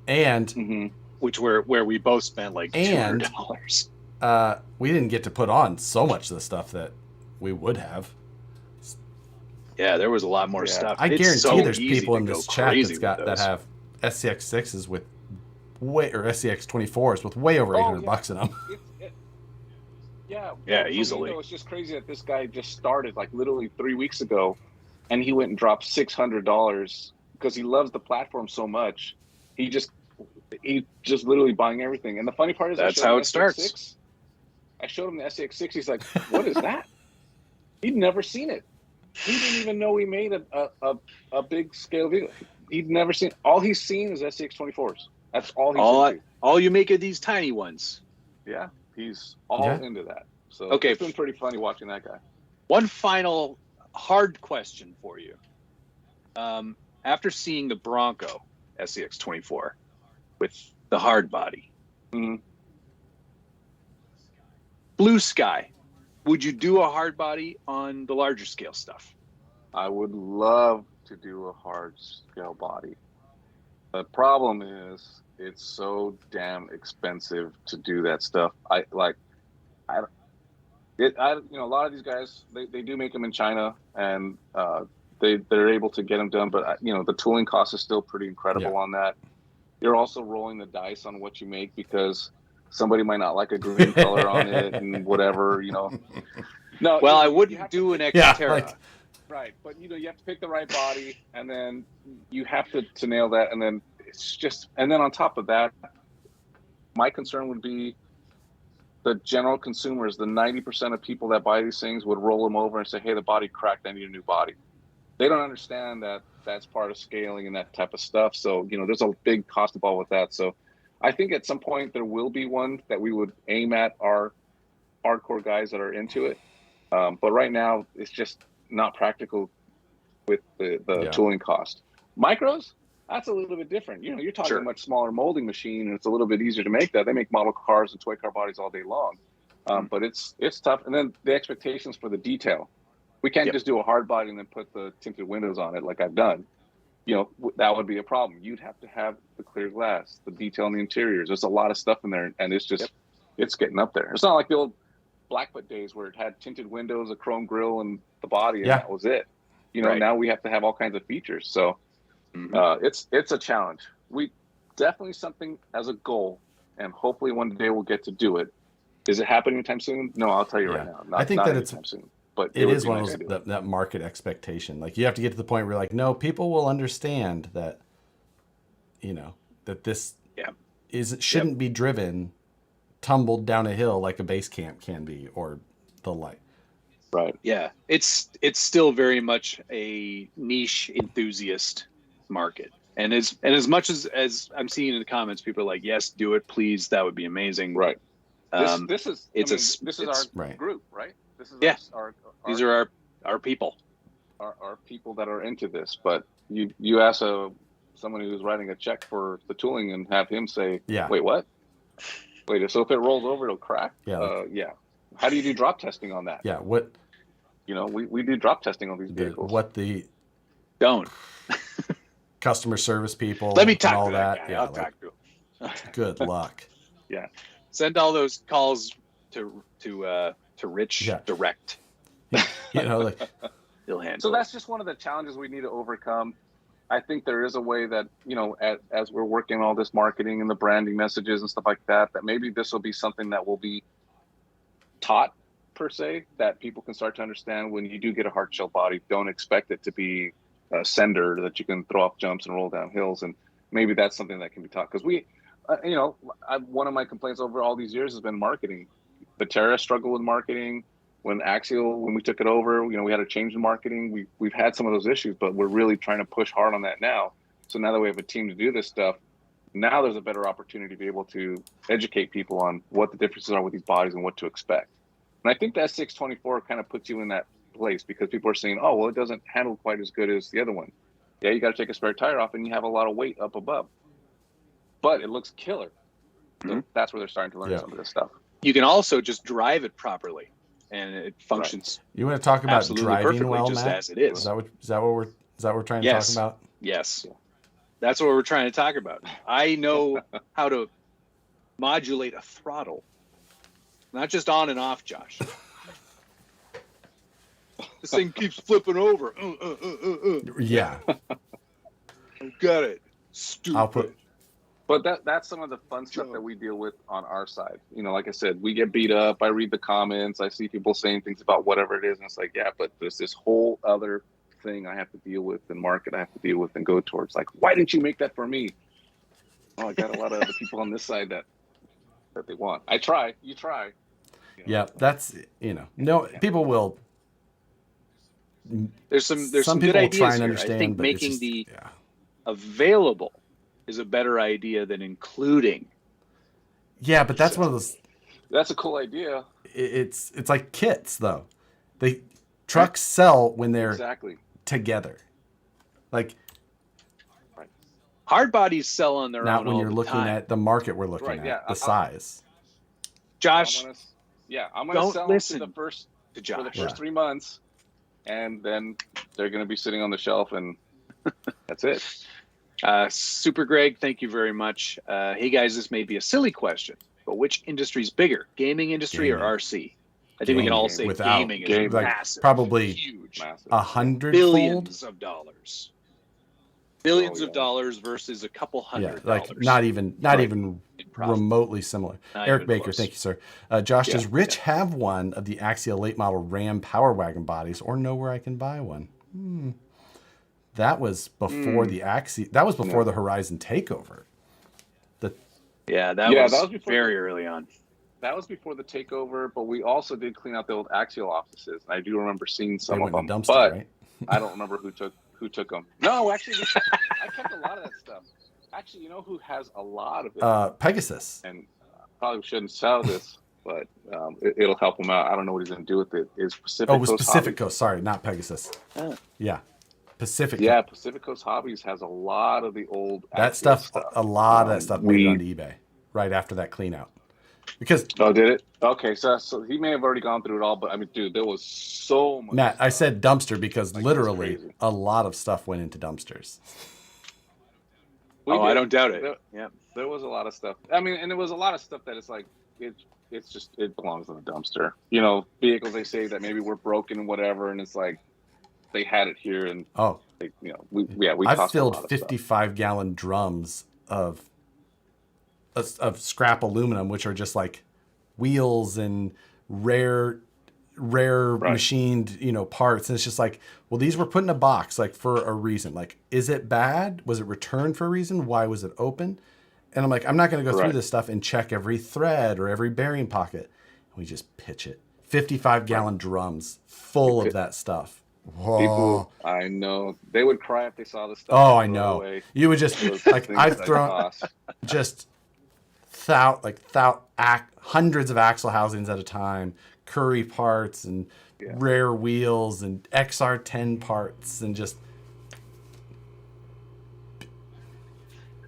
and where we both spent like $200. We didn't get to put on so much of the stuff that we would have. Yeah, there was a lot more stuff. I guarantee there's people in this chat that have SCX6s with or SCX24s with way over $800 in them. Yeah, easily. It's just crazy that this guy just started like literally 3 weeks ago, and he went and dropped $600 because he loves the platform so much. He just literally buying everything. And the funny part is, that's how it starts. I showed him the SCX6. He's like, "What is that?" He'd never seen it. He didn't even know we made a big scale vehicle. He'd never seen. All he's seen is SCX24s. That's all he's seen. All you make are these tiny ones. Yeah. He's all into that. So it's been pretty funny watching that guy. One final hard question for you. After seeing the Bronco SCX24 with the hard body, Blue Sky, would you do a hard body on the larger scale stuff? I would love to do a hard scale body. The problem is it's so damn expensive to do that stuff. A lot of these guys, they do make them in China, and they're able to get them done, but the tooling cost is still pretty incredible on that. You're also rolling the dice on what you make because somebody might not like a green color on it and whatever. No, well, I wouldn't do an Xterra. Right, but you have to pick the right body, and then you have to nail that, and then and then on top of that, my concern would be the general consumers, the 90% of people that buy these things would roll them over and say, hey, the body cracked, I need a new body. They don't understand that that's part of scaling and that type of stuff. So, there's a big cost involved with that. So I think at some point there will be one that we would aim at our hardcore guys that are into it. But right now it's just not practical with the tooling cost. Micros, that's a little bit different. You're talking a much smaller molding machine, and it's a little bit easier to make that. They make model cars and toy car bodies all day long. But it's tough. And then the expectations for the detail. We can't just do a hard body and then put the tinted windows on it like I've done. That would be a problem. You'd have to have the clear glass, the detail in the interiors. There's a lot of stuff in there, and it's just it's getting up there. It's not like the old Blackfoot days where it had tinted windows, a chrome grille, and the body, and that was it. Now we have to have all kinds of features. So it's a challenge. We definitely something as a goal, and hopefully one day we'll get to do it. Is it happening anytime soon? No, I'll tell you right now. I think not that it's soon. But it is one of those that market expectation. Like you have to get to the point where like, no, people will understand that, that this shouldn't be driven, tumbled down a hill like a base camp can be, or the like. Right. Yeah. It's still very much a niche enthusiast market. And as much as I'm seeing in the comments, people are like, yes, do it, please. That would be amazing. Right. This is our group, right? This is these are our people. Our people that are into this. But you ask someone who's writing a check for the tooling and have him say, wait, what? Wait, so if it rolls over, it'll crack? Yeah. How do you do drop testing on that? Yeah, what? We do drop testing on these vehicles. Don't. Customer service people. Let me talk all to that guy. Yeah, I'll talk to him. Good luck. Yeah. Send all those calls to Rich direct. Like he'll handle. So that's just one of the challenges we need to overcome. I think there is a way that, as we're working on all this marketing and the branding messages and stuff like that, that maybe this will be something that will be taught per se, that people can start to understand when you do get a hard shell body, don't expect it to be a sender that you can throw off jumps and roll down hills. And maybe that's something that can be taught. Because one of my complaints over all these years has been marketing. The Terra struggled with marketing. When we took it over, we had a change in marketing. We've had some of those issues, but we're really trying to push hard on that now. So now that we have a team to do this stuff, now there's a better opportunity to be able to educate people on what the differences are with these bodies and what to expect. And I think that 624 kind of puts you in that place because people are saying, oh, well, it doesn't handle quite as good as the other one. Yeah, you got to take a spare tire off and you have a lot of weight up above. But it looks killer. So that's where they're starting to learn some of this stuff. You can also just drive it properly, and it functions. Right. You want to talk about driving perfectly, well, just Matt? As it is. Is that what we're trying to talk about? Yes. That's what we're trying to talk about. I know how to modulate a throttle, not just on and off, Josh. This thing keeps flipping over. Yeah. Got it. Stupid. But that's some of the fun stuff that we deal with on our side. Like I said, we get beat up. I read the comments. I see people saying things about whatever it is. And it's like, yeah, but there's this whole other thing I have to deal with and market I have to deal with and go towards. Like, why didn't you make that for me? Oh, I got a lot of other people on this side that they want. I try. You try. Yeah, that's, no, people will. There's some good ideas here. I think making available is a better idea than including. Yeah, but that's one of those. That's a cool idea. It's like kits though. Trucks sell when they're together. Like hard bodies sell on their own. Not when you're looking at the market we're looking at, the size. Josh, I'm going to sell listen to the first to Josh. For the first 3 months, and then they're going to be sitting on the shelf, and that's it. Super Greg, thank you very much. Hey guys, this may be a silly question, but which industry is bigger, gaming industry or RC? I think we can all say without gaming is like massive, probably huge, 100-fold. Billions of dollars. Billions of dollars versus a couple $100. Like not even remotely similar. Not Eric even Baker, close. thank you, sir. Josh, does Rich have one of the Axial late model Ram Power Wagon bodies, or know where I can buy one? That was before the Axial. That was before the Horizon Takeover. That was very early on. That was before the takeover, but we also did clean out the old Axial offices. I do remember seeing some of them, dumpster, but right? I don't remember who took them. No, actually, I kept a lot of that stuff. Actually, you know who has a lot of it? Pegasus. And probably shouldn't sell this, but it'll help him out. I don't know what he's going to do with it. Is Pacific Coast? Oh, it was Pacific Coast. Sorry, not Pegasus. Yeah, Pacific. Yeah, Pacific Coast Hobbies has a lot of the old Axial stuff. A lot of that stuff made it onto eBay right after that clean out. Because did it? Okay, so he may have already gone through it all, but I mean, dude, there was so much. Matt, I said dumpster because literally a lot of stuff went into dumpsters. I don't doubt it. There was a lot of stuff. I mean, and there was a lot of stuff that it's like it belongs in a dumpster. You know, vehicles they say that maybe were broken and whatever, and it's like they had it here and we I've filled 55-gallon drums of scrap aluminum, which are just like wheels and rare machined parts, and it's just like, well, these were put in a box like for a reason. Like, is it bad? Was it returned for a reason? Why was it open? And I'm like, I'm not going to go through this stuff and check every thread or every bearing pocket. And we just pitch it. 55-gallon drums full of that stuff. Whoa. People, I know, they would cry if they saw the stuff. Oh, I know. Away. You would just like, I've thrown just hundreds of axle housings at a time, Curry parts and rare wheels and XR10 parts, and just.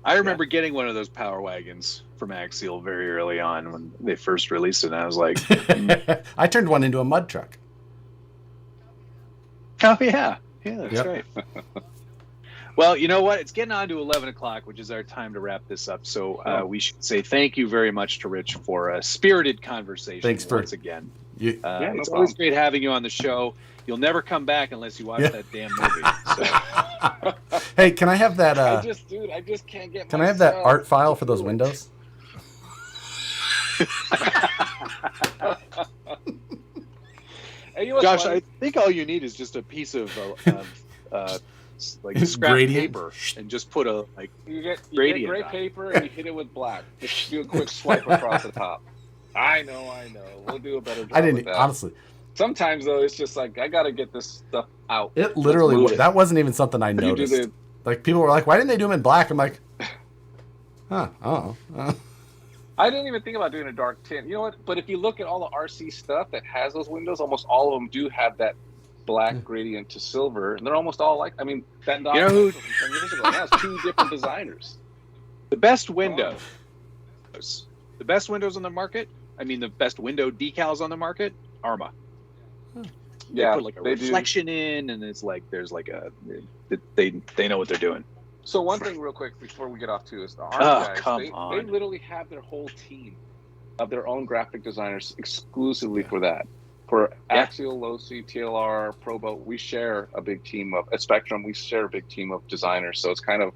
I remember getting one of those power wagons from Axial very early on when they first released it, and I was like, I turned one into a mud truck. Oh yeah, that's right. Well, you know what? It's getting on to 11 o'clock, which is our time to wrap this up. So we should say thank you very much to Rich for a spirited conversation. Thanks once again. It's always great having you on the show. You'll never come back unless you watch that damn movie. So. Hey, can I have that? I just can't get. Can I have that art file for those windows? Hey, Josh, funny? I think all you need is just a piece of like scrap gradient paper, and just put a you get gradient gray on paper and you hit it with black. Just do a quick swipe across the top. I know. We'll do a better job. I didn't with that. honestly. Sometimes though, it's just like I gotta get this stuff out. It literally that wasn't even something I noticed. Like people were like, "Why didn't they do them in black?" I'm like, I didn't even think about doing a dark tint. You know what? But if you look at all the RC stuff that has those windows, almost all of them do have that black gradient to silver, and they're almost all like. I mean, that you know who? 10 years ago, that was 2 different designers. The best windows on the market. I mean, the best window decals on the market. Arma. They put like a reflection in, and it's like there's like they know what they're doing. So one thing real quick before we get off too is the Arma guys, they literally have their whole team of their own graphic designers exclusively for that. For Axial, Losi, TLR, Probo, we share a big team of Spectrum. We share a big team of designers, so it's kind of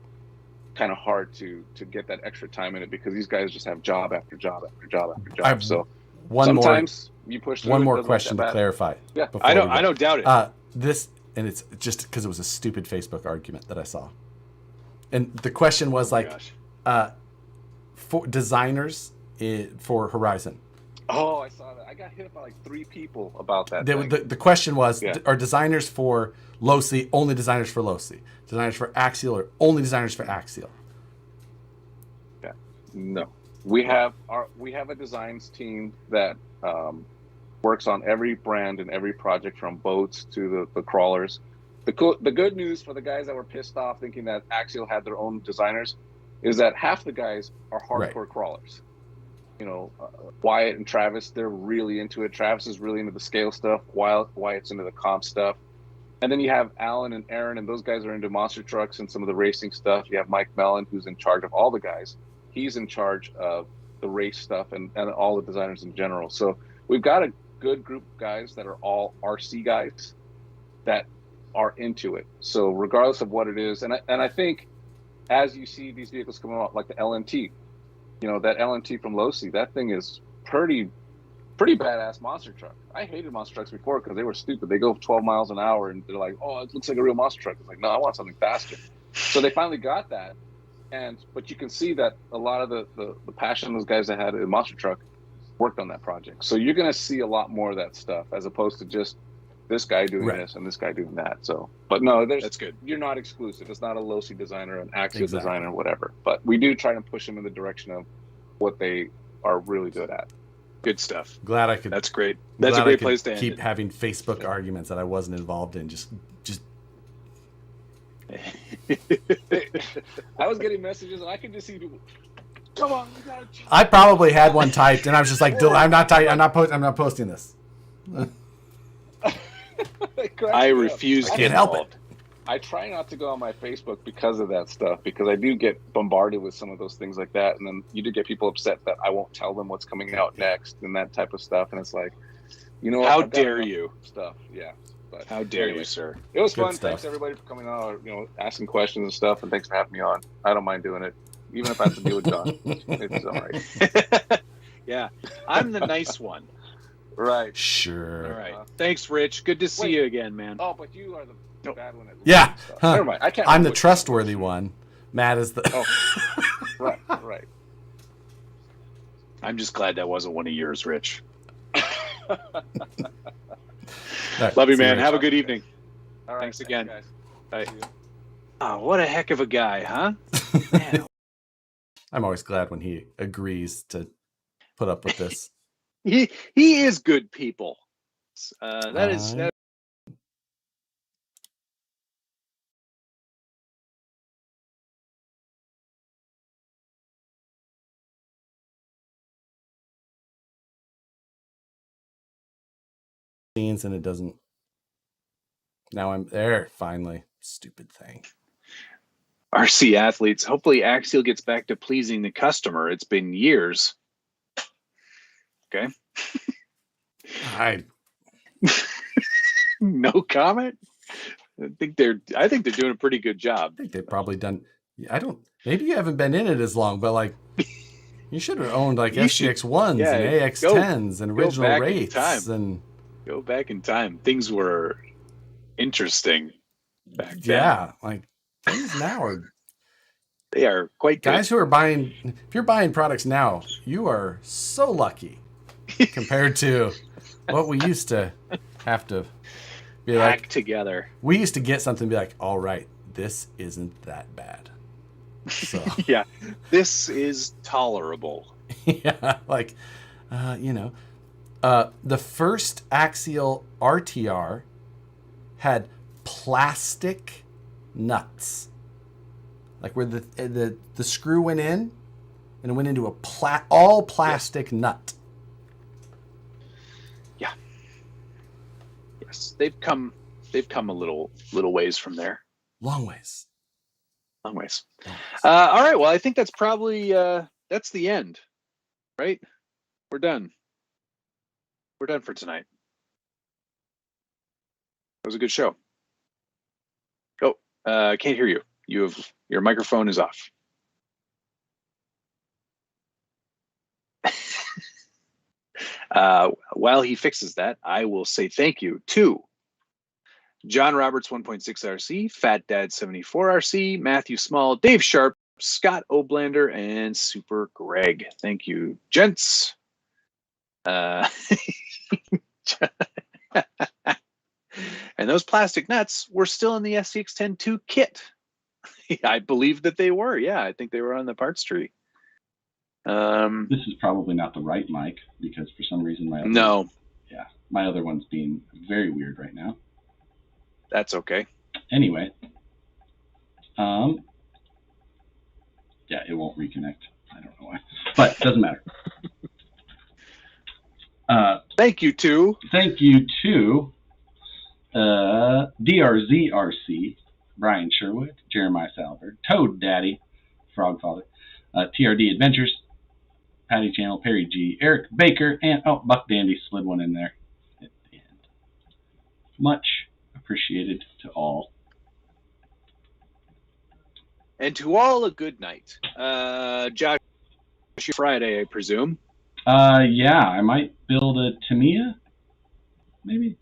hard to get that extra time in it because these guys just have job after job after job after job. So sometimes you push through. One more question to clarify. Yeah, I don't doubt it. This, and it's just because it was a stupid Facebook argument that I saw. And the question was for designers for Horizon. Oh, I saw that. I got hit by like 3 people about that. The question was, are designers for Losi only designers for Losi? Designers for Axial or only designers for Axial? Yeah. No. We have a designs team that works on every brand and every project from boats to the crawlers. The good news for the guys that were pissed off thinking that Axial had their own designers is that half the guys are hardcore crawlers. You know, Wyatt and Travis, they're really into it. Travis is really into the scale stuff. Wyatt's into the comp stuff. And then you have Alan and Aaron, and those guys are into monster trucks and some of the racing stuff. You have Mike Mellon, who's in charge of all the guys. He's in charge of the race stuff and all the designers in general. So we've got good group of guys that are all RC guys that are into it. So regardless of what it is, and I think as you see these vehicles coming out, like the LNT, that LNT from Losi, that thing is pretty badass monster truck. I hated monster trucks before because they were stupid. They go 12 miles an hour and they're like, oh, it looks like a real monster truck. It's like, no, I want something faster. So they finally got that. But you can see that a lot of the passion those guys that had a monster truck worked on that project. So you're going to see a lot more of that stuff as opposed to just this guy doing this and this guy doing that. So, but no, that's good. You're not exclusive. It's not a Losi designer, an Axial designer, whatever. But we do try to push them in the direction of what they are really good at. Good stuff. Glad I could. That's great. That's a great place to end keep it. having Facebook arguments that I wasn't involved in. Just. I was getting messages and I could just see people. Come on, you gotta. I probably had one typed, and I was just like, I'm not posting this. I refuse. I can't help it. I try not to go on my Facebook because of that stuff, because I do get bombarded with some of those things like that, and then you do get people upset that I won't tell them what's coming out next and that type of stuff, and it's like, how dare you? Stuff, yeah. But how dare you, sir? It was fun. Thanks everybody for coming on, asking questions and stuff, and thanks for having me on. I don't mind doing it, even if I have to deal with John. It's all right. Yeah, I'm the nice one. Right. Sure. All right. Thanks, Rich. Good to see you again, man. Oh, but you are the bad one. Yeah. Huh. Never mind. I'm the trustworthy one. Matt is the. Oh. Right. I'm just glad that wasn't one of yours, Rich. Right, love you, man. Have a good evening. All right, thanks again. Bye. Oh, what a heck of a guy, huh? Man. I'm always glad when he agrees to put up with this. He is good people. That and it doesn't. Now I'm there finally. Stupid thing. RC athletes. Hopefully Axial gets back to pleasing the customer. It's been years. Okay. No comment. I think they're doing a pretty good job. I think they've probably done. Maybe you haven't been in it as long, but like you should have owned like SGX1s and AX10s and original rates and go back in time. Things were interesting back then. Yeah, like things now they are quite good. Guys who are buying. If you're buying products now, you are so lucky compared to what we used to have to be hack like together. We used to get something and be like, all right, this isn't that bad. So yeah, this is tolerable. Yeah, like the first Axial RTR had plastic nuts, like where the screw went in and it went into a all plastic nut. Yeah. Yes, they've come a little ways from there. Long ways. All right. Well, I think that's probably that's the end, right? We're done. We're done for tonight. That was a good show. Oh, I can't hear you. Your microphone is off. While he fixes that, I will say thank you to John Roberts 1.6 RC, Fat Dad 74 RC, Matthew Small, Dave Sharp, Scott Oblander, and Super Greg. Thank you, gents. And those plastic nuts were still in the SCX-10-2 kit. I believe that they were. Yeah, I think they were on the parts tree. This is probably not the right mic because for some reason my other one's being very weird right now. That's okay. Anyway, yeah, it won't reconnect. I don't know why, but it doesn't matter. Thank you to DRZRC, Brian Sherwood, Jeremiah Salver, Toad Daddy, Frogfather, TRD Adventures, Patty Channel, Perry G, Eric Baker, and Buck Dandy slid one in there. Much appreciated to all. And to all a good night. Josh, Friday, I presume. Yeah, I might build a Tamiya, maybe.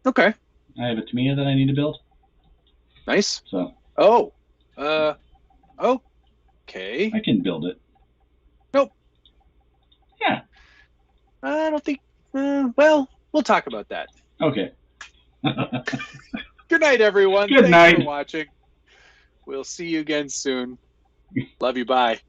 Okay. I have a Tamiya that I need to build. Nice. So. Okay. I can build it. Nope. Yeah. I don't think. Well, we'll talk about that. Okay. Good night, everyone. Good night. Thanks for watching. We'll see you again soon. Love you. Bye.